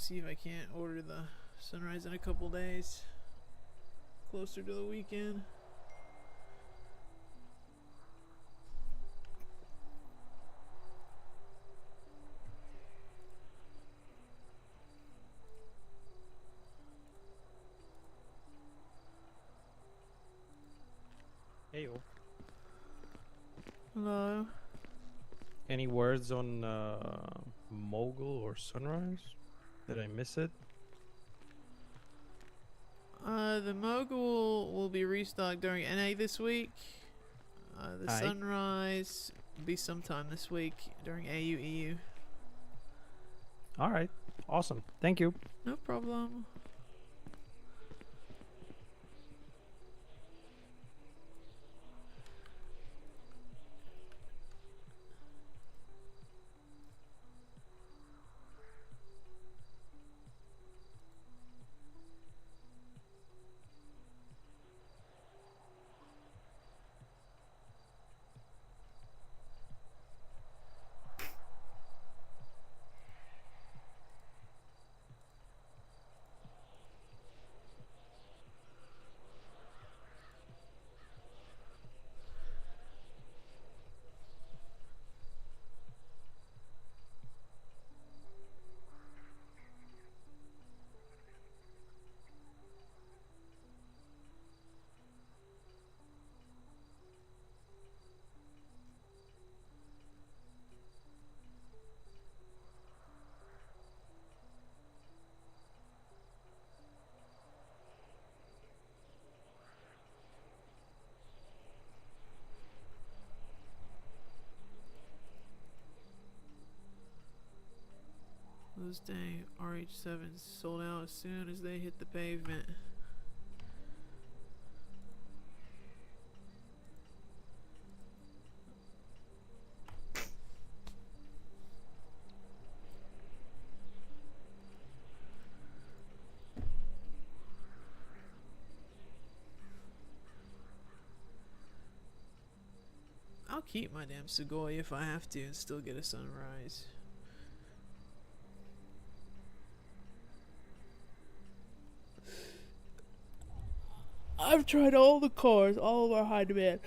See if I can't order the Sunrise in a couple days. Closer to the weekend. Heyo. Hello. Any words on Mogul or Sunrise? Did I miss it? The Mogul will be restocked during NA this week. The Aye. Sunrise will be sometime this week during AU/EU. All right. Awesome. Thank you. No problem. Those dang RH7s sold out as soon as they hit the pavement. I'll keep my damn Segoy if I have to and still get a Sunrise. I've tried all the cars, all of our high demand.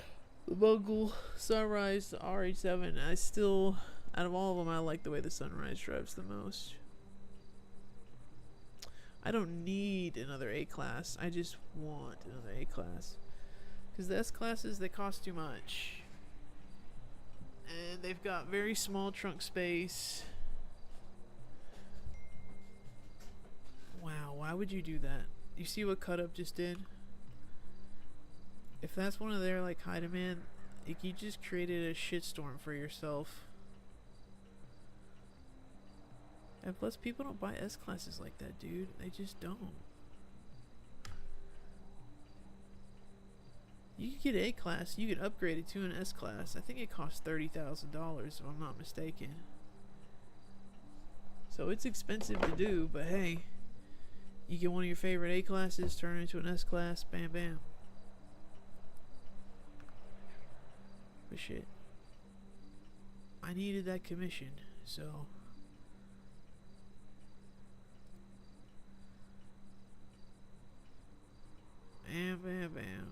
The Mogul, Sunrise, the RH7. I still, out of all of them, I like the way the Sunrise drives the most. I don't need another A-Class. I just want another A-Class. Because the S-Classes, they cost too much. And they've got very small trunk space. Wow, why would you do that? You see what Cut Up just did? If that's one of their like high demand, like, you just created a shitstorm for yourself. And plus, people don't buy S-Classes like that, dude. They just don't. You could get A-Class, you could upgrade it to an S-Class. I think it costs $30,000 if I'm not mistaken. So it's expensive to do, but hey, you get one of your favorite A-Classes, turn it into an S-Class, bam bam. But shit, I needed that commission, so bam bam bam.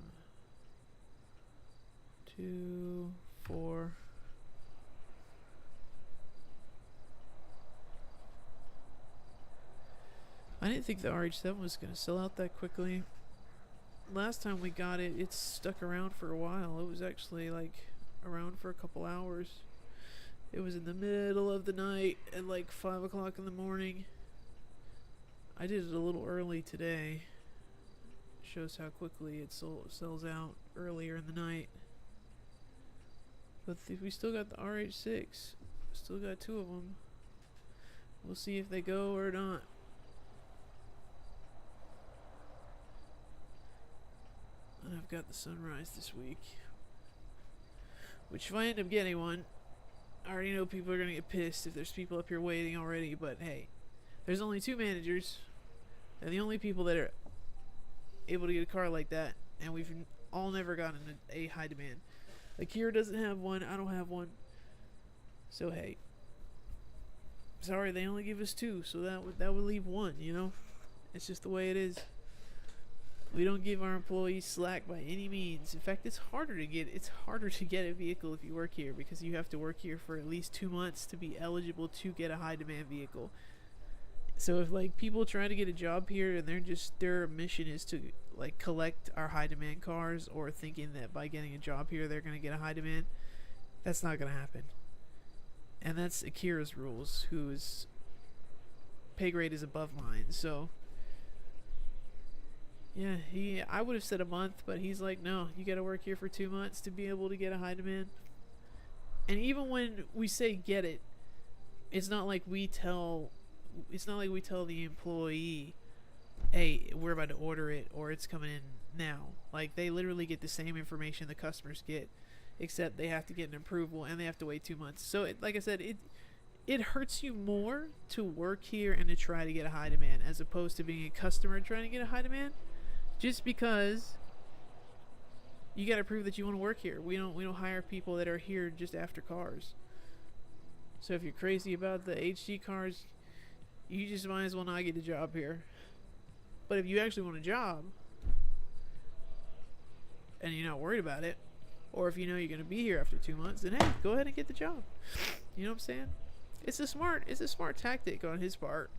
2, 4. I didn't think the RH7 was gonna sell out that quickly. Last time we got it, it stuck around for a while. It was actually like around for a couple hours. It was in the middle of the night at like 5 o'clock in the morning. I did it a little early today. Shows how quickly it sells out earlier in the night. But we still got the RH6. Still got 2 of them. We'll see if they go or not. And I've got the Sunrise this week. Which if I end up getting one, I already know people are going to get pissed if there's people up here waiting already. But hey, there's only 2 managers. They're the only people that are able to get a car like that. And we've all never gotten a high demand. Akira doesn't have one. I don't have one. So hey. sorry, they only give us 2, so that would leave 1. You know, it's just the way it is. We don't give our employees slack by any means. In fact, it's harder to get a vehicle if you work here, because you have to work here for at least 2 months to be eligible to get a high demand vehicle. So if like people try to get a job here and their mission is to like collect our high demand cars, or thinking that by getting a job here they're going to get a high demand, that's not going to happen. And that's Akira's rules, whose pay grade is above mine. So yeah, I would have said a month, but he's like, no, you got to work here for 2 months to be able to get a high demand. And even when we say get it, it's not like we tell the employee, hey, we're about to order it, or it's coming in now. Like, they literally get the same information the customers get, except they have to get an approval and they have to wait 2 months. So like I said, it hurts you more to work here and to try to get a high demand, as opposed to being a customer trying to get a high demand. Just because you got to prove that you want to work here. We don't hire people that are here just after cars. So if you're crazy about the HD cars, you just might as well not get a job here. But if you actually want a job and you're not worried about it, or if you know you're going to be here after 2 months, then hey, go ahead and get the job. You know what I'm saying? It's a smart tactic on his part.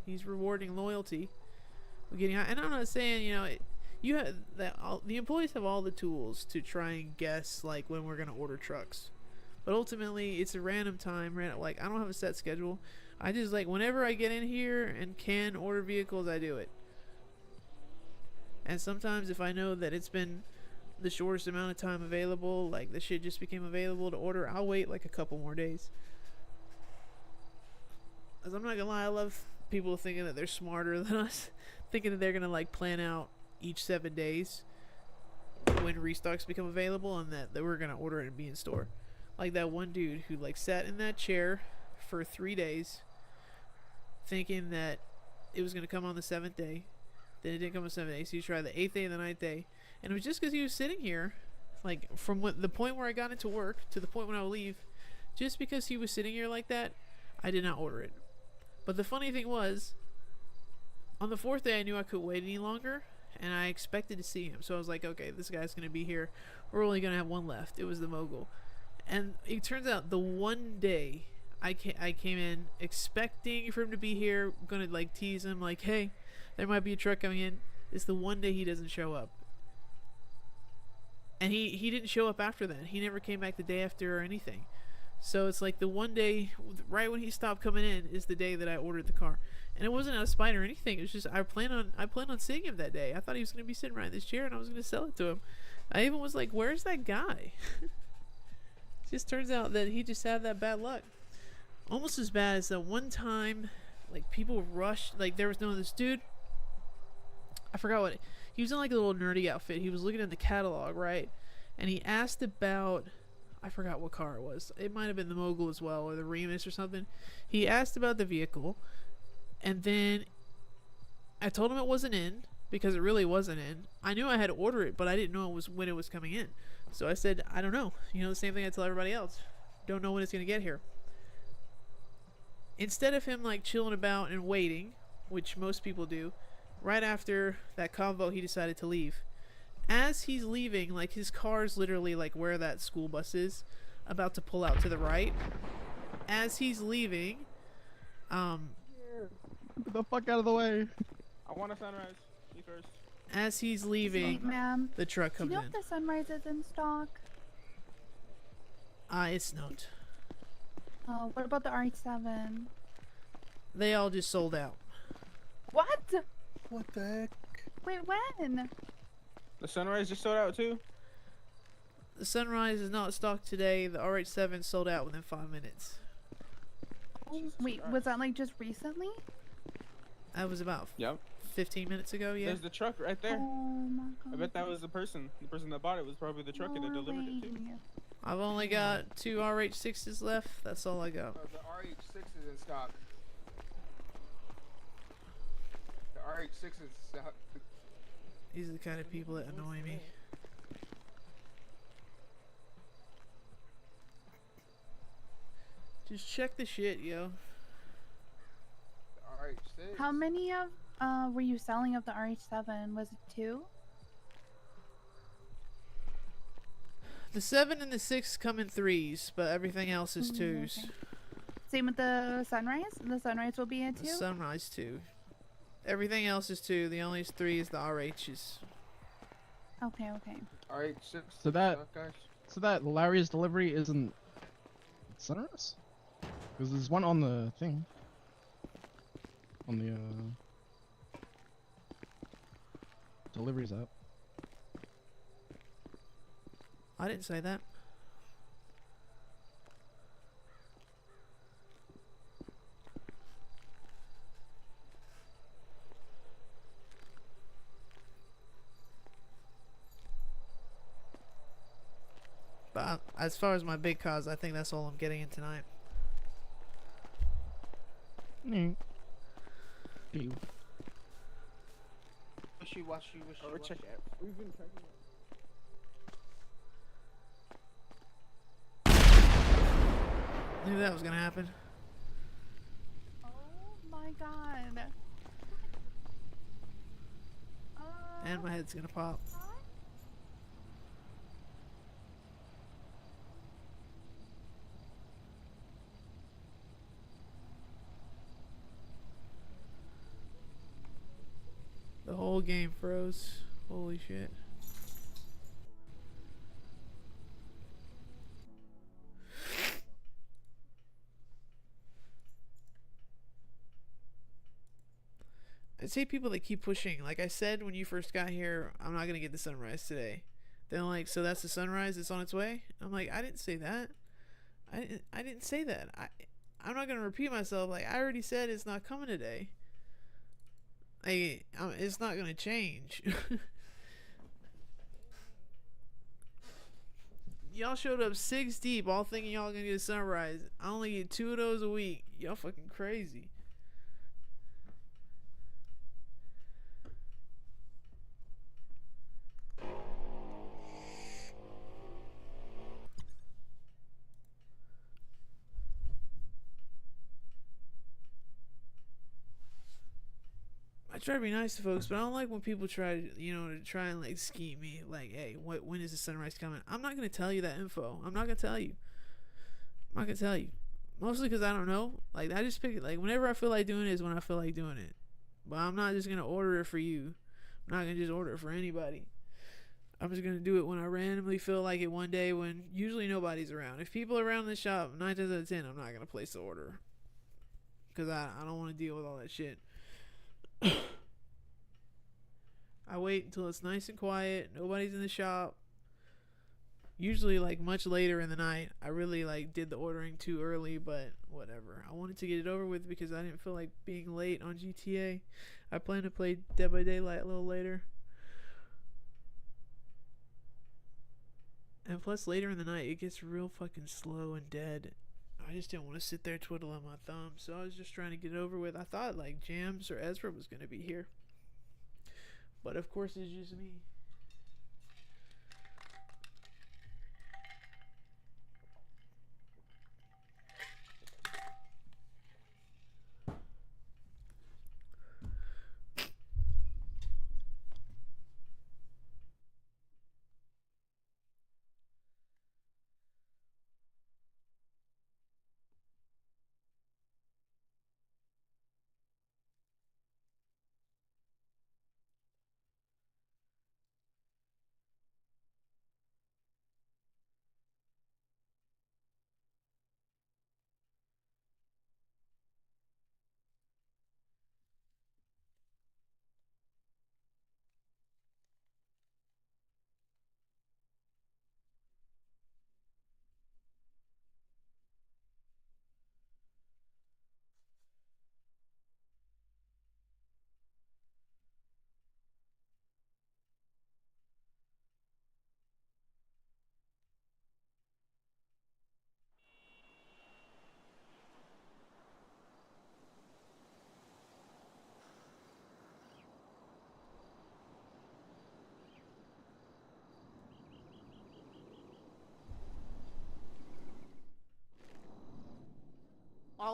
He's rewarding loyalty. And I'm not saying, you have that. The employees have all the tools to try and guess like when we're gonna order trucks, but ultimately it's a random time. Like, I don't have a set schedule. I just, like, whenever I get in here and can order vehicles, I do it. And sometimes if I know that it's been the shortest amount of time available, like the shit just became available to order, I'll wait like a couple more days. Cause I'm not gonna lie, I love people thinking that they're smarter than us, thinking that they're gonna like plan out each 7 days when restocks become available, and that we're gonna order it and be in store. Like that one dude who like sat in that chair for 3 days thinking that it was gonna come on the 7th day. Then it didn't come on the 7th day, so he tried the 8th day and the 9th day, and it was just because he was sitting here, like from the point where I got into work to the point when I would leave, just because he was sitting here like that, I did not order it. But the funny thing was, on the 4th day I knew I couldn't wait any longer, and I expected to see him. So I was like, okay, this guy's going to be here. We're only going to have one left. It was the Mogul. And it turns out the one day I came in expecting for him to be here, going to like tease him like, hey, there might be a truck coming in. It's the one day he doesn't show up. And he didn't show up after that. He never came back the day after or anything. So it's like the one day, right when he stopped coming in, is the day that I ordered the car. And it wasn't out of spite or anything. It was just I planned on seeing him that day. I thought he was going to be sitting right in this chair, and I was going to sell it to him. I even was like, where's that guy? It just turns out that he just had that bad luck. Almost as bad as that one time, like, people rushed. Like, there was this dude, I forgot what, he was in like a little nerdy outfit. He was looking at the catalog, right? And he asked about, I forgot what car it was. It might have been the Mogul as well, or the Remus or something. He asked about the vehicle, and then I told him it wasn't in, because it really wasn't in. I knew I had to order it, but I didn't know when it was coming in. So I said, I don't know. The same thing I tell everybody else. Don't know when it's going to get here. Instead of him like chilling about and waiting, which most people do, right after that convo he decided to leave. As he's leaving, like, his car's literally like where that school bus is, about to pull out to the right. As he's leaving, Get the fuck out of the way. I want a sunrise. You first. As he's leaving, ma'am, the truck comes do you know in. if the Sunrise is in stock? It's not. What about the RX-7? They all just sold out. What? What the heck? Wait, when? The Sunrise just sold out too? The Sunrise is not stocked today. The RH7 sold out within 5 minutes. Oh, wait, was that like just recently? That was about 15 minutes ago, yeah. There's the truck right there. Oh my god. I bet that was the person. The person that bought it was probably the truck and they delivered it too. I've only got 2 RH6s left. That's all I got. The RH6 is in stock. The RH6 is stock. These are the kind of people that annoy me. Just check the shit, yo. RH6. How many of were you selling of the RH7? Was it 2? The 7 and the 6 come in 3s, but everything else is 2s. Okay. Same with the Sunrise? The Sunrise will be a 2? The Sunrise 2. Everything else is 2. The only 3 is the RHs. Okay, okay. RH6. So that Larry's delivery isn't Sunrise? Because there's one on the thing. On the deliveries app. I didn't say that. But as far as my big cars, I think that's all I'm getting in tonight. Wishy-washy, wishy-washy. We've been checking it. Knew that was gonna happen. Oh my god. And my head's gonna pop. The whole game froze. Holy shit. I'd say people that keep pushing. Like I said when you first got here, I'm not gonna get the Sunrise today. Then like, so that's the Sunrise. It's on its way. I'm like, I didn't say that. I didn't say that. I'm not gonna repeat myself. Like I already said, it's not coming today. Like it's not gonna change. Y'all showed up 6 deep, all thinking y'all gonna get a Sunrise. I only get 2 of those a week. Y'all fucking crazy. I try to be nice to folks, but I don't like when people try to, to try and like scheme me. Like, hey, when is the Sunrise coming? I'm not gonna tell you that info. I'm not gonna tell you. I'm not gonna tell you. Mostly because I don't know. Like, I just pick it. Like, whenever I feel like doing it is when I feel like doing it. But I'm not just gonna order it for you. I'm not gonna just order it for anybody. I'm just gonna do it when I randomly feel like it one day when usually nobody's around. If people are around the shop, 9 times out of 10, I'm not gonna place the order because I don't want to deal with all that shit. I wait until it's nice and quiet, nobody's in the shop. Usually like much later in the night. I really like did the ordering too early, but whatever. I wanted to get it over with because I didn't feel like being late on GTA. I plan to play Dead by Daylight a little later. And plus later in the night it gets real fucking slow and dead. I just didn't want to sit there twiddling my thumbs, so I was just trying to get it over with. I thought like Jams or Ezra was gonna be here, but of course it's just me.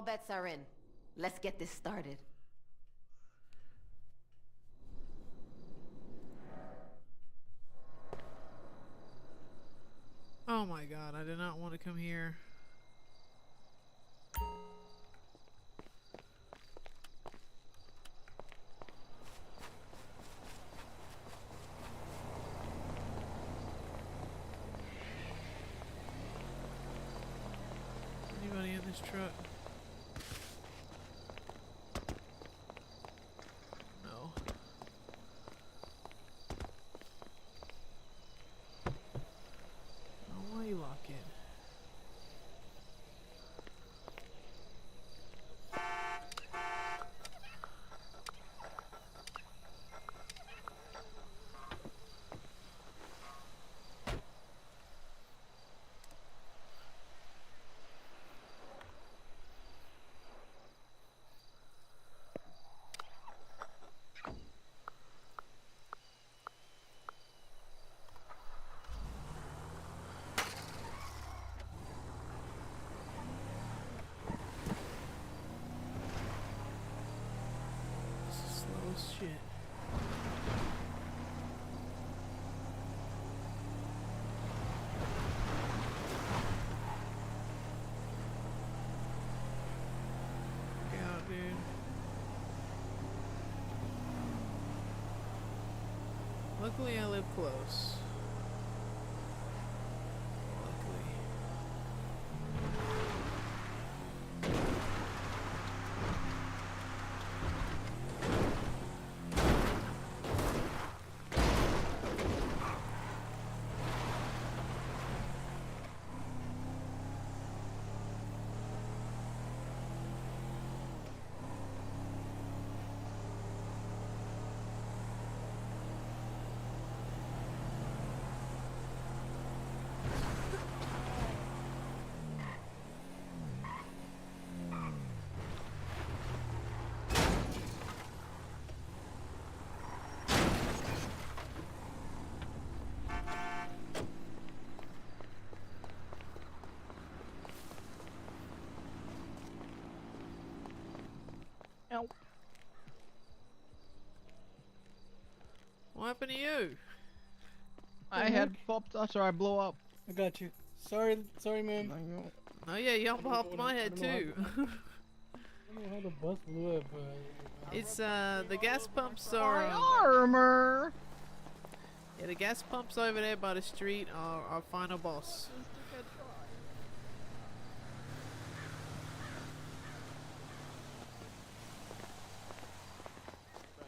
All bets are in. Let's get this started. Oh my god, I did not want to come here. Anybody in this truck? No. Oh, why are you locking? Slow as shit. Look out, dude. Luckily, I live close. Luckily. Ow. What happened to you? I had popped after I blow up. I got you. Sorry, man. Oh yeah, you popped my head too. I don't know how the bus blew up, but... It's the gas pumps are My armor! yeah, the gas pumps over there by the street are our final boss.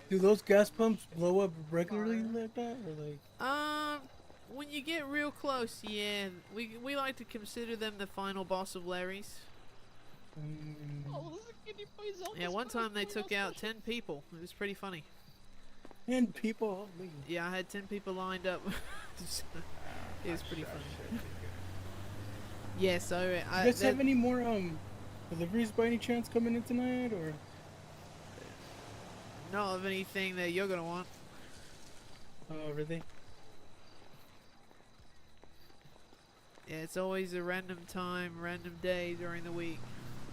Do those gas pumps blow up regularly like that, or like? When you get real close, yeah, we like to consider them the final boss of Larry's. Yeah, one time they took out 10 people. It was pretty funny. 10 people? Holy. Yeah, I had 10 people lined up. It was pretty funny. Yeah, so You guys have any more deliveries by any chance coming in tonight, or? Not of anything that you're gonna want. Oh, really? Yeah, it's always a random time, random day during the week.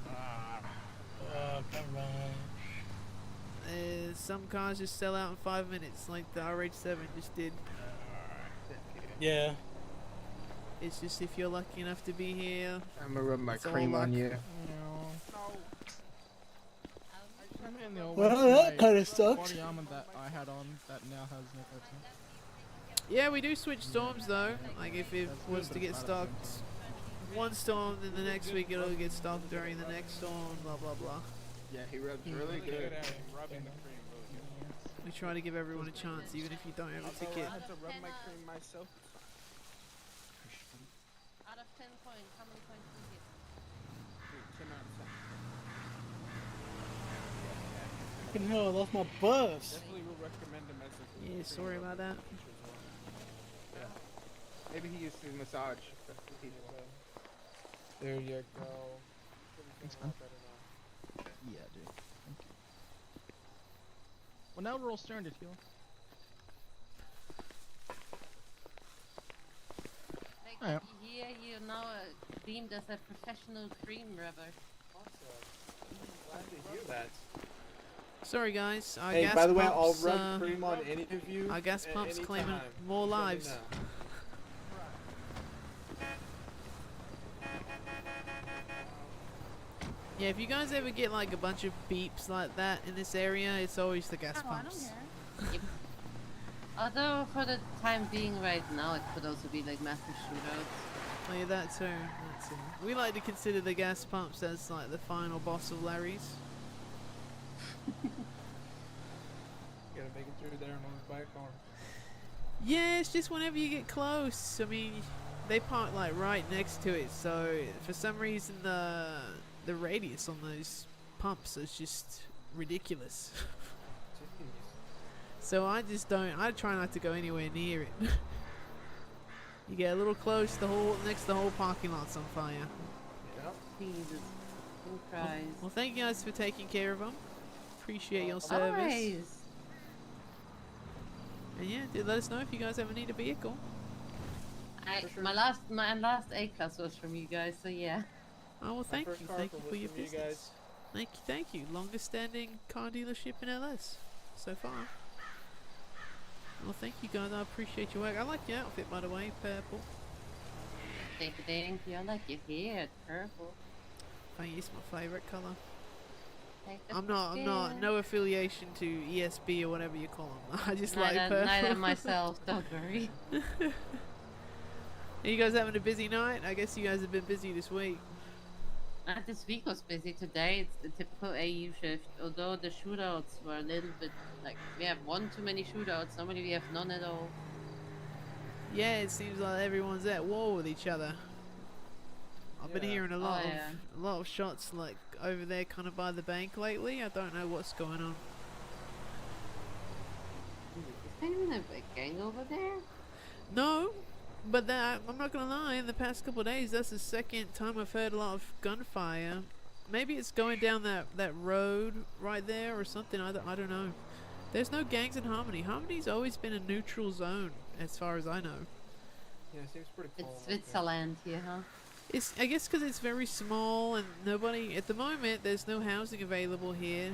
Oh, come on. Some cars just sell out in 5 minutes, like the RH7 just did. Yeah. It's just if you're lucky enough to be here. I'm gonna rub my it's all cream on luck. you. Well, that kind of sucks. Body armor that I had on that now has no protein. Yeah, we do switch storms though. Like if it was to get stocked one storm, then the next week it'll get stocked during the next storm. Blah blah blah. Yeah, he rubs really good. We try to give everyone a chance, even if you don't have a ticket. I had to rub my cream myself. Out of 10 coins, how many coins do you get? 10 out of 10. Fucking hell, I lost my bus. Definitely would recommend him as a Yeah, sorry about that. Yeah. Maybe he used to massage. There you go. Thanks, man. Yeah, dude. Thank you. Well, now we're all stranded here. Like, here you're now deemed as a professional cream rubber. Glad to hear that. Sorry guys, our Hey, gas by the way, pumps, I'll run cream on any of you. our gas pumps claiming anytime. more Just let me lives. know. Yeah, if you guys ever get like a bunch of beeps like that in this area, it's always the gas pumps. Yep. Although for the time being right now, it could also be like massive shootouts. Oh, yeah, that too. That too. We like to consider the gas pumps as like the final boss of Larry's. Gotta make it through there and on the bike car. Yeah, it's just whenever you get close. I mean, they park like right next to it, so for some reason the radius on those pumps is just ridiculous. So I just don't. I try not to go anywhere near it. You get a little close, the whole parking lot's on fire. Yep. Jesus Christ. Well, thank you guys for taking care of them. Appreciate your service. Always. And yeah, let us know if you guys ever need a vehicle. My last A class was from you guys, so yeah. Oh well, thank you for your business. Thank you. Longest standing car dealership in LS so far. Well, thank you guys. I appreciate your work. I like your outfit, by the way, purple. Thank you. I like your hair, it's purple. Thank you. It's my favorite color. I'm not. No affiliation to ESB or whatever you call them. I just like purple. Neither myself. Don't worry. Are you guys having a busy night? I guess you guys have been busy this week. This week was busy. Today it's the typical AU shift, although the shootouts were a little bit like we have one too many shootouts. Normally we have none at all. Yeah, it seems like everyone's at war with each other. I've been hearing a lot of shots like over there, kind of by the bank lately. I don't know what's going on. Is there even a big gang over there? No. But I'm not gonna lie, in the past couple of days, that's the second time I've heard a lot of gunfire. Maybe it's going down that road right there or something, I don't know. There's no gangs in Harmony. Harmony's always been a neutral zone, as far as I know. Yeah, it seems pretty cool. It's Switzerland here, huh? I guess because it's very small and nobody, at the moment, there's no housing available here.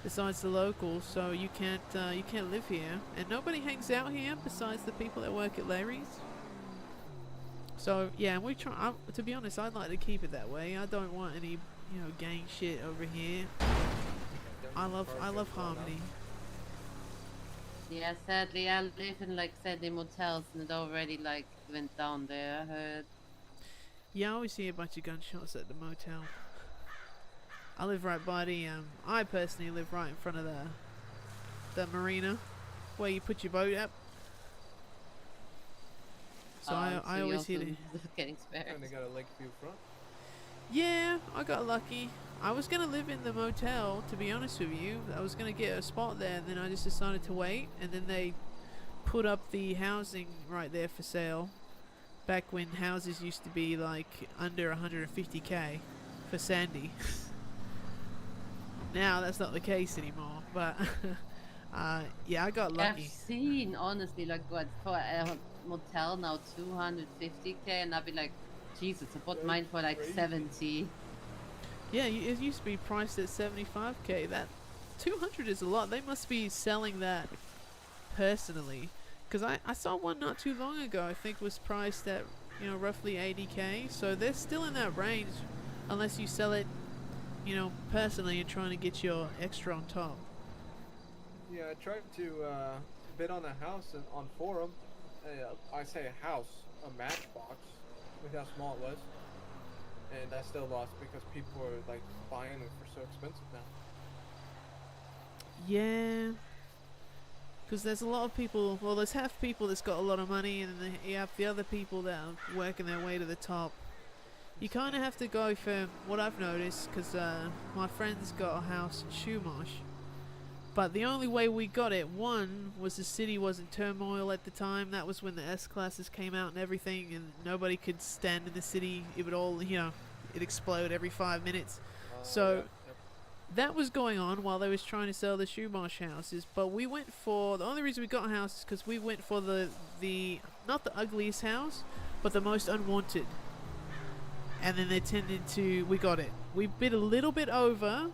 Besides the locals, so you can't live here, and nobody hangs out here besides the people that work at Larry's. So yeah, we try. To be honest, I'd like to keep it that way. I don't want any, gang shit over here. I love Harmony. Yeah, sadly, I live in like Sandy motels, and it already like went down there. I heard. Yeah, I always hear a bunch of gunshots at the motel. I live right by the, I personally live right in front of the marina where you put your boat up. So I always hear the... Getting spared. And they got a lake view front? Yeah, I got lucky. I was going to live in the motel, to be honest with you. I was going to get a spot there, and then I just decided to wait. And then they put up the housing right there for sale. Back when houses used to be like under 150k for Sandy. Now that's not the case anymore, but yeah, I got lucky. I've seen honestly like what for a motel now 250k, and I'd be like, Jesus, I bought mine for like 70. Yeah, it used to be priced at 75k. That 200 is a lot. They must be selling that personally, because I saw one not too long ago. I think was priced at roughly 80k. So they're still in that range, unless you sell it. Personally, you're trying to get your extra on top. Yeah, I tried to bid on a house on forum. I say a house, a matchbox, with how small it was, and I still lost because people are like buying them for so expensive now. Yeah, because there's a lot of people. Well, there's half people that's got a lot of money, and then you have the other people that are working their way to the top. You kind of have to go for what I've noticed, because my friend's got a house in Shumash. But the only way we got it, one, was the city was in turmoil at the time. That was when the S-classes came out and everything, and nobody could stand in the city. It would all, it'd explode every 5 minutes. So that was going on while they was trying to sell the Shumash houses. But we went for, the only reason we got a house is because we went for the not the ugliest house, but the most unwanted. and then they tended to. We got it. We bid a little bit over,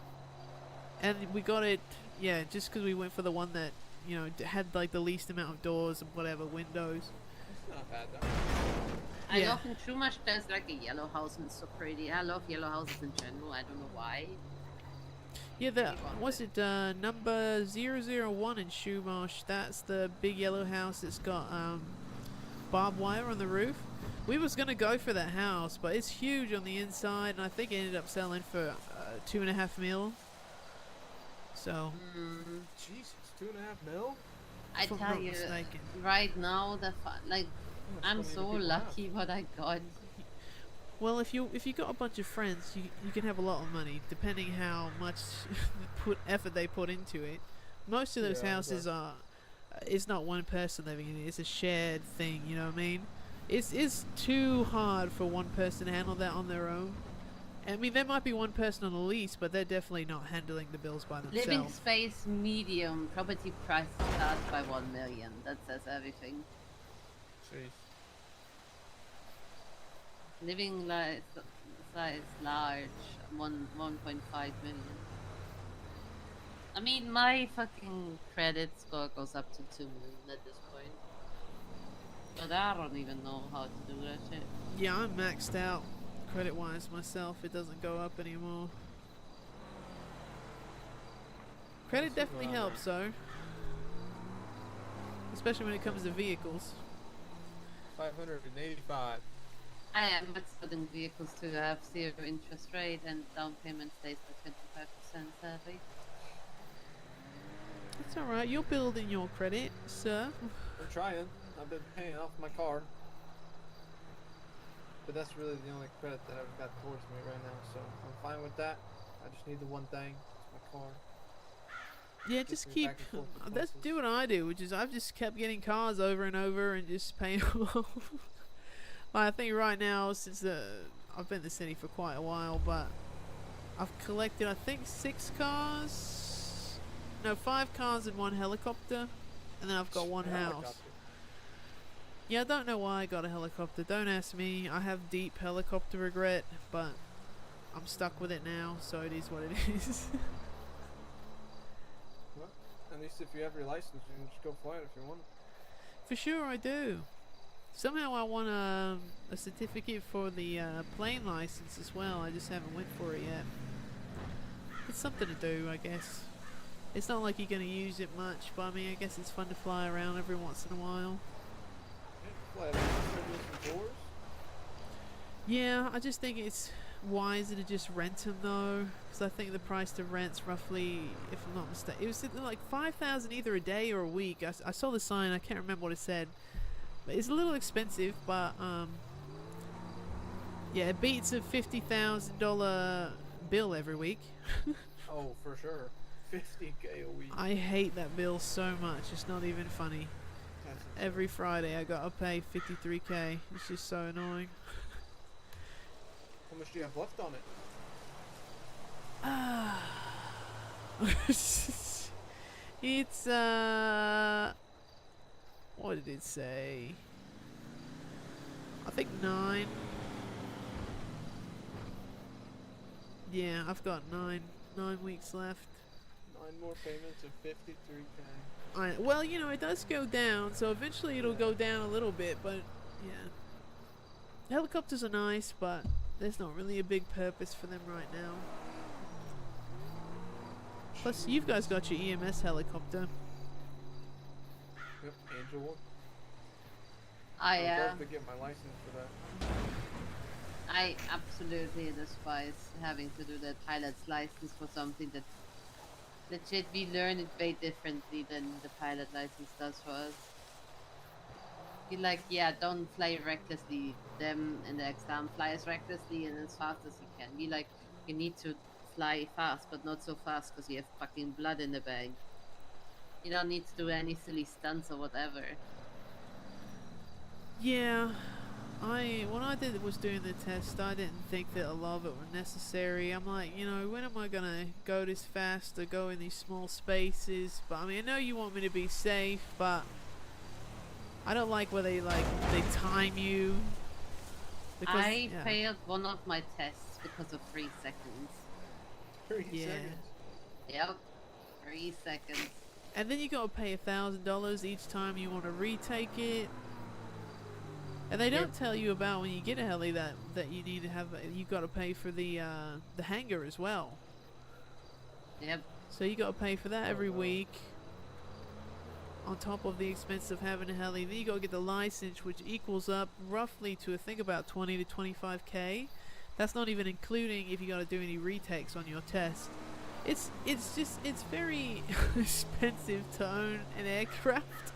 and we got it. Yeah, just because we went for the one that had like the least amount of doors and whatever windows. It's not bad though. I Yeah. love in Chumash there's like a yellow house and it's so pretty. I love yellow houses in general. I don't know why. Yeah, was it number 001 in Shumash? That's the big yellow house that's got barbed wire on the roof. We was gonna go for that house, but it's huge on the inside, and I think it ended up selling for 2.5 mil. So. Jesus, 2.5 mil? I If I'm tell not you, mistaken. right now like I'm money do so people lucky what I got. Well, if you got a bunch of friends, you can have a lot of money, depending how much effort they put into it. Most of those Yeah, houses are, it's not one person living in it; it's a shared thing. You know what I mean? It's too hard for one person to handle that on their own. I mean, there might be one person on a lease, but they're definitely not handling the bills by themselves. Living space medium property price starts by 1 million. That says everything. Jeez. Living size large 1.5 million. I mean, my fucking credit score goes up to 2 million at this point. But I don't even know how to do that shit. Yeah, I'm maxed out credit-wise myself. It doesn't go up anymore. Credit definitely helps, though. Especially when it comes to vehicles. 585. I am exporting vehicles to have 0 interest rate and down payment stays at 25%, sadly. It's alright, you're building your credit, sir. I'm trying. I've been paying off my car. But that's really the only credit that I've got towards me right now, so I'm fine with that. I just need the one thing, it's my car. Yeah, Gets just me keep. back and forth to That's places. do what I do, which is I've just kept getting cars over and over and just paying them off. Like, I think right now, since I've been in the city for quite a while, but I've collected I think 6 cars, no 5 cars and 1 helicopter, and then I've got 1 house. Yeah, I don't know why I got a helicopter. Don't ask me. I have deep helicopter regret, but I'm stuck with it now, so it is what it is. Well, at least if you have your license, you can just go fly it if you want. For sure, I do. Somehow I want a certificate for the plane license as well. I just haven't went for it yet. It's something to do, I guess. It's not like you're going to use it much, but I mean, I guess it's fun to fly around every once in a while. Fly it, some tours. Yeah, I just think it's wiser to just rent them though, because I think the price to rent's roughly, if I'm not mistaken, it was like 5,000 either a day or a week. I saw the sign. I can't remember what it said. But it's a little expensive, but yeah, it beats a $50,000 bill every week. Oh, for sure. 50K a week. I hate that bill so much. It's not even funny. Every Friday I gotta pay 53K. It's just so annoying. How much do you have left on it? It's what did it say? I think 9. Yeah, I've got 9 weeks left. 9 more payments of 53K. Well, you know, it does go down, so eventually it'll go down a little bit, but yeah. Helicopters are nice, but there's not really a big purpose for them right now. Plus, you've guys got your EMS helicopter. Yep, Angel one. I I'd love to get my license for that. I absolutely despise having to do that pilot's license for something that legit we learn it way differently than the pilot license does for us. Be like, yeah, don't fly recklessly. Them in the exam fly as recklessly and as fast as you can. Be like, you need to fly fast, but not so fast because you have fucking blood in the bag. You don't need to do any silly stunts or whatever. Yeah, when I was doing the test, I didn't think that a lot of it were necessary. I'm like, you know, when am I gonna go this fast or go in these small spaces? But I mean, I know you want me to be safe, but I don't like where they time you. Because, I yeah. failed one of my tests because of 3 seconds. 3 Yeah. seconds. Yep. 3 seconds. And then you gotta pay $1,000 each time you want to retake it. And they don't tell you about when you get a heli that you need to have. You gotta pay for the hangar as well. Yep. So you gotta pay for that every week. On top of the expense of having a heli, then you gotta get the license, which equals up roughly to I think about 20 to 25k. That's not even including if you gotta do any retakes on your test. It's very expensive to own an aircraft,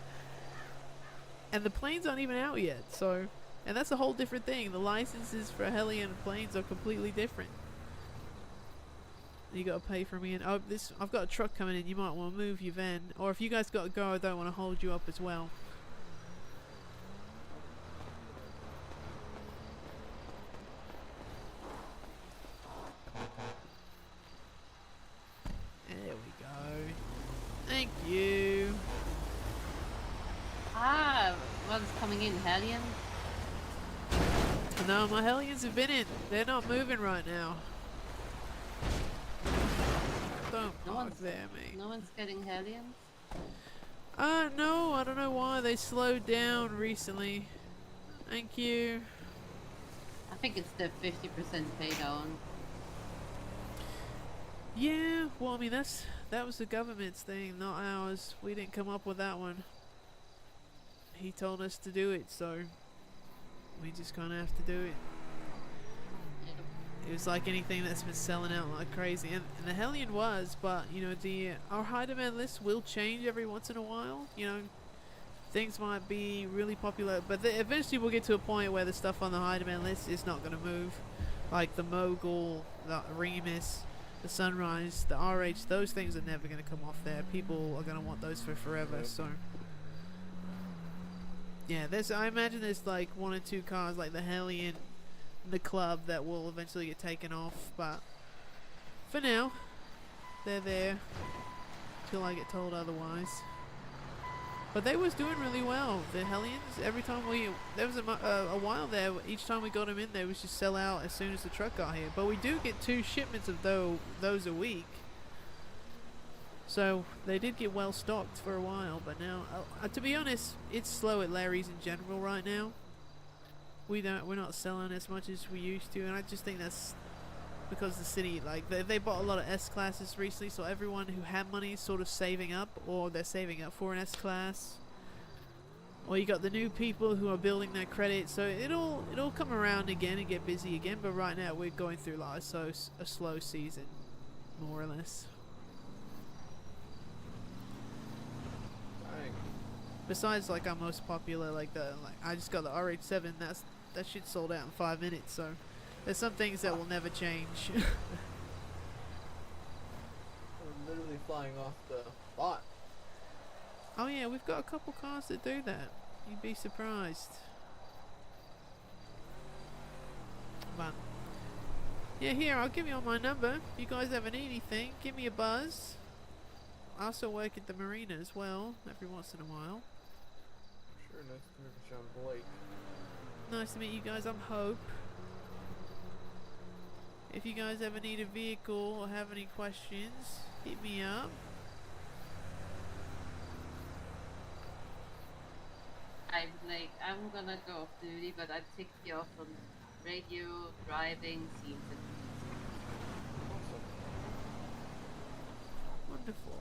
and the planes aren't even out yet. So, and that's a whole different thing. The licenses for heli and planes are completely different. You gotta pay for me, and I've got a truck coming in. You might want to move your van, or if you guys gotta go, I don't want to hold you up as well. There we go. Thank you. One's coming in, Hellion. No, my Hellions have been in. They're not moving right now. Don't park there, mate. No one's getting Hellions? No, I don't know why they slowed down recently. Thank you. I think it's the 50% pay down. Yeah, well, I mean, that was the government's thing, not ours. We didn't come up with that one. He told us to do it, so we just kind of have to do it. It was like anything that's been selling out like crazy, and the Hellion was, but you know, our high demand list will change every once in a while. You know, things might be really popular, but eventually we'll get to a point where the stuff on the high demand list is not going to move, like the Mogul, the Remus, the Sunrise, the RH. Those things are never going to come off there. People are going to want those for forever. So yeah, I imagine there's like 1 or 2 cars like the Hellion, the Club, that will eventually get taken off, but for now they're there till I get told otherwise. But they was doing really well, the Hellions. Every time there was a while there, each time we got them in, they was just sell out as soon as the truck got here. But we do get 2 shipments of those a week, so they did get well stocked for a while. But now, to be honest, it's slow at Larry's in general right now. We're not selling as much as we used to, and I just think that's because the city, like, they bought a lot of S classes recently, so everyone who had money is sort of saving up, or they're saving up for an S class, or you got the new people who are building their credit. So it'll come around again and get busy again. But right now we're going through like a slow season, more or less. Besides, like, our most popular, like I just got the RH7. That shit sold out in 5 minutes. So there's some things that will never change. I'm literally flying off the lot. Oh yeah, we've got a couple cars that do that. You'd be surprised. But yeah, here, I'll give you all my number. If you guys ever need anything, give me a buzz. I also work at the marina as well, every once in a while. Sure, nice to meet you, Sean Blake. Nice to meet you guys. I'm Hope. If you guys ever need a vehicle or have any questions, hit me up. I'm gonna go off duty, but I ticked you off on radio, driving, scenes, and Wonderful.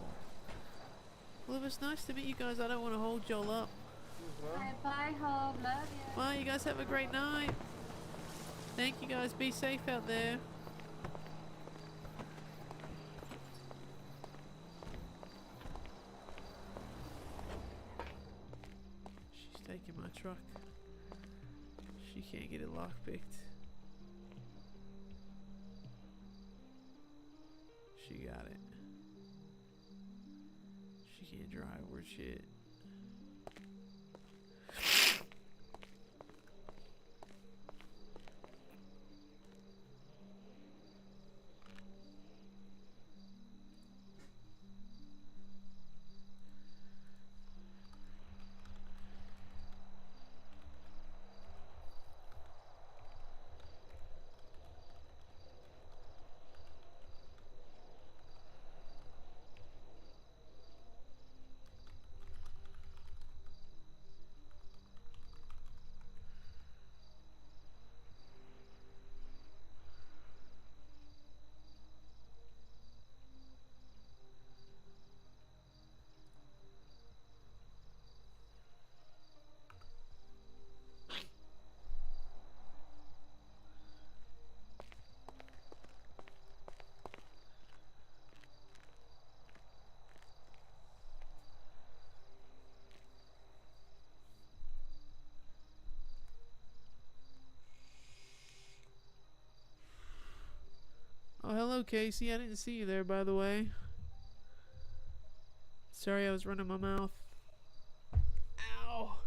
Well, it was nice to meet you guys. I don't want to hold y'all up. Bye, Hope. Love you. Bye, you guys have a great night. Thank you guys. Be safe out there. She's taking my truck. She can't get it lockpicked. She got it. She can't drive worth shit. Hello, Casey. I didn't see you there, by the way. Sorry, I was running my mouth. Ow.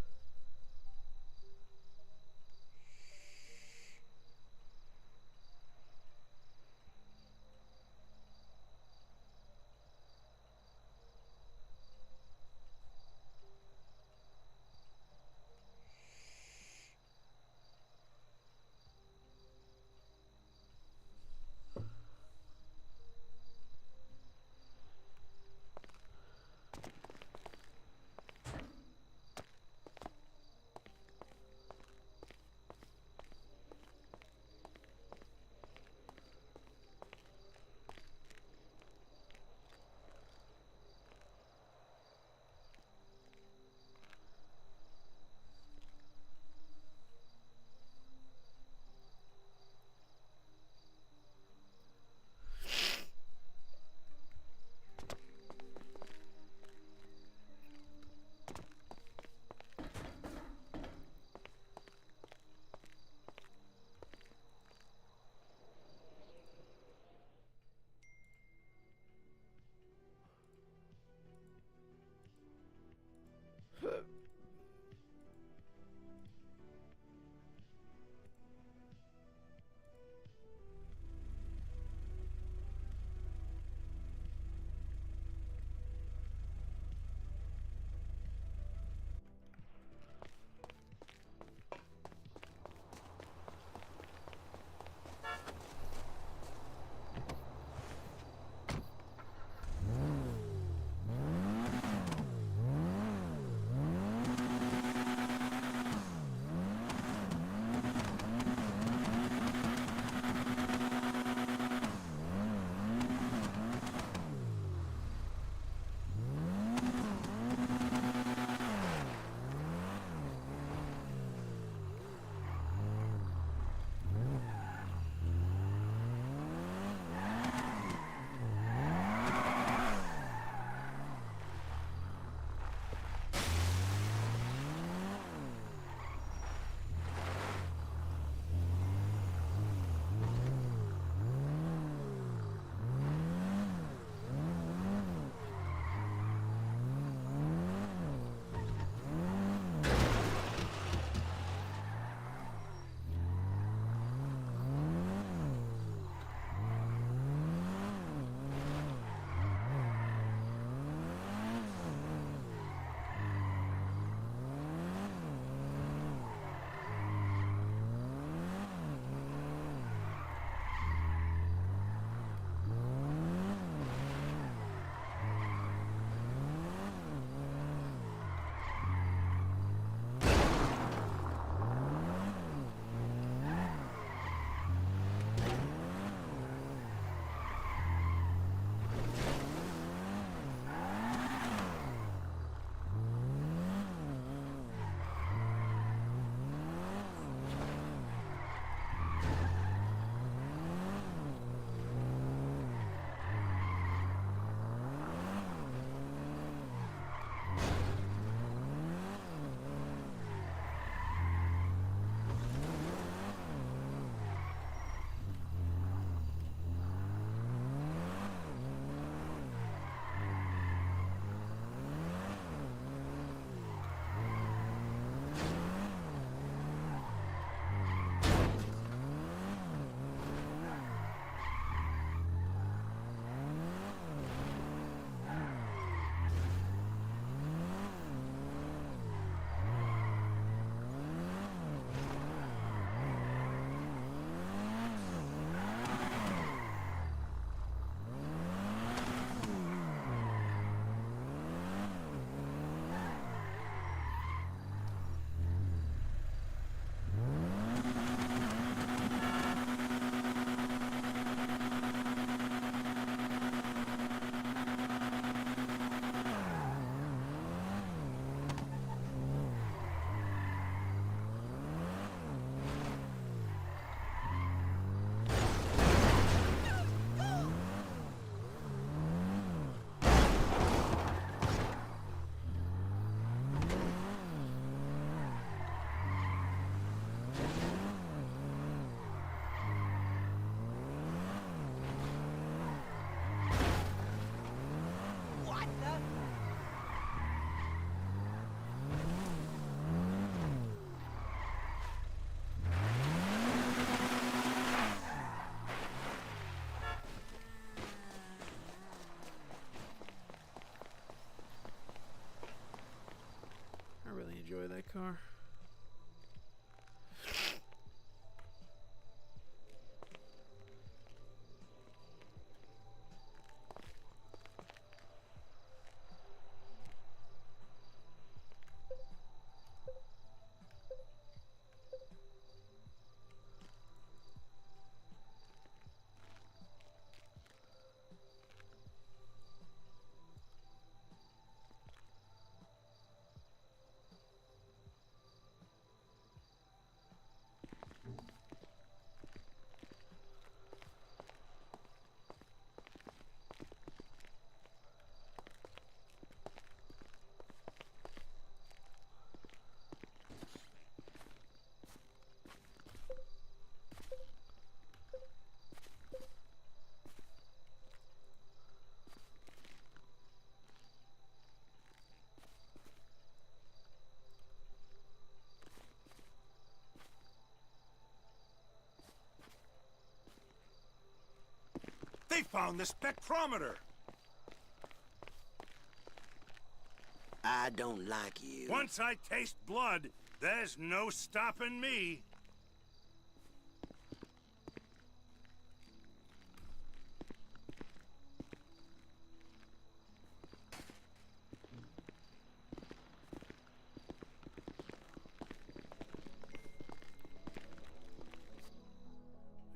They found the spectrometer! I don't like you. Once I taste blood, there's no stopping me.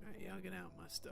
Alright, y'all get out my stove.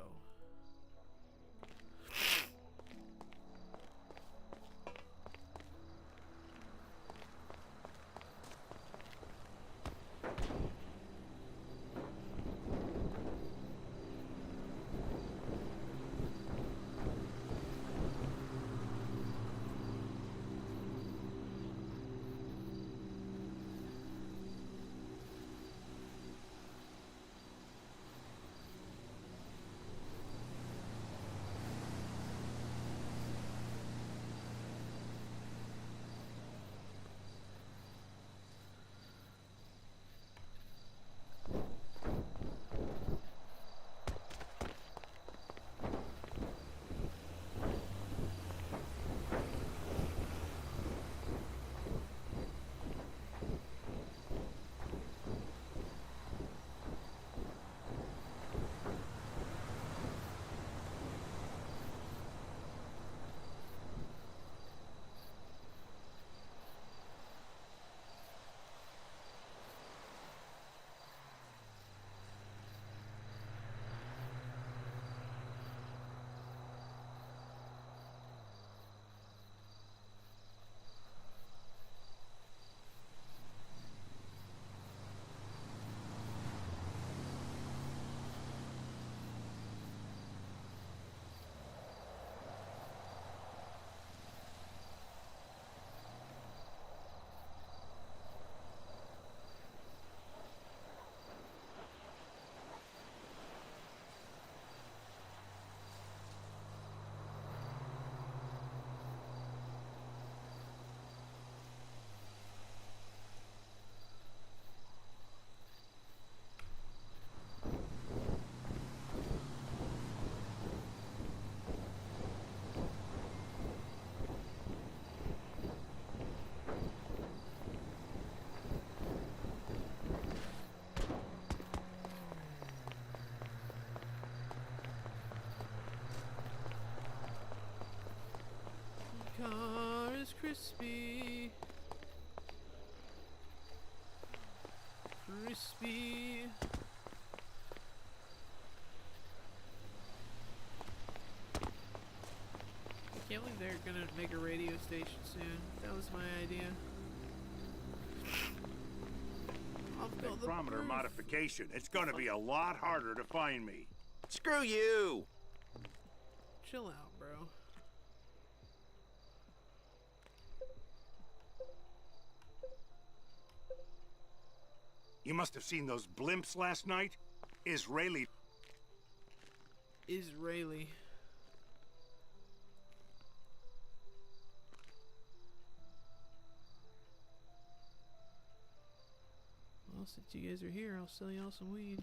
Car is crispy. Crispy. I can't believe they're gonna make a radio station soon. That was my idea. Spectrometer modification. It's gonna be a lot harder to find me. Screw you! Chill out, bro. You must have seen those blimps last night. Israeli. Well, since you guys are here, I'll sell y'all some weed.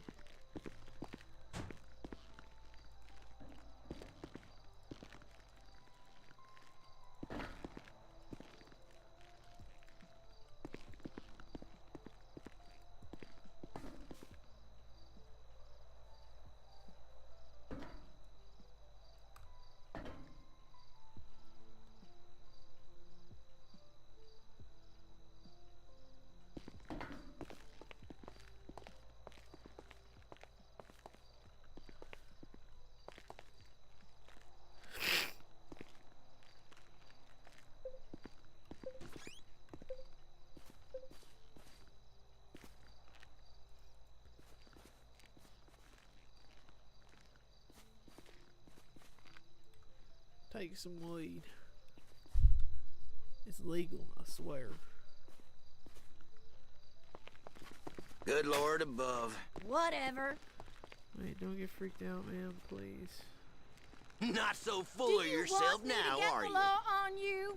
Take some weed. It's legal, I swear. Good Lord above. Whatever. Wait, don't get freaked out, man, please. Not so full of yourself now, are you? Law on you?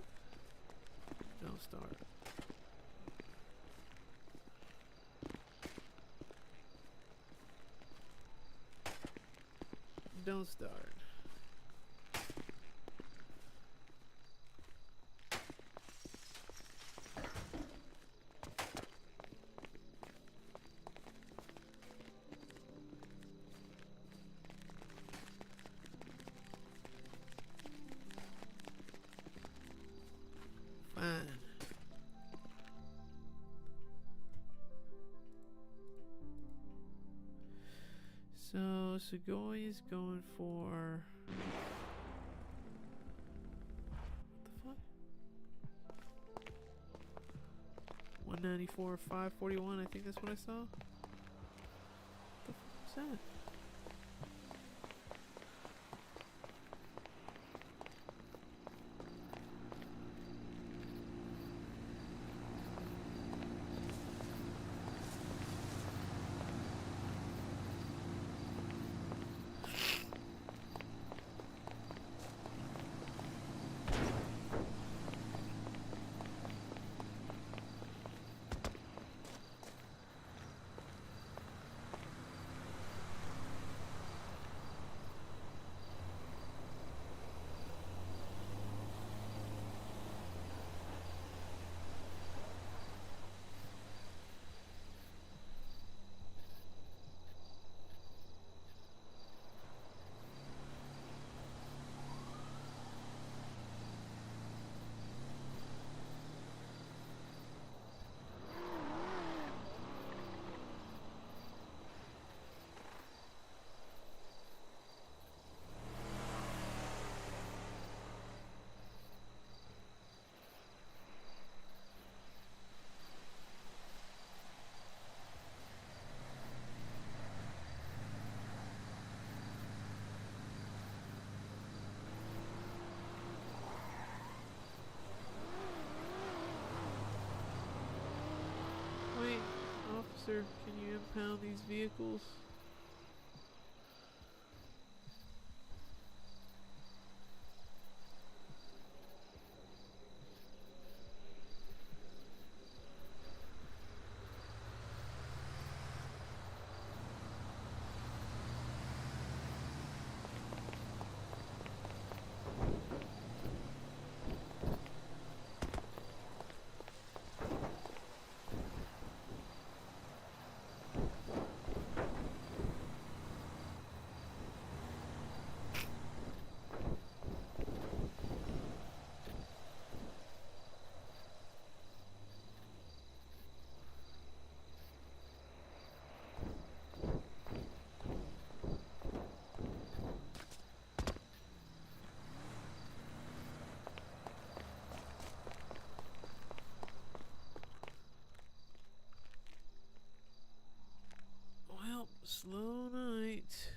Don't start. Don't start. So Segoy is going for. What the fuck? 194, 541. I think that's what I saw. What the fuck is that? Wait, officer, can you impound these vehicles? Well, slow night.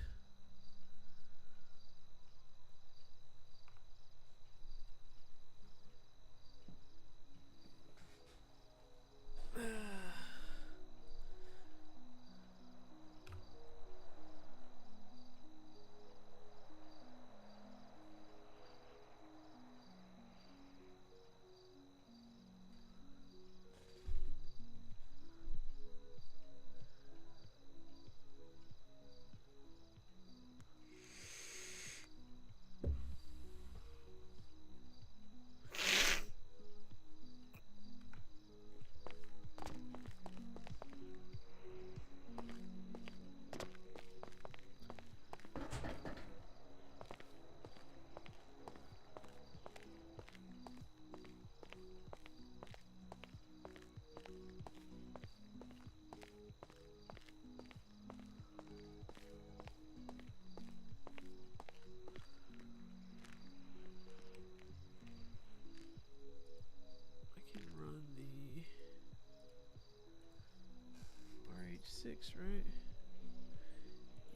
RH6, right?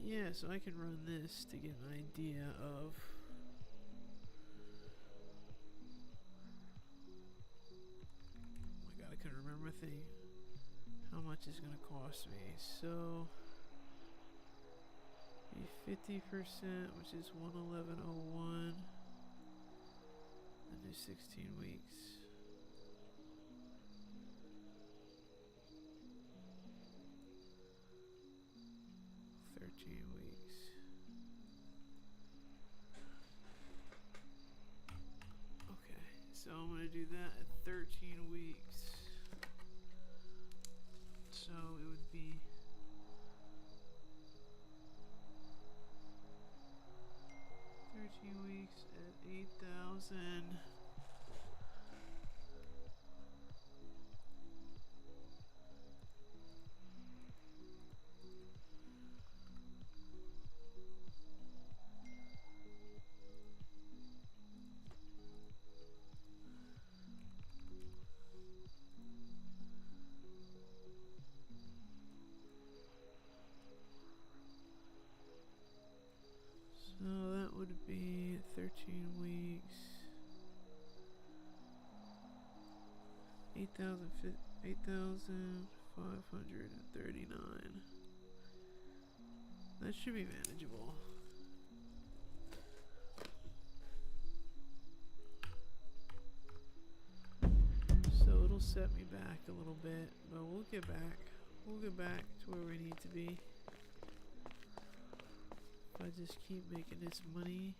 Yeah, so I can run this to get an idea of oh my god, I couldn't remember a thing. How much is gonna cost me? So be 50%, which is 111.01. And do 16 weeks. Weeks. Okay, so I'm gonna do that at 13 weeks. So it would be 13 weeks at 8,000. would be 13 weeks. 8,539. That should be manageable. So it'll set me back a little bit, but we'll get back. We'll get back to where we need to be. If I just keep making this money.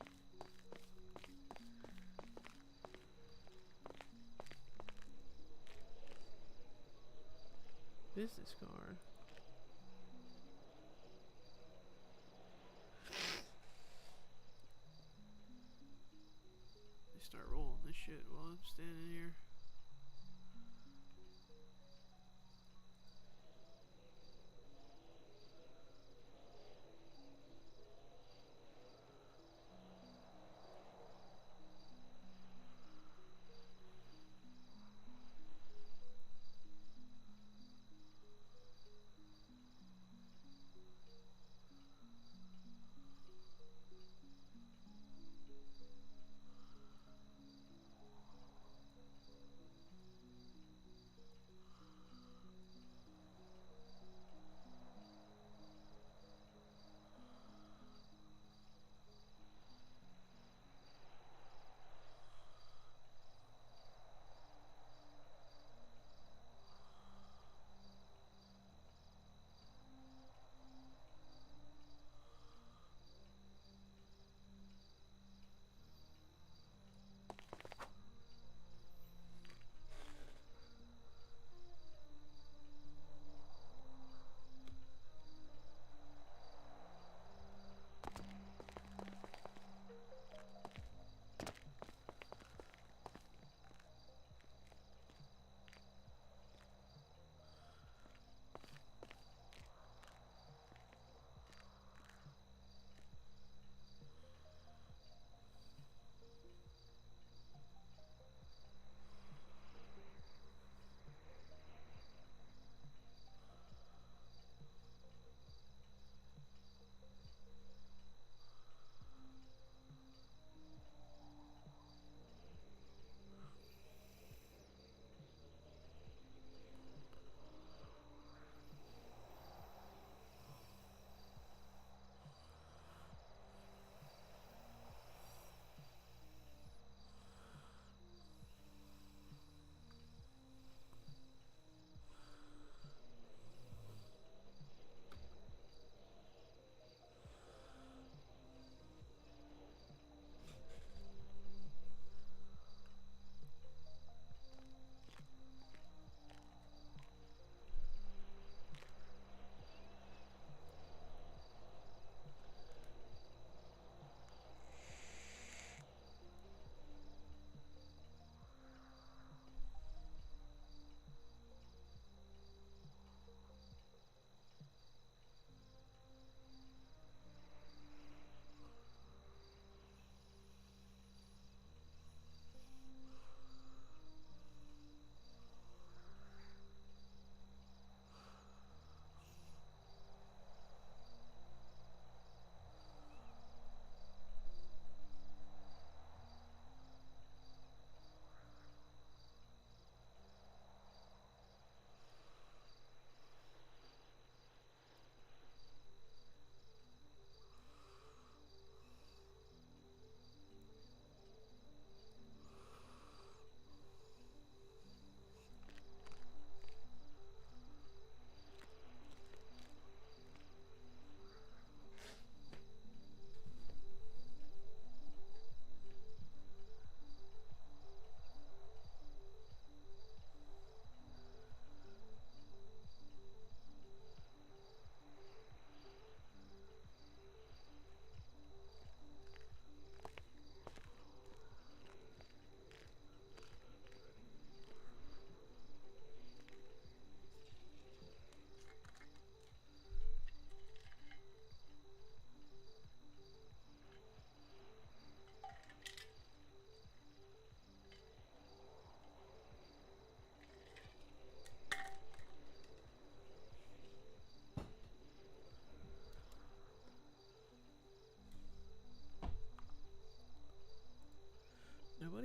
Business card. They start rolling this shit while I'm standing here.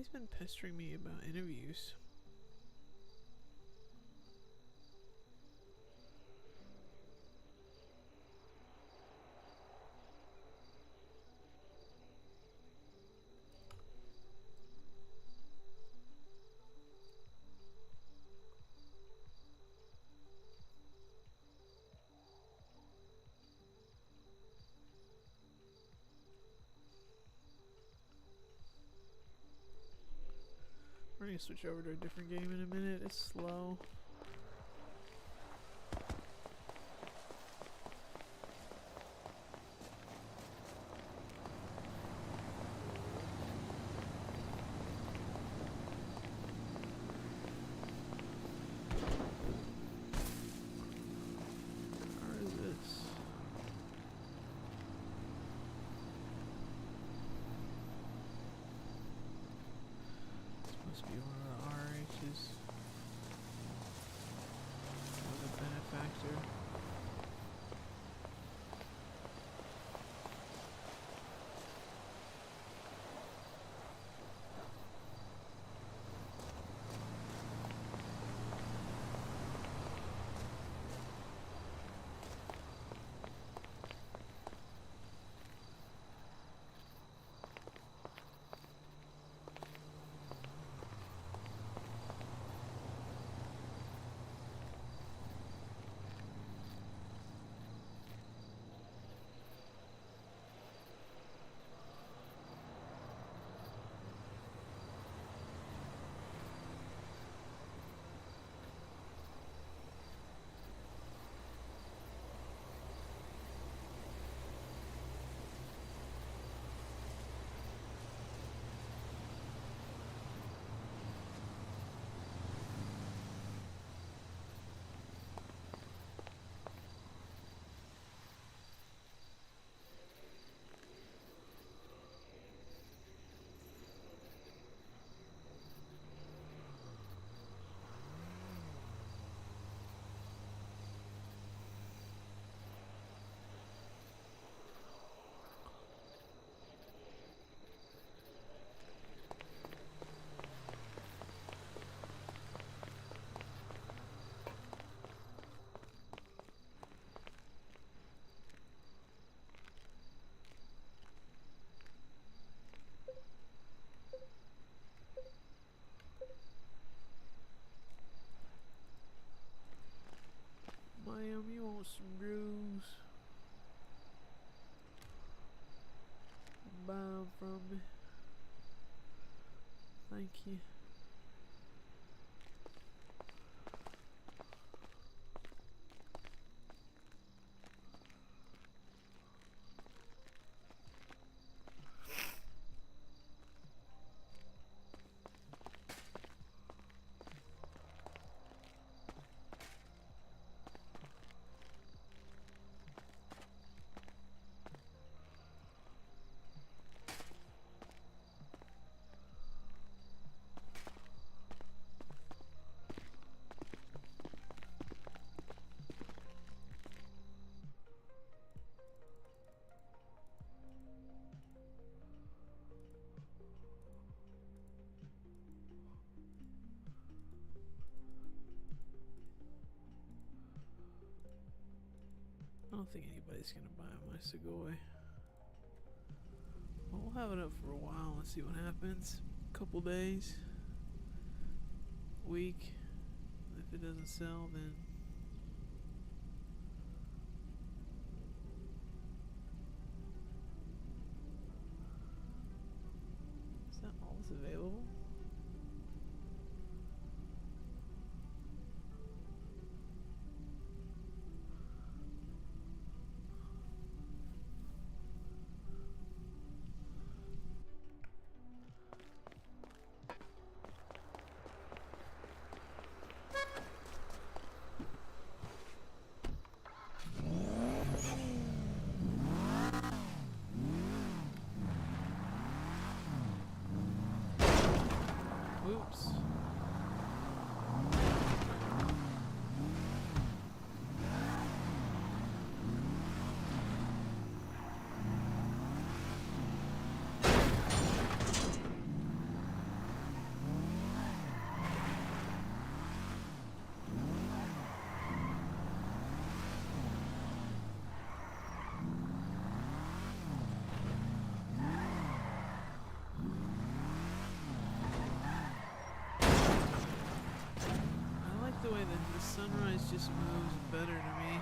Everybody's been pestering me about interviews. We're gonna switch over to a different game in a minute. It's slow. Where is this? Must be one of the RHs. Or the benefactor. Miami, you want some grooves? Buy 'em from me. Thank you. I don't think anybody's gonna buy my Segoy. Well, we'll have it up for a while and see what happens. Couple days, week. If it doesn't sell, then is that all that's available? Oops. Sunrise just moves better to me.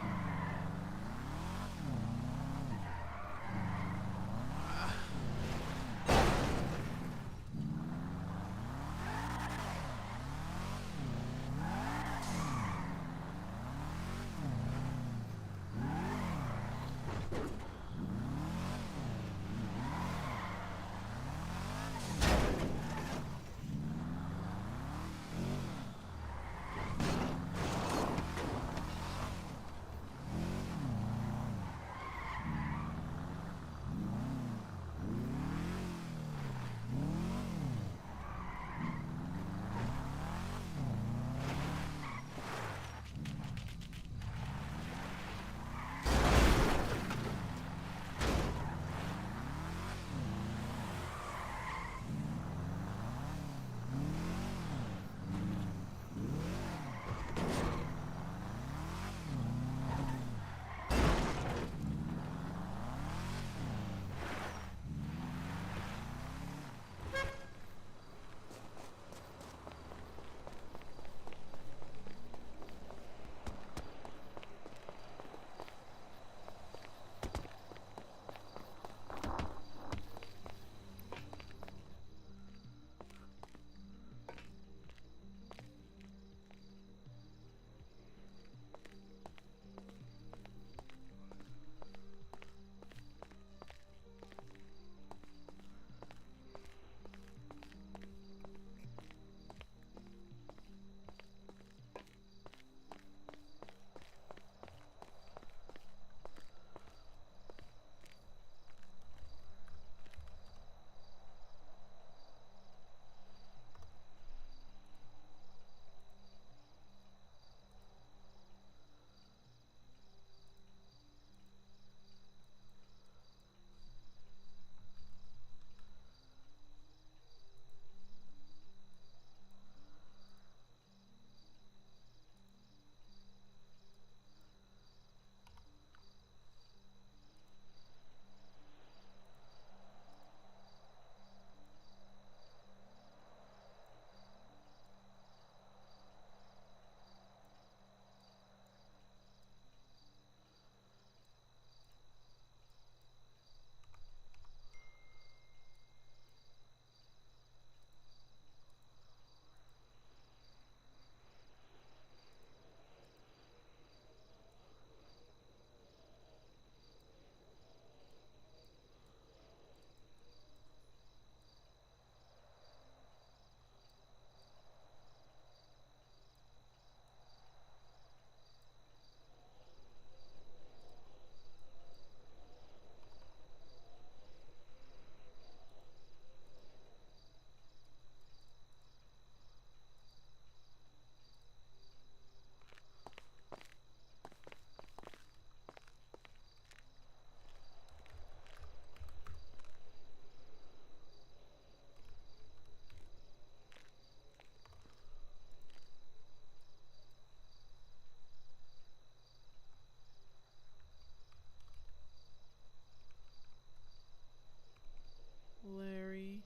Larry,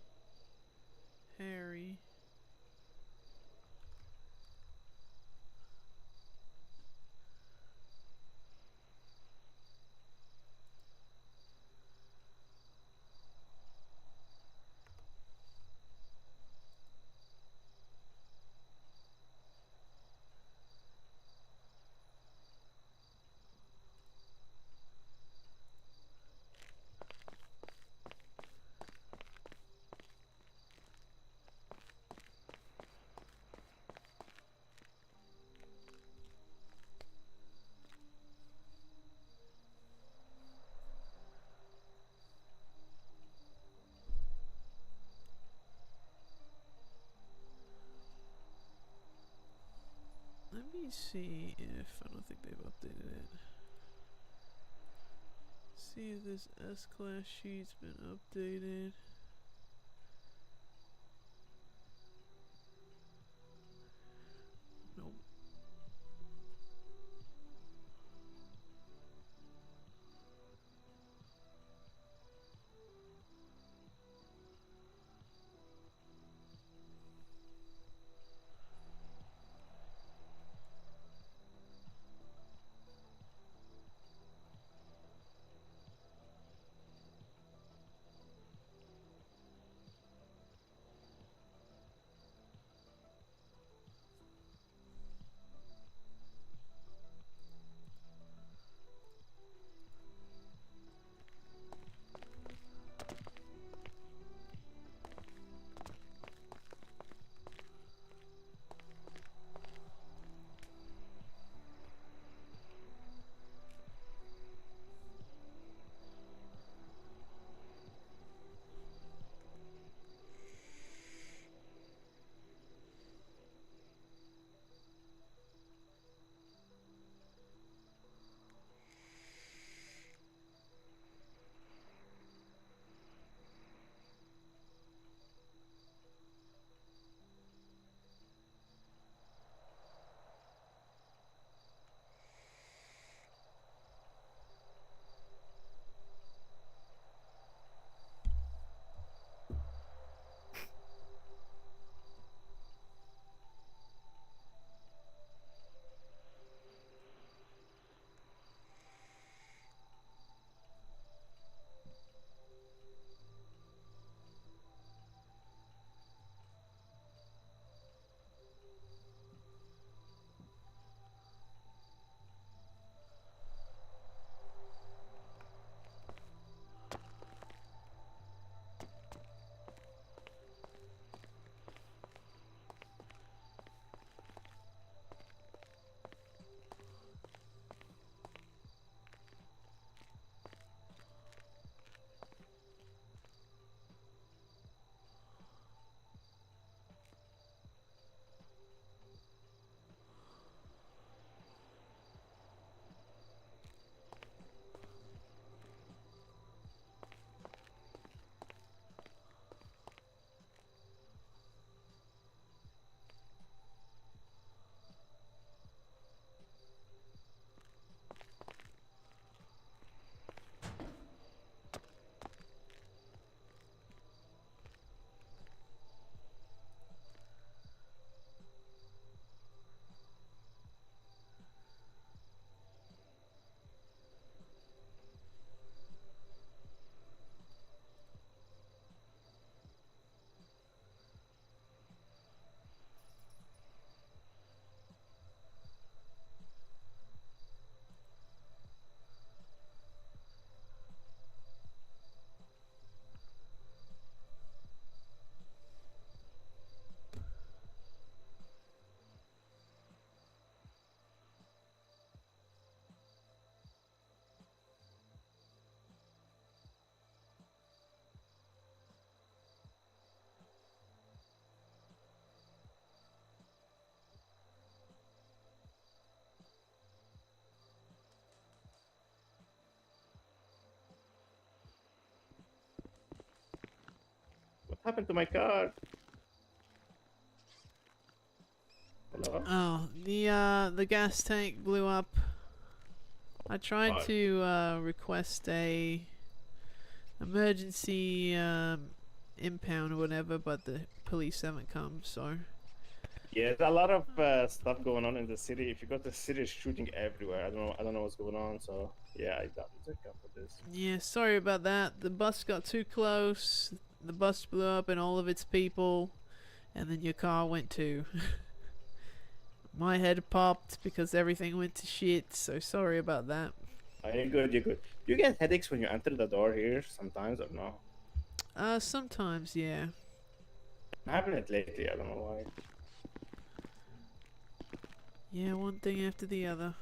Harry. Let me see if I don't think they've updated it. See if this S-Class sheet's been updated. Nope. happened to my car? Hello? Oh, the gas tank blew up. I tried What? to request a emergency impound or whatever, but the police haven't come, so. Yeah, there's a lot of stuff going on in the city. If you go to the city, it's shooting everywhere. I don't know what's going on. So yeah, I doubt it's a for this. Yeah, sorry about that. The bus got too close. The bus blew up and all of its people, and then your car went too. My head popped because everything went to shit, so sorry about that. Oh, you're good. You're good. You get headaches when you enter the door here sometimes, or no? Sometimes, yeah. I'm having it lately. I don't know why. Yeah, one thing after the other.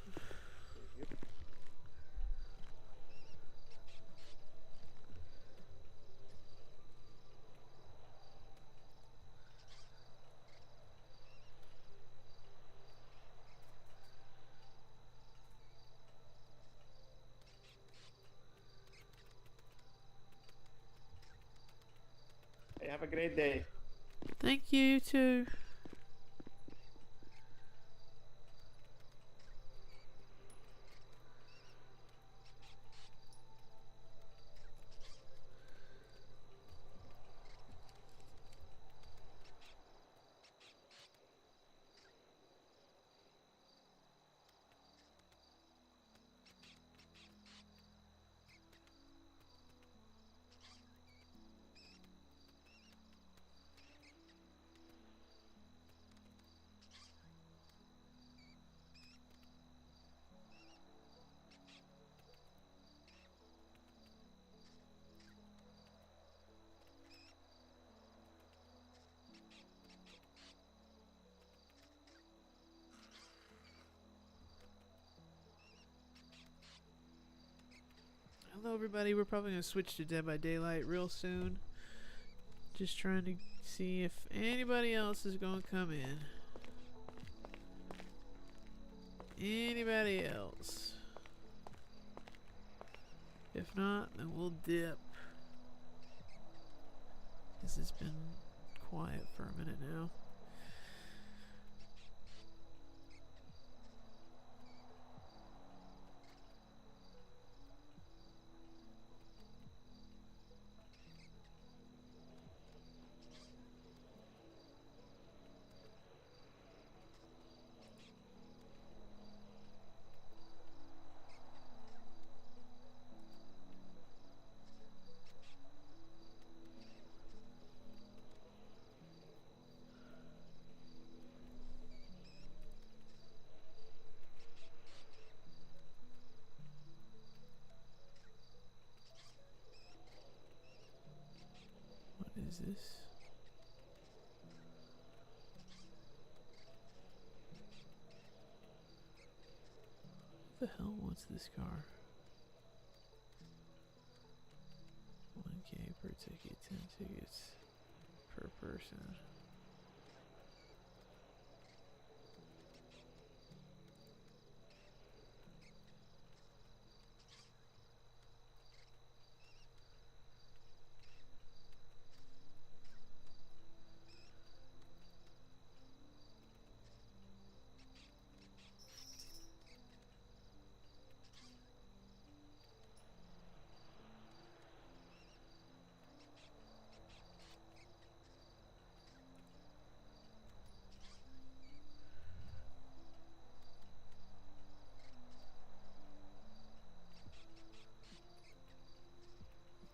Hey, have a great day. Thank you, too. Hello everybody, we're probably going to switch to Dead by Daylight real soon. Just trying to see if anybody else is going to come in. Anybody else? If not, then we'll dip. This has been quiet for a minute now. What is this? Who the hell wants this car? 1K per ticket, 10 tickets per person.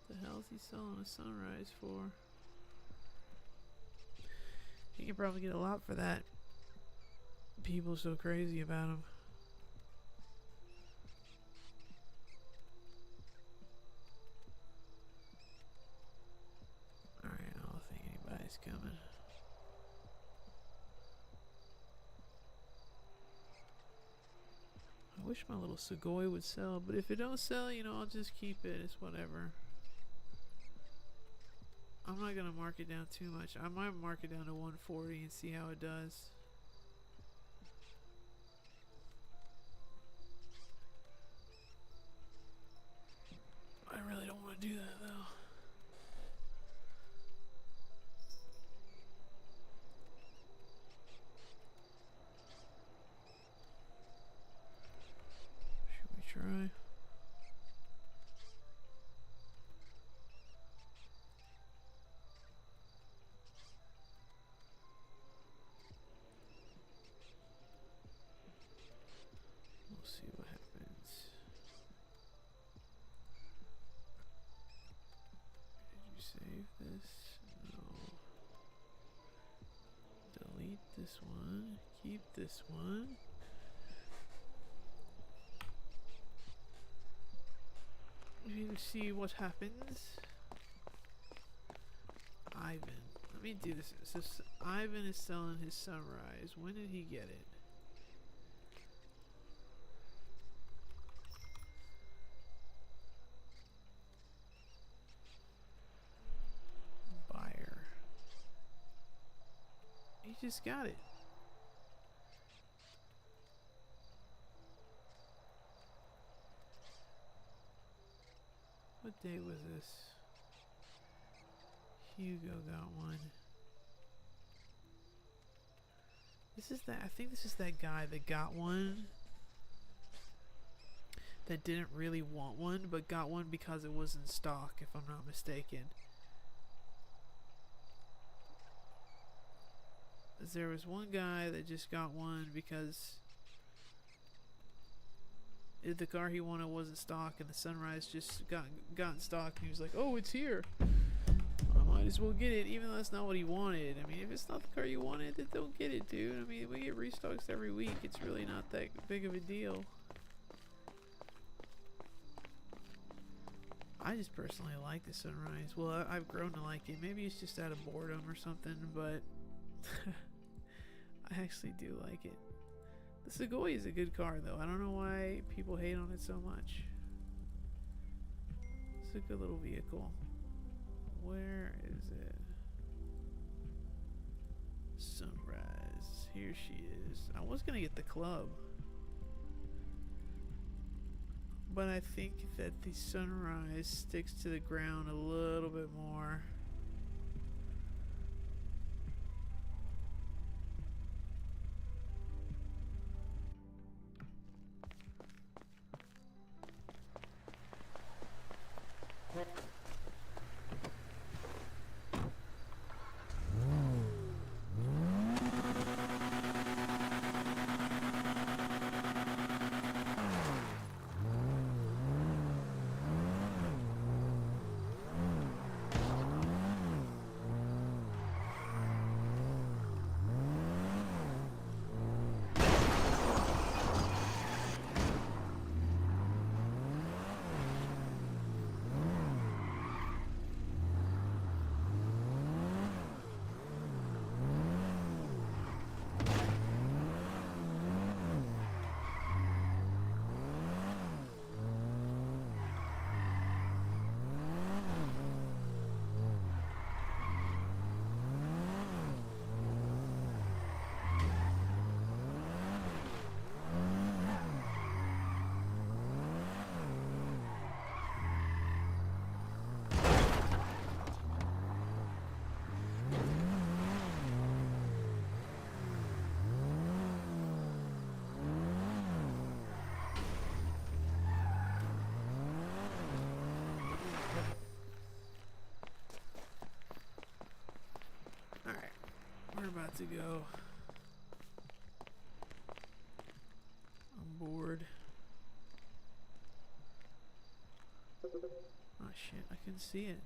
What the hell is he selling a sunrise for? He can probably get a lot for that. People so crazy about him. Alright, I don't think anybody's coming. I wish my little Segoy would sell, but if it don't sell, you know, I'll just keep it. It's whatever. I'm not gonna mark it down too much. I might mark it down to 140 and see how it does. I really don't want to do that though. save this. No. Delete this one. Keep this one. We'll see what happens. Ivan. Let me do this. So Ivan is selling his Sunrise. When did he get it? Buyer. He just got it. What day was this? Hugo got one. This is that. I think this is that guy that got one. That didn't really want one, but got one because it was in stock, if I'm not mistaken. There was one guy that just got one because the car he wanted wasn't stock, and the Sunrise just got in stock, and he was like, "Oh, it's here. I might as well get it," even though that's not what he wanted. I mean, if it's not the car you wanted, then don't get it, dude. I mean, we get restocks every week. It's really not that big of a deal. I just personally like the Sunrise. Well, I've grown to like it. Maybe it's just out of boredom or something, but I actually do like it. The Segoy is a good car, though. I don't know why people hate on it so much. It's a good little vehicle. Where is it? Sunrise. Here she is. I was gonna get the Club, but I think that the Sunrise sticks to the ground a little bit more. We're about to go. I'm bored. Oh shit, I can see it.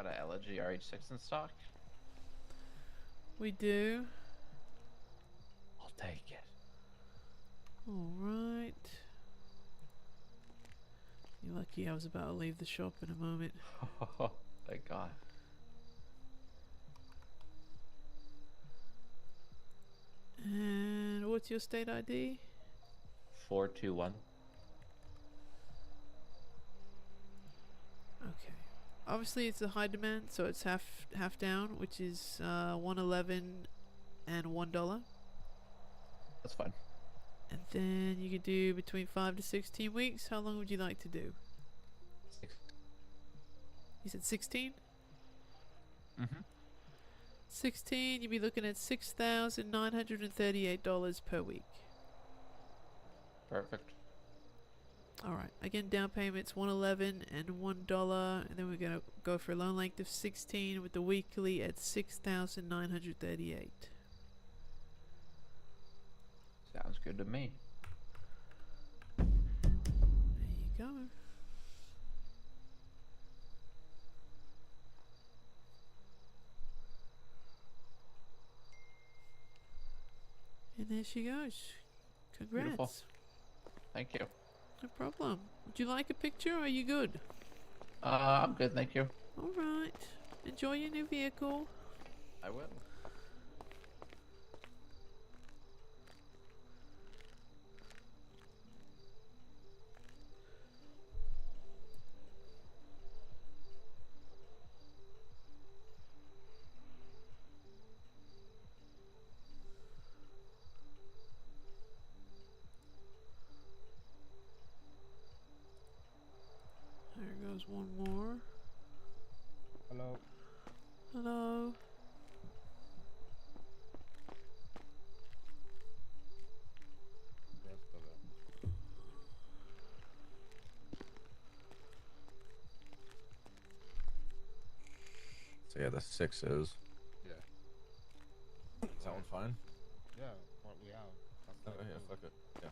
got a LG RH6 in stock? We do. I'll take it. All right. You're lucky I was about to leave the shop in a moment. Thank God. And what's your state ID? 421. Okay. Obviously, it's a high demand, so it's half down, which is 111 and $1. That's fine. And then you could do between 5 to 16 weeks. How long would you like to do? 6. You said 16? Mm-hmm. 16, you'd be looking at $6,938 per week. Perfect. Alright, again, down payment's $111 and $1, and then we're gonna go for a loan length of 16 with the weekly at $6,938. Sounds good to me. There you go. And there she goes. Congrats. Beautiful. Thank you. No problem. Would you like a picture or are you good? I'm good, thank you. Alright. Enjoy your new vehicle. I will. There goes one more. Hello. Hello. So yeah, the 6 is. Yeah. Is that one fine? Yeah, what we have. Oh yeah, fuck it. Yeah.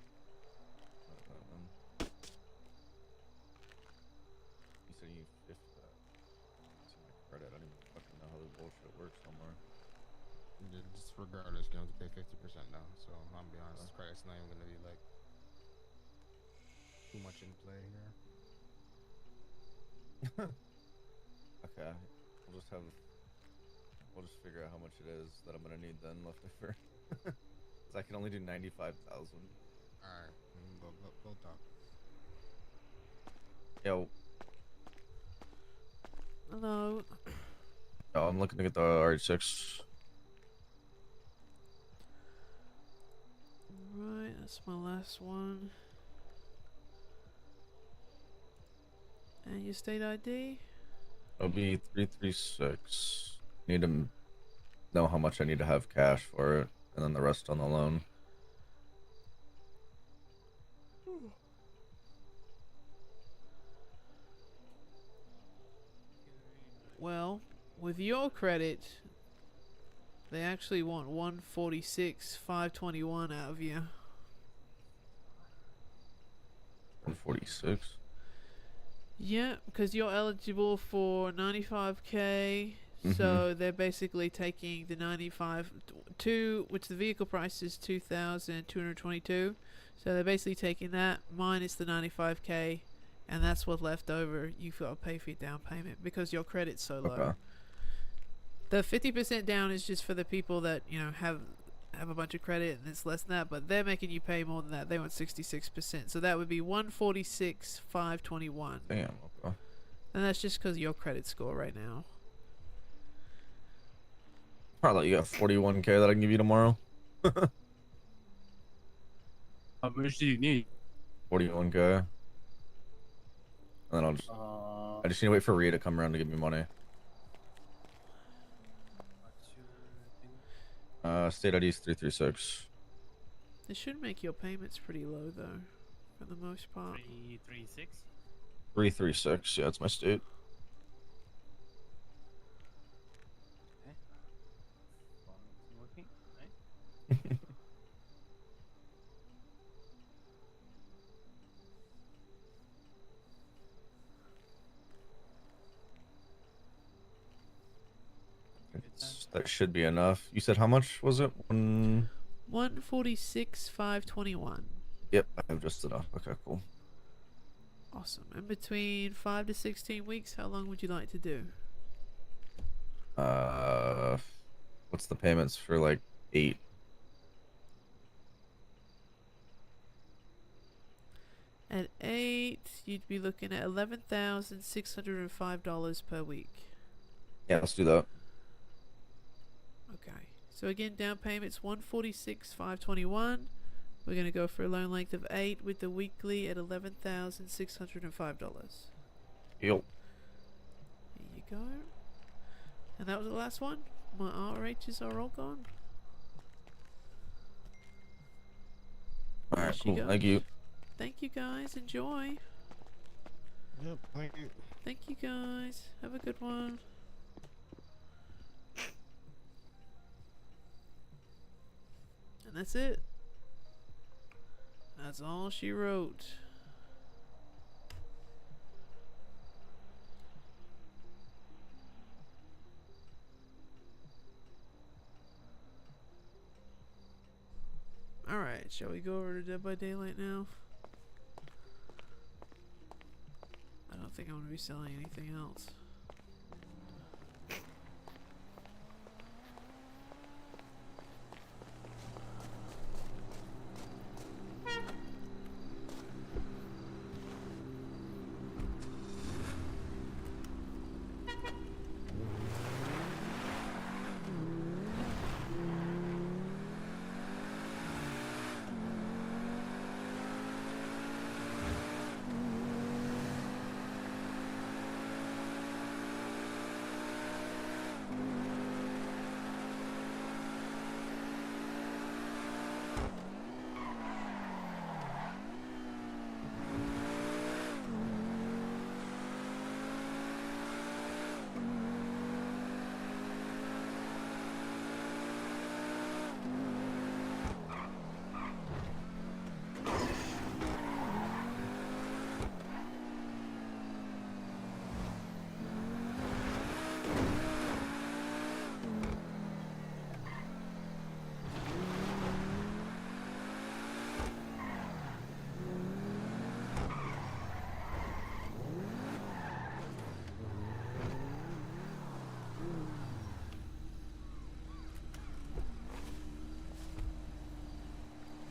You said if it's in my credit, I don't even fucking know how this bullshit works no more. Just regardless, you have to pay 50% now. So I'm gonna be honest, credit's not even gonna be like too much in play here. Okay, we'll just figure out how much it is that I'm gonna need then left over. Cause I can only do 95,000. Alright, we'll talk. Yo. Hello. Oh, I'm looking to get the RH6. Right, that's my last one. And your state ID? It'll be 336. Need to know how much I need to have cash for it, and then the rest on the loan. Well, with your credit, they actually want 146,521 out of you. 146. Yeah, because you're eligible for 95k. So they're basically taking the 95 which the vehicle price is 2,222. So they're basically taking that minus the 95k, and that's what's left over. You've got to pay for your down payment because your credit's so low. Okay. The 50% down is just for the people that have a bunch of credit and it's less than that, but they're making you pay more than that. They want 66%, so that would be 146,521. Damn. Okay. And that's just because of your credit score right now. Probably you got 41k that I can give you tomorrow. How much do you need? 41k. And then I just need to wait for Rhea to come around to give me money. State ID is 336. It should make your payments pretty low though, for the most part. 336. 336. Yeah, that's my state. Working. Right. That should be enough. You said how much was it? 146,521. Yep, I have just enough. Okay, cool. Awesome. In between 5 to 16 weeks, how long would you like to do? What's the payments for like 8? At 8, you'd be looking at $11,605 per week. Yeah, let's do that. Okay. So again, down payment's 146,521. We're gonna go for a loan length of 8 with the weekly at $11,605. Yep. Here you go. And that was the last one. My RHs are all gone. All right, There she cool. goes. Thank you. Thank you guys. Enjoy. Yep, thank you. Thank you guys. Have a good one. And that's it. That's all she wrote. Alright, shall we go over to Dead by Daylight now? I don't think I'm going to be selling anything else.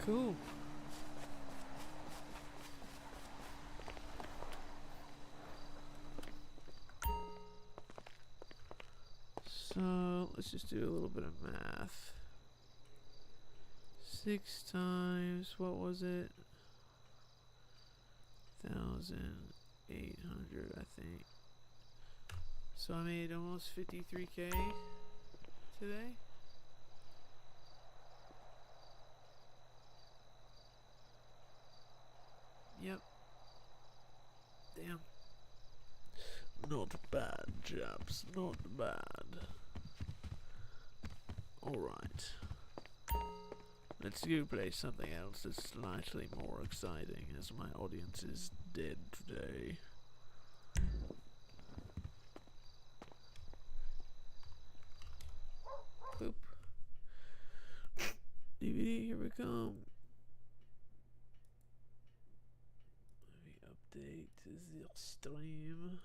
Cool. So let's just do a little bit of math. 6 times, what was it? 1,800, I think. So I made almost 53K today. Yep. Damn. Not bad, chaps. Not bad. Alright. Let's go play something else that's slightly more exciting, as my audience is dead today. Boop. DVD, here we come. Let me update the stream.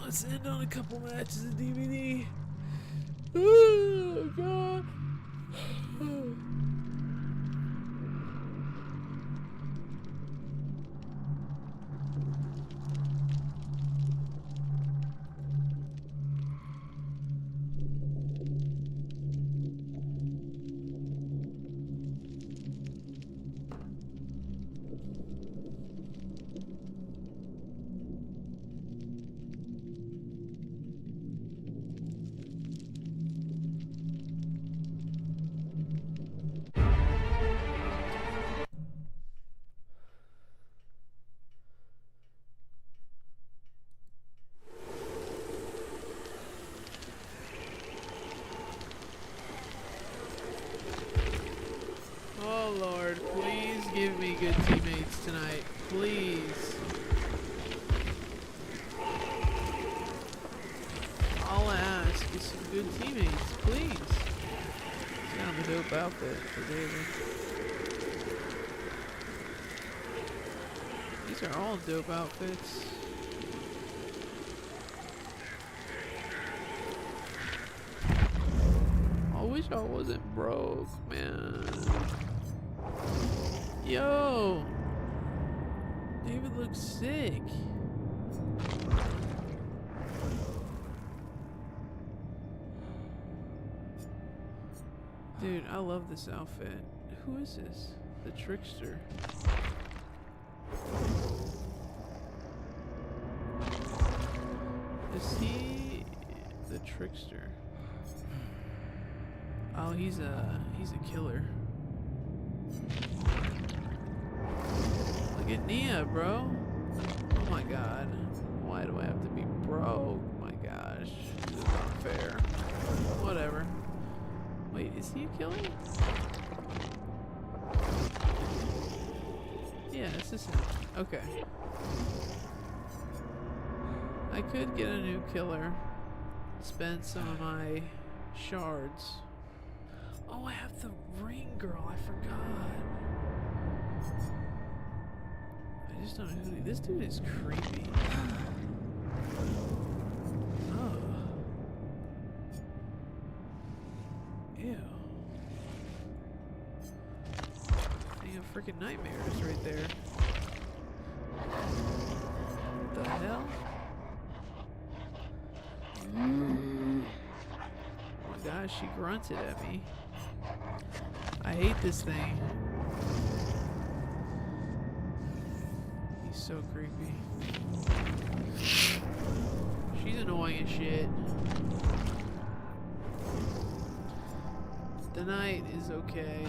Let's end on a couple matches of DBD. Oh god. Oh Lord, please give me good teammates tonight. Please. All I ask is some good teammates, please. Sound a dope outfit for David. These are all dope outfits. I wish I wasn't broke, man. Yo! David looks sick. Dude, I love this outfit. Who is this? The Trickster. Is he the Trickster? Oh, he's a killer. Look at Nia, bro. Oh my god. Why do I have to be broke? My gosh. This is not fair. Whatever. Wait, is he a killer? Yeah, this is him. Okay. I could get a new killer. Spend some of my shards. Oh, I have the ring girl. I forgot. I just don't know who this dude is. Creepy. Oh. Ew. Thing of freaking nightmares right there. What the hell? Oh my gosh, she grunted at me. I hate this thing. He's so creepy. She's annoying as shit. The night is okay.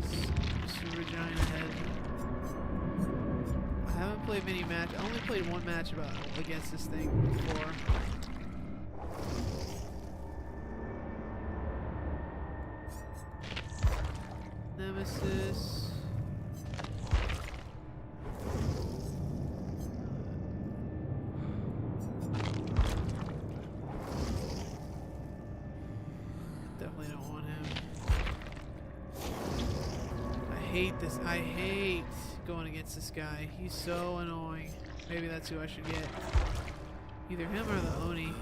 Mr. Regina Head. I haven't played many matches. I only played one match against this thing before. Nemesis. Definitely don't want him. I hate this. I hate going against this guy. He's so annoying. Maybe that's who I should get. Either him or the Oni.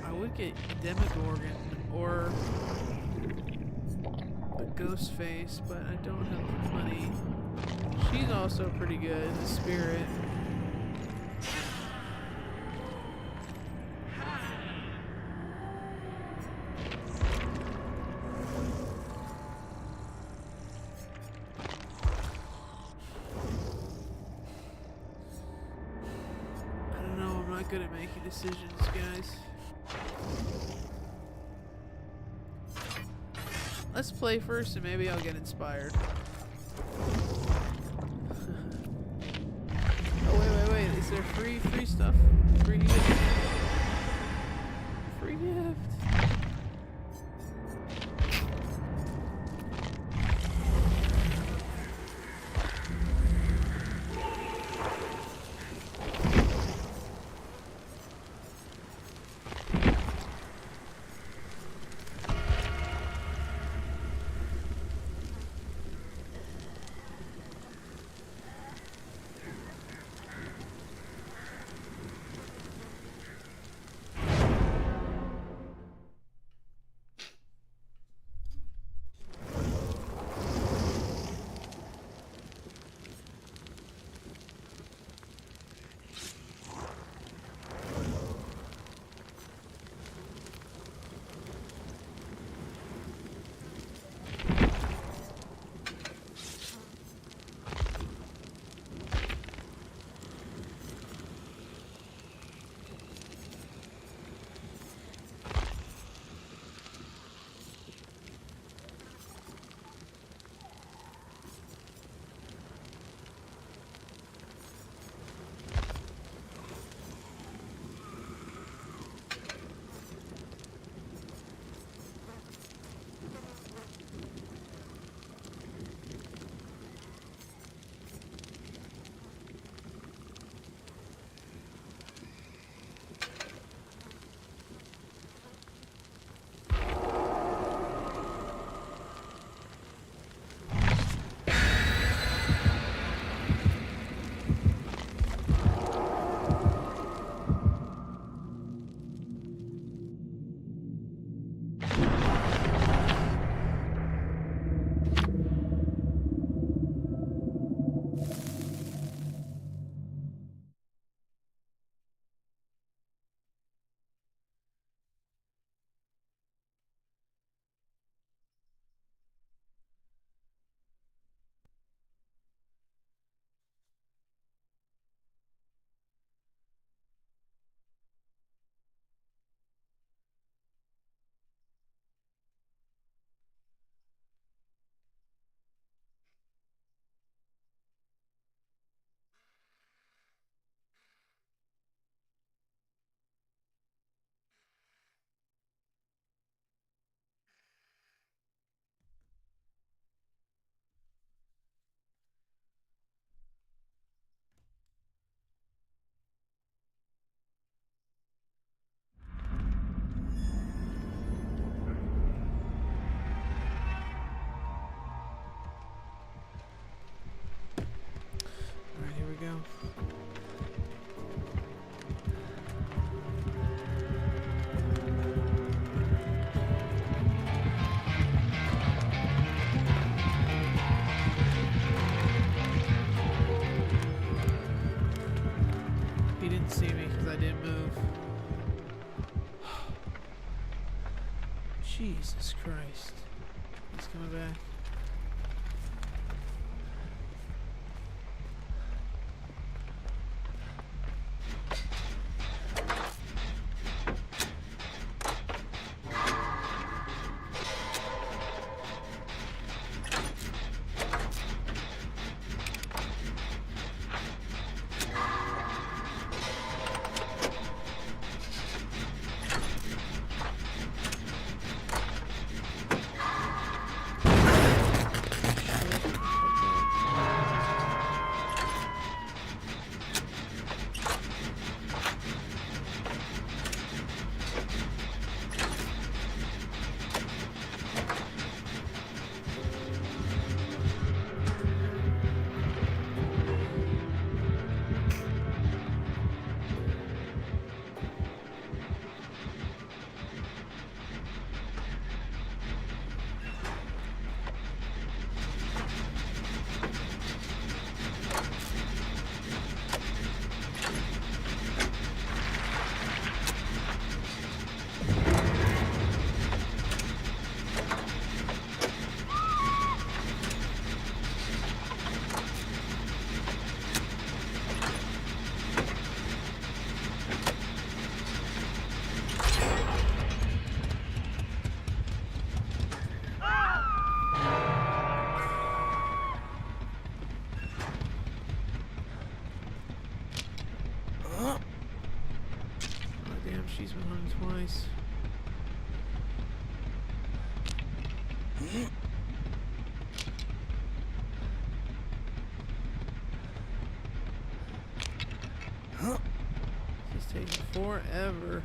I would get Demogorgon or the Ghost Face, but I don't have money. She's also pretty good, the Spirit. I don't know, I'm not good at making decisions, guys. Let's play first and maybe I'll get inspired. Oh wait, is there free stuff? Free gift? Free gift? Jesus Christ. He's coming back. She's been hung twice. This is taking forever.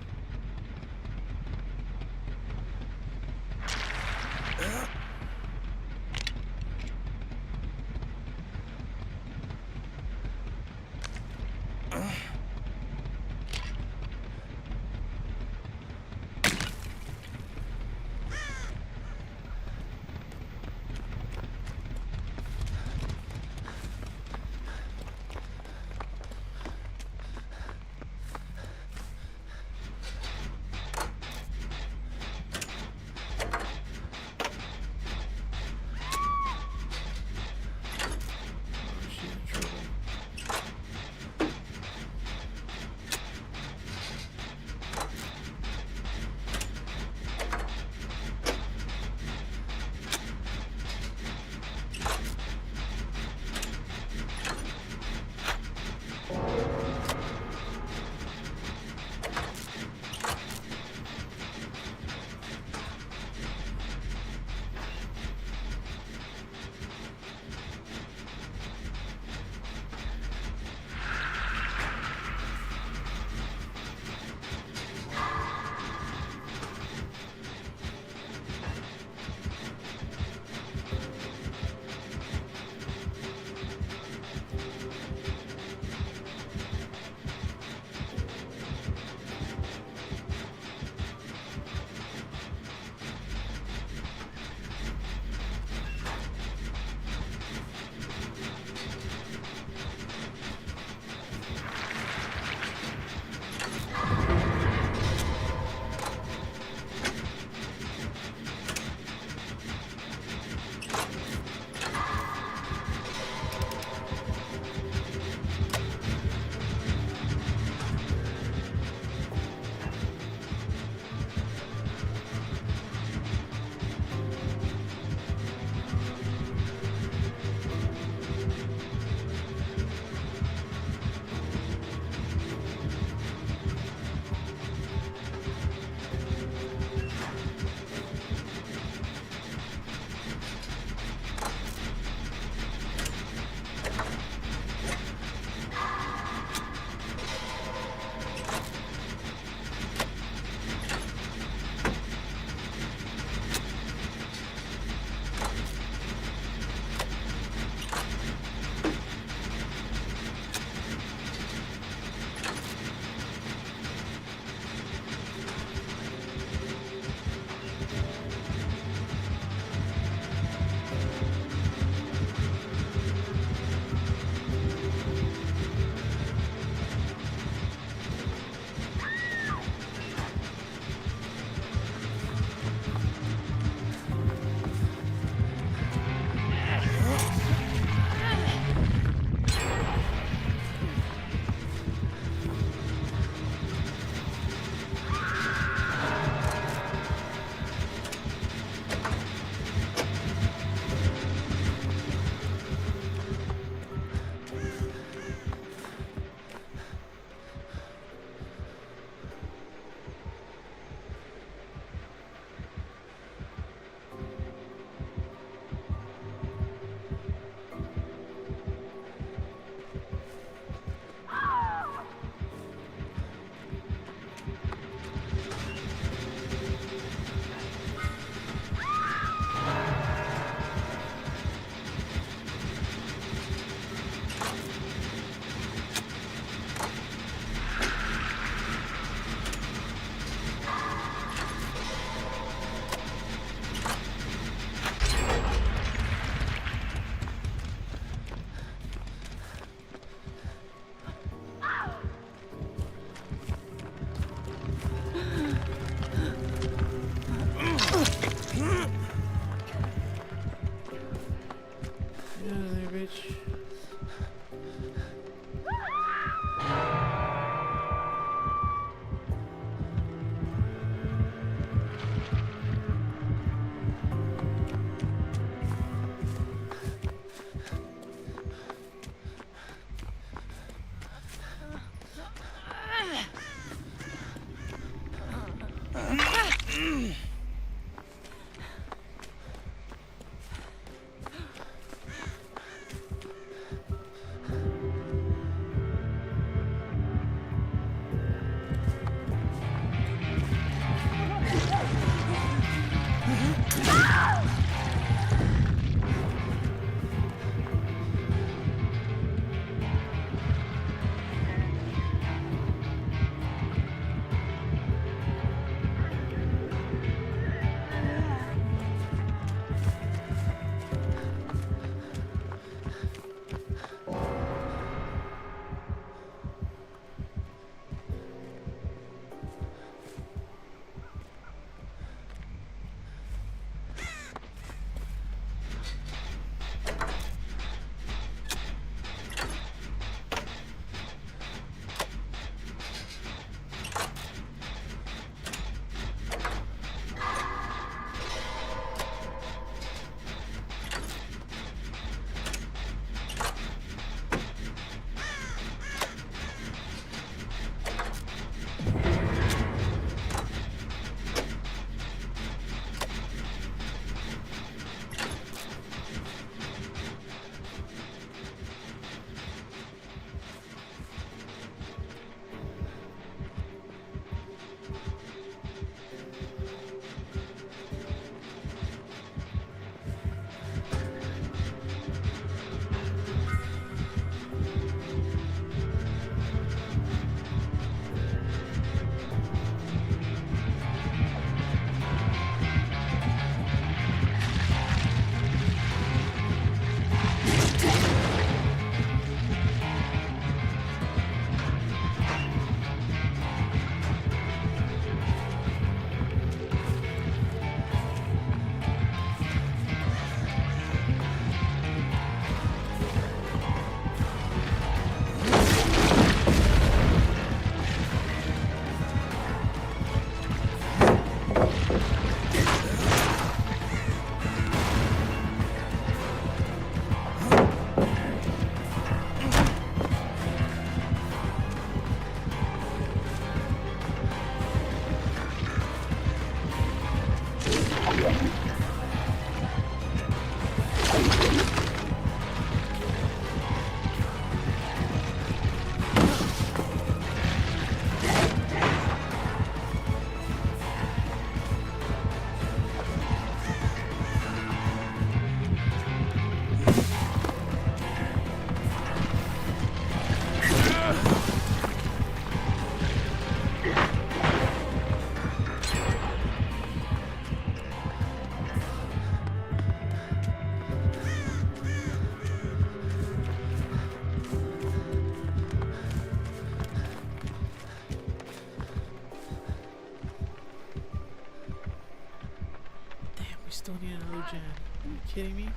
Still need another gen. Are you kidding me?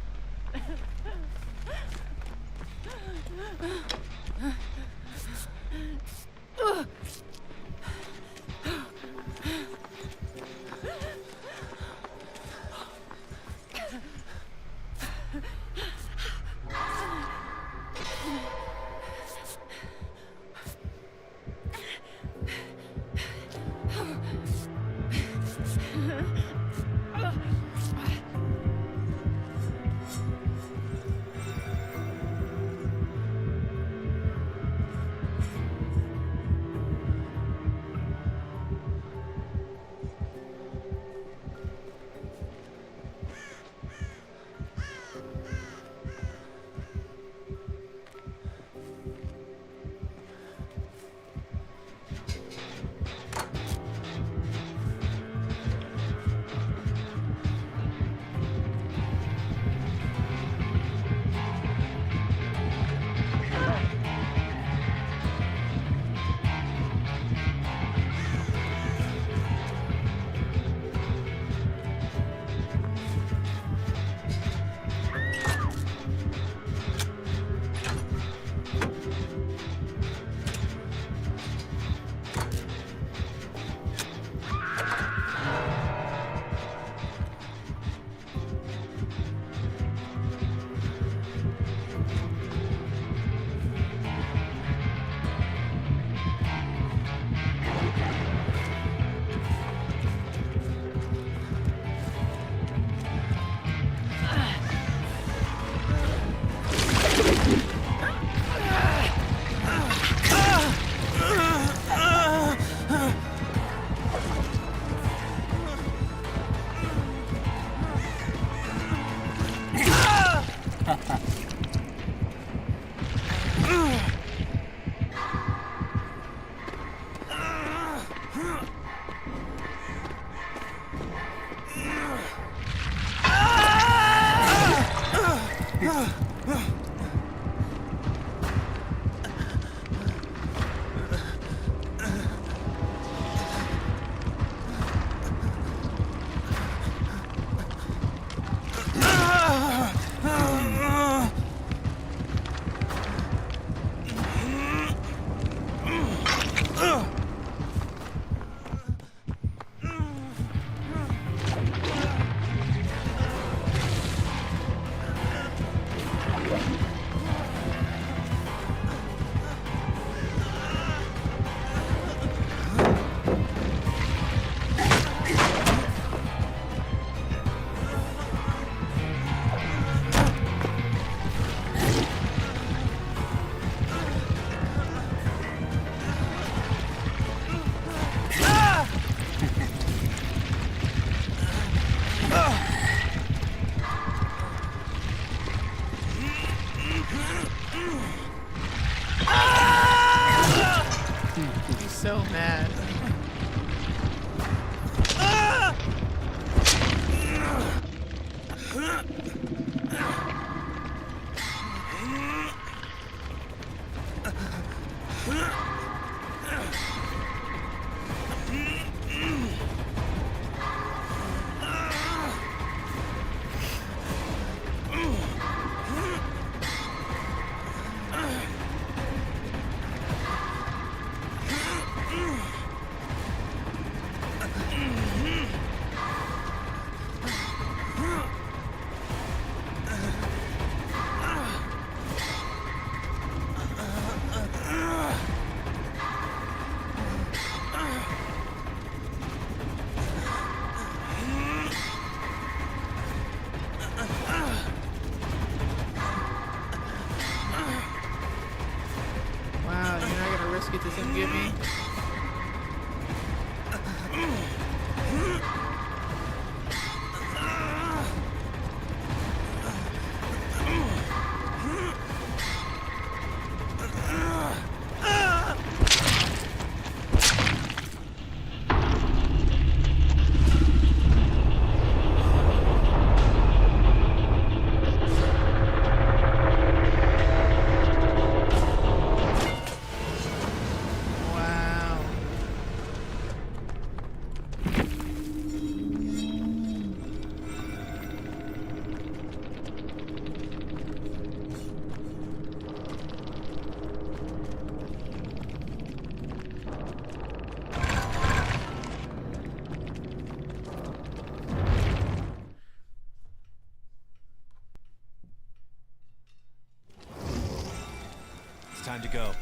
Time to go.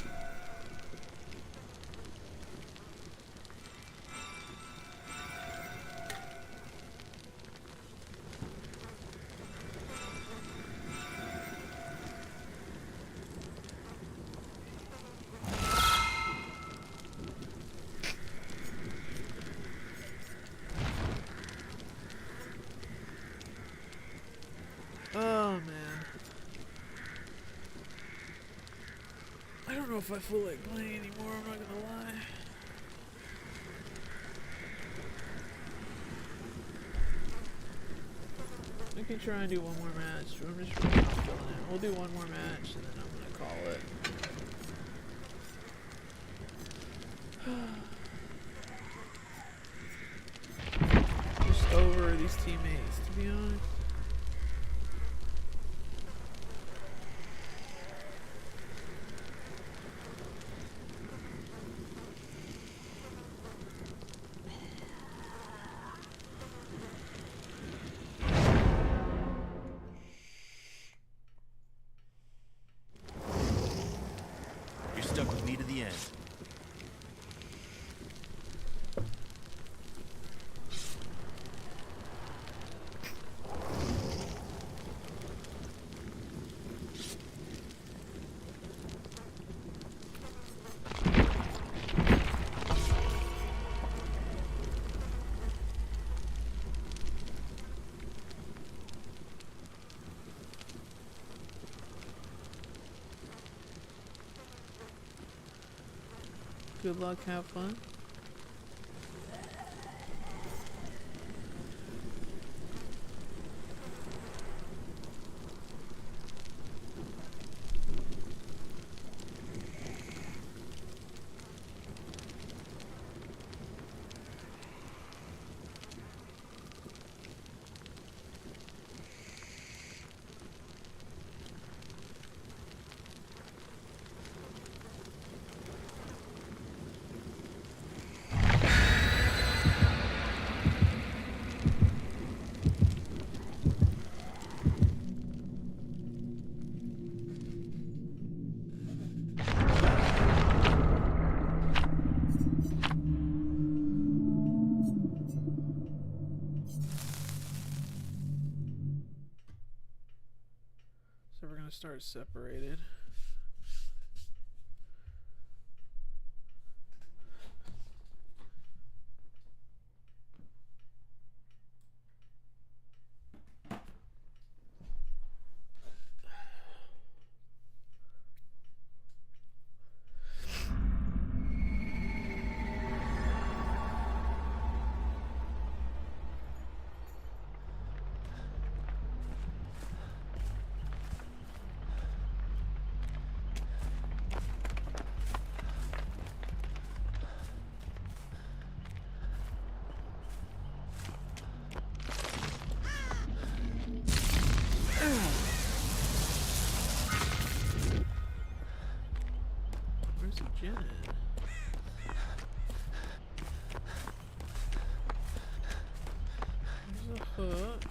Oh man. I don't know if I feel like playing anymore, I'm not gonna lie. We can try and do one more match. I'm just really not feeling it. We'll do one more match and then I'm gonna call it. Just over these teammates, to be honest. You're stuck with me to the end. Good luck, have fun. So we're gonna start separated. Where's the Jen at? There's a hook.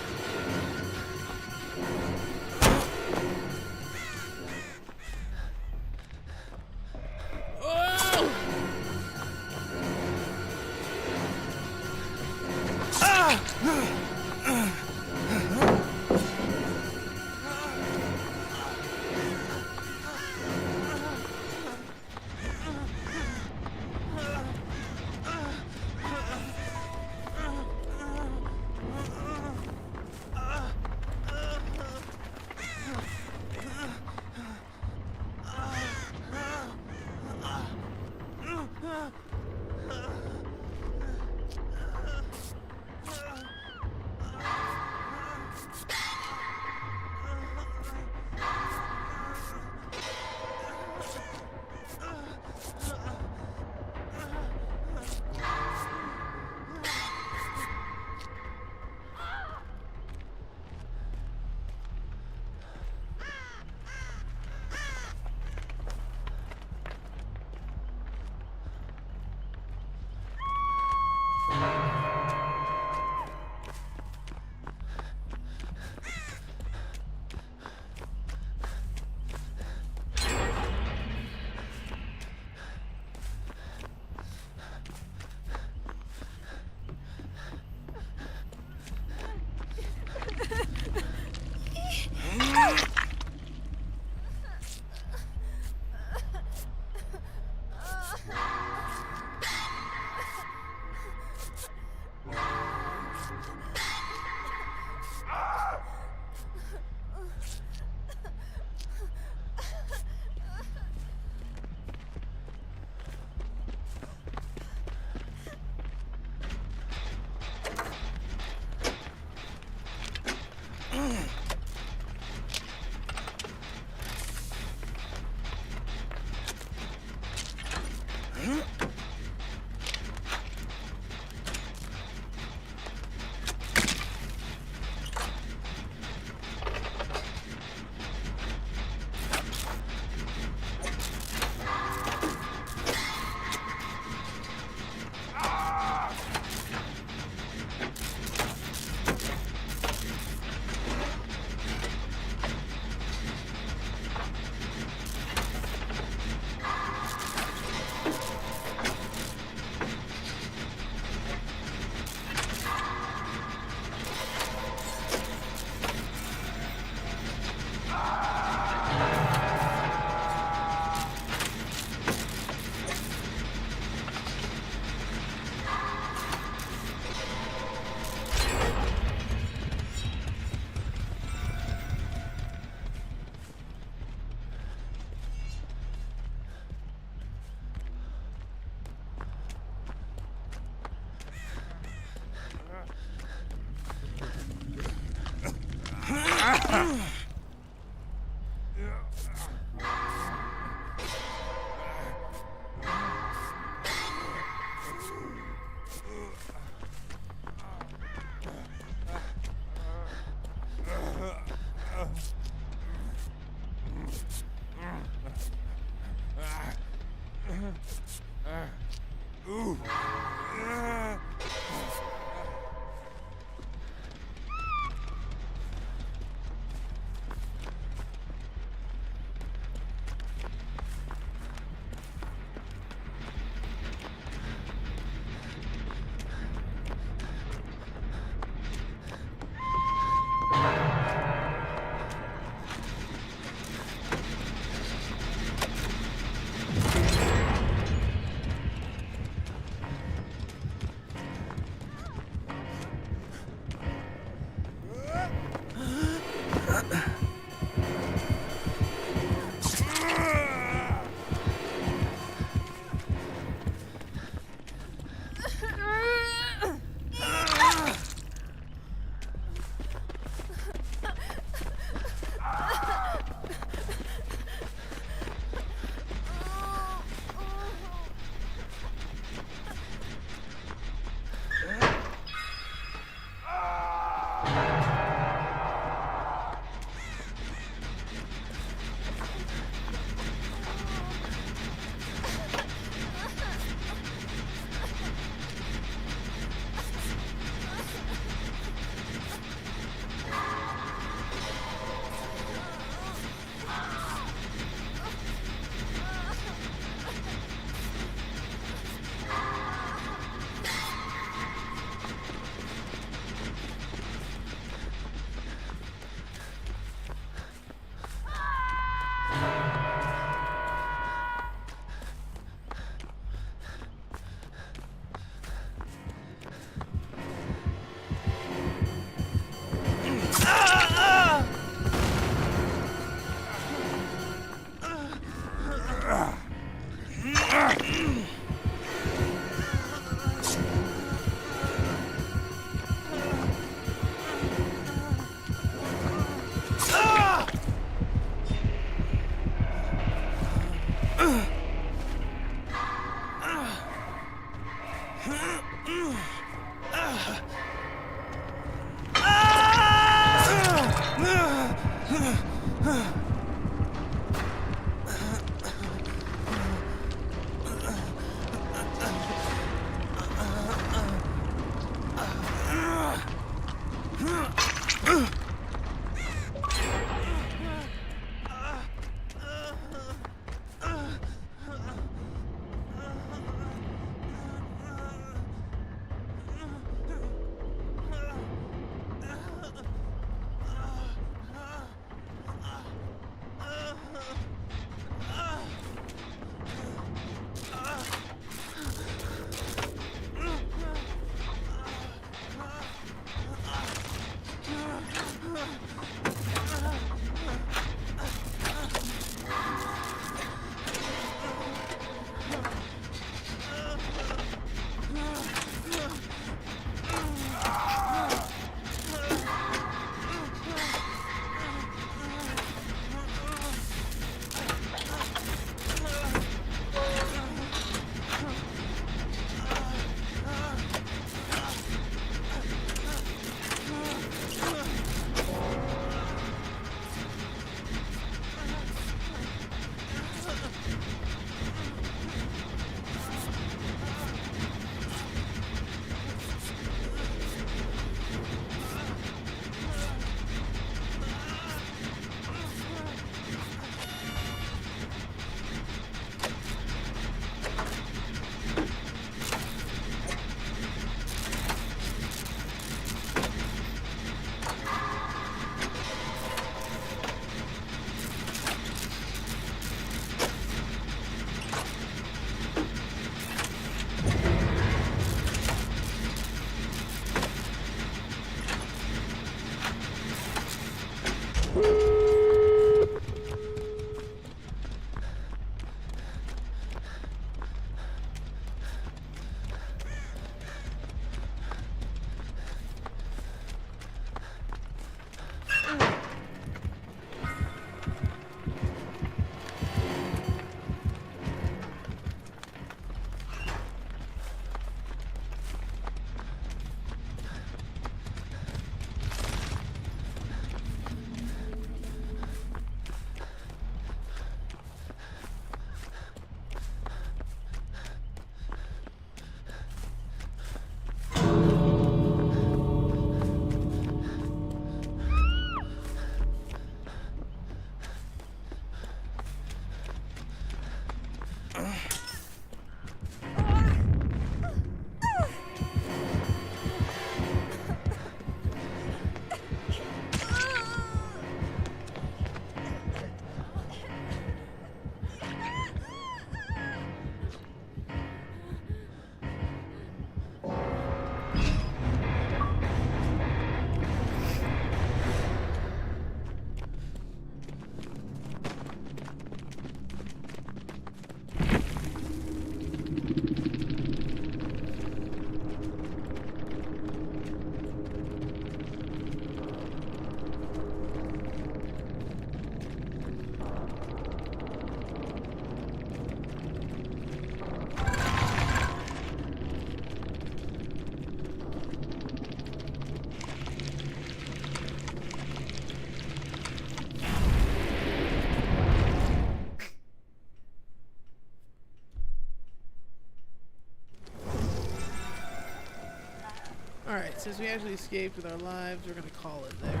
since we actually escaped with our lives, we're gonna call it there.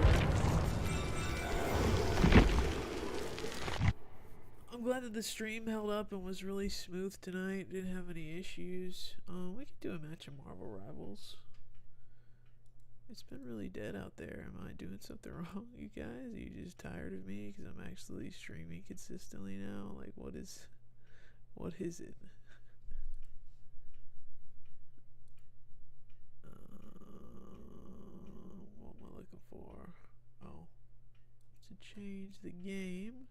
I'm glad that the stream held up and was really smooth tonight. Didn't have any issues. We could do a match of Marvel Rivals. It's been really dead out there. Am I doing something wrong, you guys? Are you just tired of me because I'm actually streaming consistently now? Like, what is it? What am I looking for? Oh, to change the game.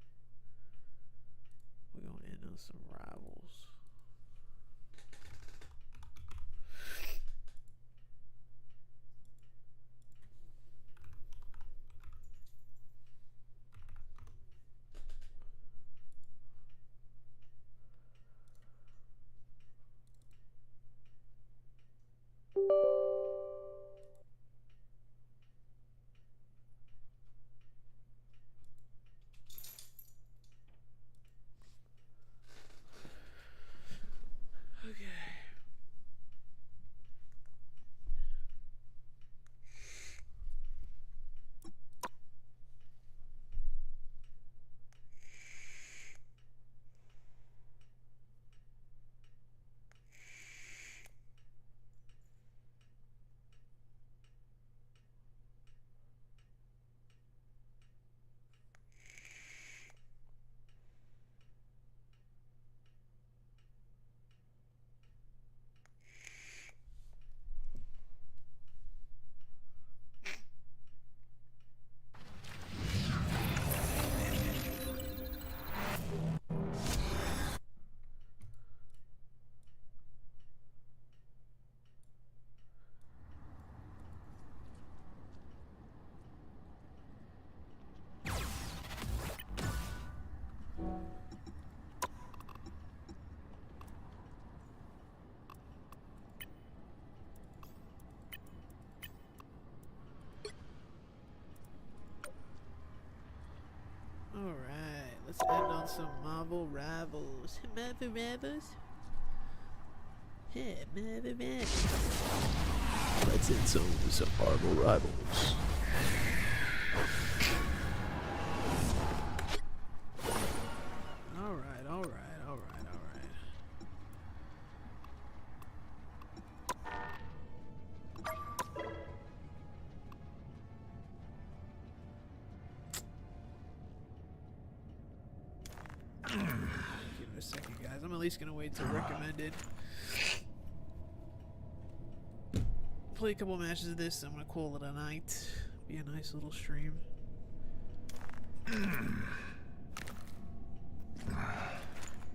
We're gonna end on some rivals. Alright, let's end on some Marvel Rivals. Marvel Rivals? Hey, Marvel Rivals. Let's end some Marvel Rivals. Alright, alright. Give it a second, guys. I'm at least gonna wait till recommended. Play a couple matches of this. I'm gonna call it a night. Be a nice little stream.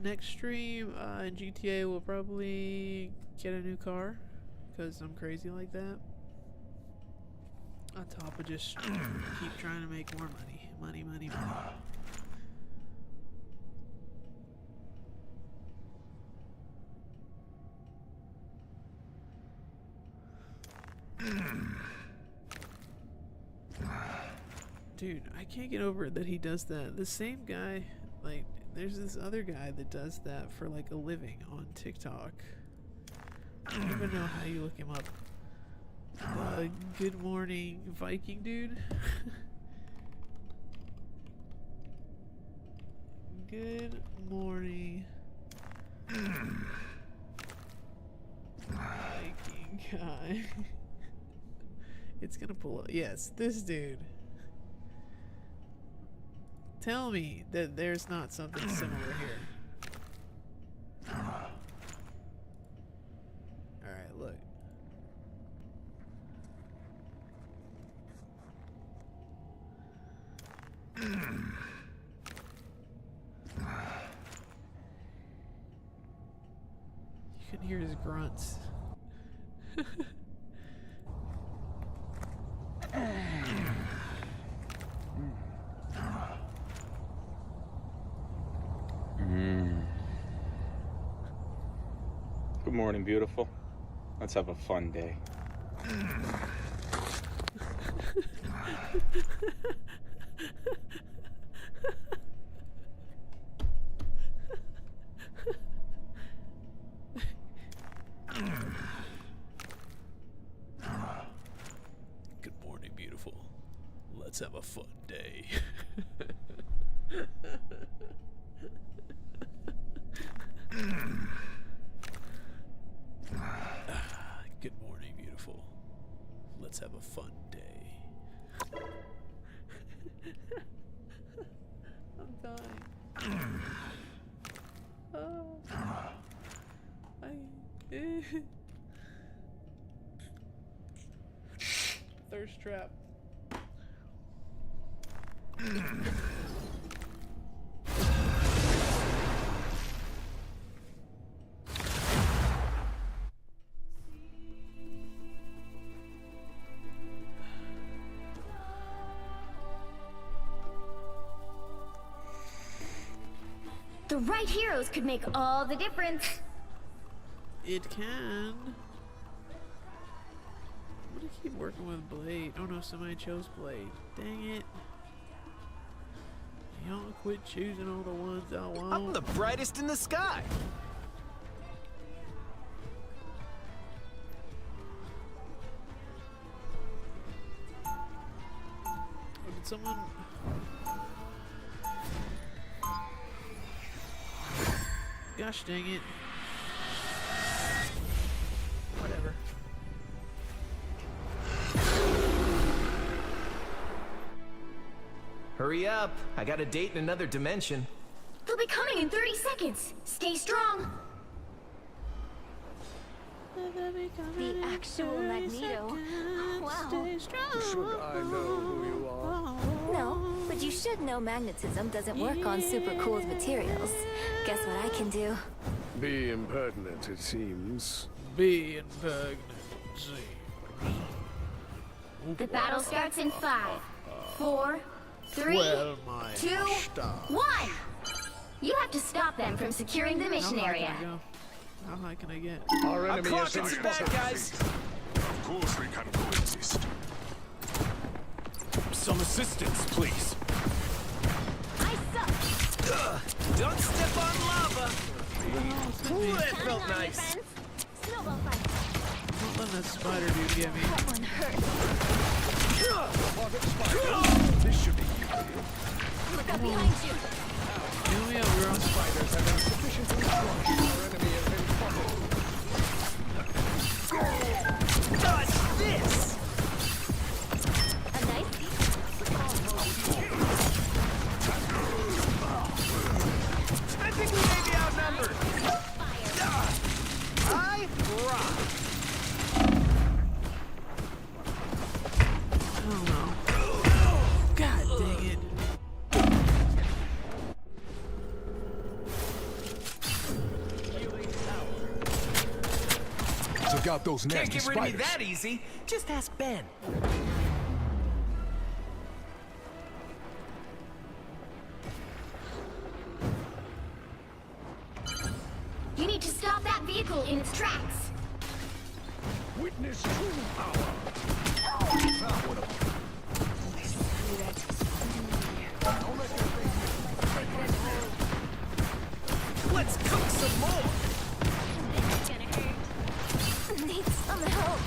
Next stream in GTA we'll probably get a new car because I'm crazy like that. On top of just keep trying to make more money. Money. Dude, I can't get over it that he does that. The same guy, like, there's this other guy that does that for like a living on TikTok. I don't even know how you look him up. Good morning, Viking dude. Good morning, Viking guy. It's gonna pull up. Yes, this dude. Tell me that there's not something similar here. Alright, look. You can hear his grunts. Good morning, beautiful. Let's have a fun day. have a fun day. Good morning, beautiful. Let's have a fun day. I'm dying. Thirst trap. The right heroes could make all the difference. It can. I'm gonna keep working with Blade. Oh no, somebody chose Blade. Dang it. Y'all quit choosing all the ones I want. I'm the brightest in the sky. Oh, did someone... Gosh dang it. Whatever. Hurry up. I got a date in another dimension. They'll be coming in 30 seconds. Stay strong. The actual Magneto. Wow. Should I know who you are? No, but you should know magnetism doesn't work on super cool materials. Guess what I can do? Be impertinent, it seems. Be impertinent, it seems. The battle starts in 5, 4, 3, Well, my 2, star. 1. You have to stop them from securing the mission area. How high can I get? Our enemy I'm is clocking some bad guys. Of course we can coexist. Some assistance, please. I suck. Don't step on lava. Ooh, that felt nice. Snowball fight. Don't let that spider dude get me. That one hurt. This should be easy. Look up behind you. Heal me up, girl. Spiders have been sufficiently strong. Our enemy has been spotted. Dodge this! A nice I think we may be outnumbered. I rock. Oh no. God dang it. Took out those Can't nasty get rid of me spiders. that easy. Just ask Ben. You need to stop that vehicle in its tracks. Witness true power. Let's cook some more. This is gonna hurt. Need some help.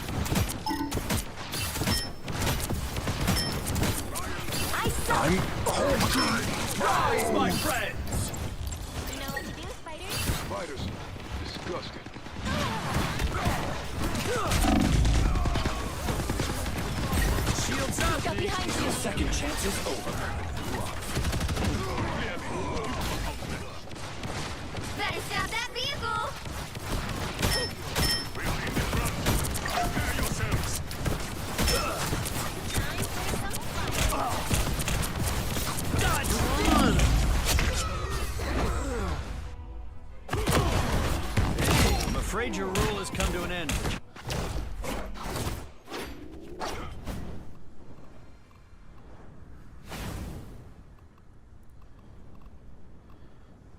I suck. I'm haunting. Rise, my friends. You know what to do, spiders? Spiders. Disgusting. Shields up. Look up behind you. Second chance is over. Better stop that vehicle. Prepare yourselves. I'm afraid your rule has come to an end.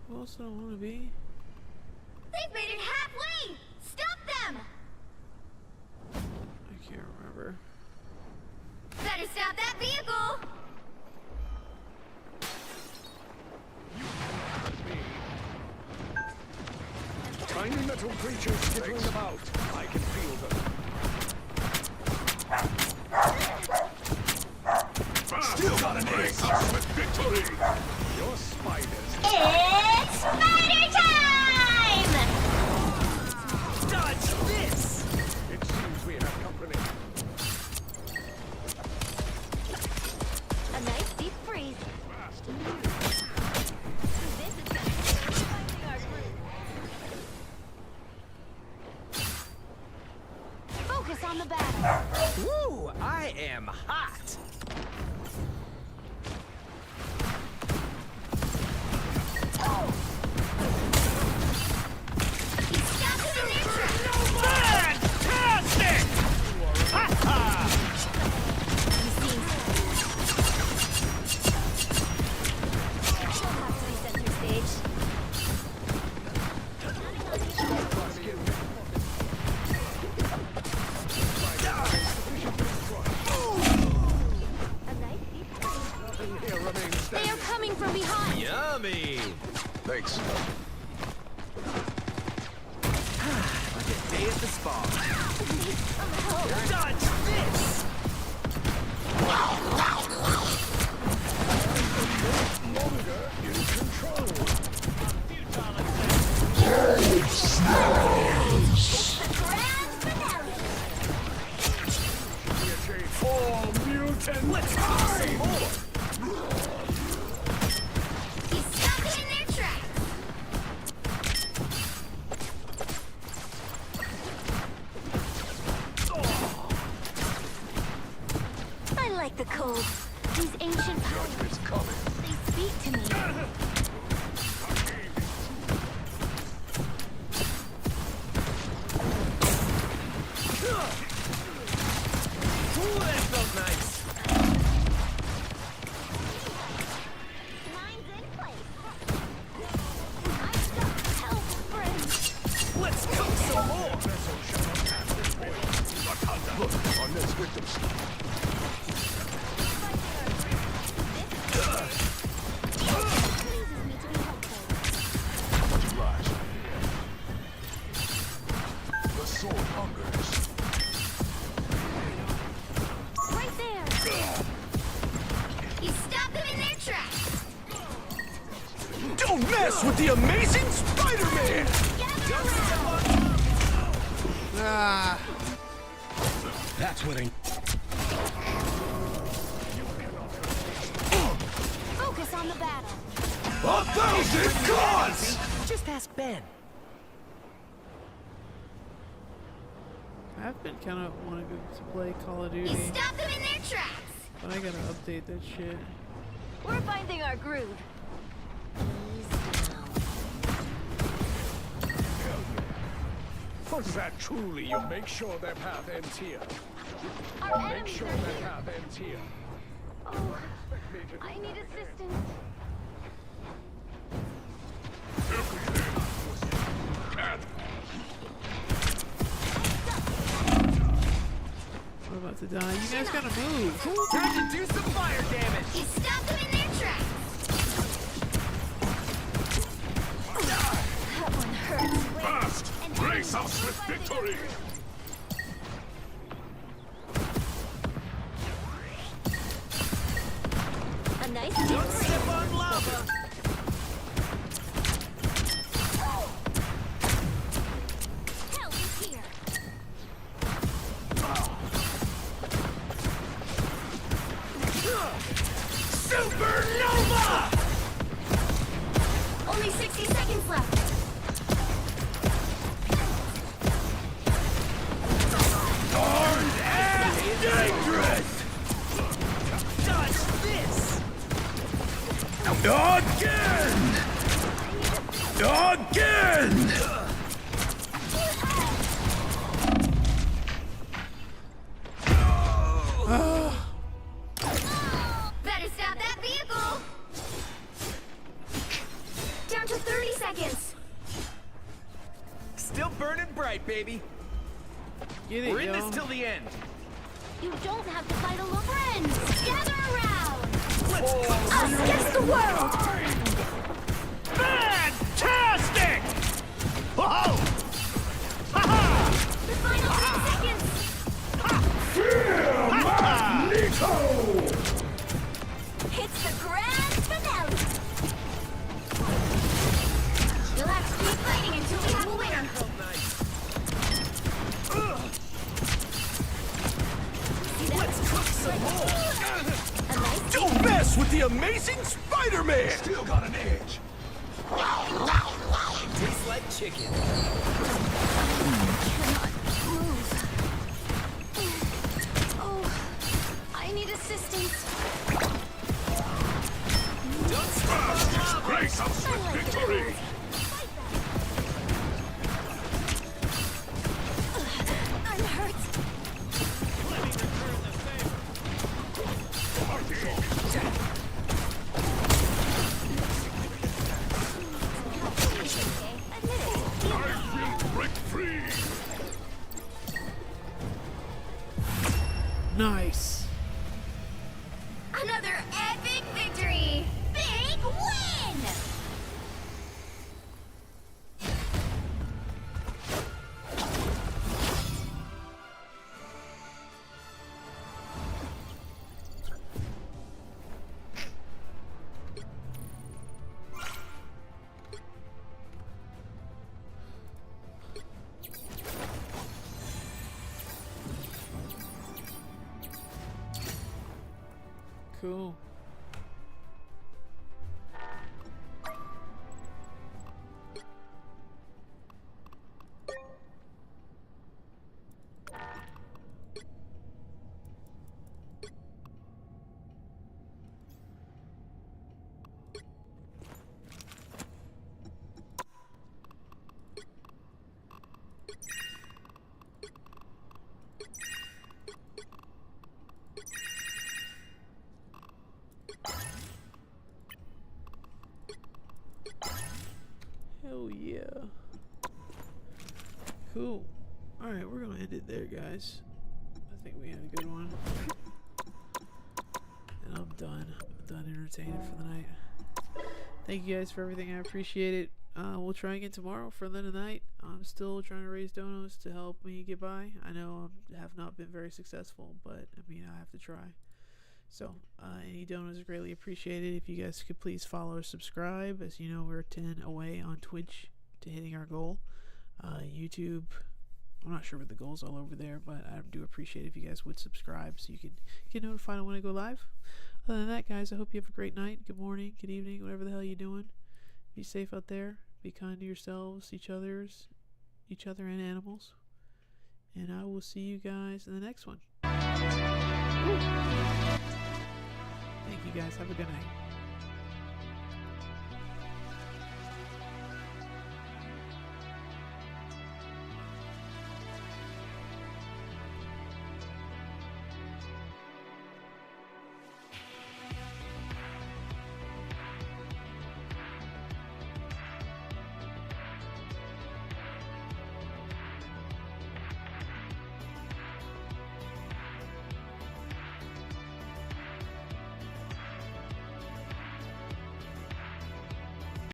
Who else do I want to be? They've made it halfway. Stop them. I can't remember. Better stop that vehicle. Tiny metal creatures skittering about. I can feel them. Still not an ace. With victory. Your spiders. It's spider time! Dodge this! It seems we have company. A nice deep freeze. Focus on the battle. Woo! I am hot! Fantastic! Ha ha! They are coming from behind. Yummy! Thanks. Like a day at the spa. Dodge this! Longer in control. Four mutant. Let's go some more! He's stuck in their tracks. I like the cold. These ancient powers. It's coming. They speak to me. Ooh, that felt nice. Mine's in place. I'm stuck. Help, friend. Let's cook some more! Look, our next victims. Rise. The sword hungers. Right there. You stopped them in their tracks. Don't mess with the amazing Spider-Man! Ah. That's what I... Focus on the battle. 1,000 gods! Just ask Ben. I've been kind of wanting to play Call of You Duty, stopped them in their tracks. but I gotta update that shit. We're finding our groove. Was that truly you? Make sure their path ends here. Our Make enemies sure are their here. path ends here. Oh, I need assistance. I'm about to die. You guys gotta move. Time to do some fire damage! You stopped them in their tracks. That one hurts. Fast! An Brace enemy us with is finding our victory! groove. A nice deep Don't freeze. step on lava! Help is here. Supernova! Only 60 seconds left. Armed and dangerous! Dodge this! Again! Again! Better stop that vehicle. Down to 30 seconds. Still burning bright, baby. Get it, We're in yo. this till the end. You don't have to fight alone. Friends, gather around. Let's Us against the world. Fantastic! Whoa! Ha-ha! The final 10 seconds. Fear Magneto! amazing Spider-Man! Still got an edge. Tastes like chicken. I need assistance. Don't step on lava. Grace of swift victory! I'm hurt. I will break free! Nice. Another epic victory. Big win. Cool. Hell yeah. Cool. Alright, we're gonna end it there, guys. I think we had a good one. And I'm done. I'm done entertaining for the night. Thank you guys for everything. I appreciate it. We'll try again tomorrow for the night. I'm still trying to raise donos to help me get by. I know I have not been very successful, but I mean, I have to try. So, any donos are greatly appreciated. If you guys could please follow or subscribe. As you know, we're 10 away on Twitch to hitting our goal. YouTube, I'm not sure what the goals all over there, but I do appreciate if you guys would subscribe so you can get notified when I go live. Other than that, guys, I hope you have a great night, good morning, good evening, whatever the hell you're doing. Be safe out there. Be kind to yourselves, each other and animals. And I will see you guys in the next one. Thank you guys. Have a good night.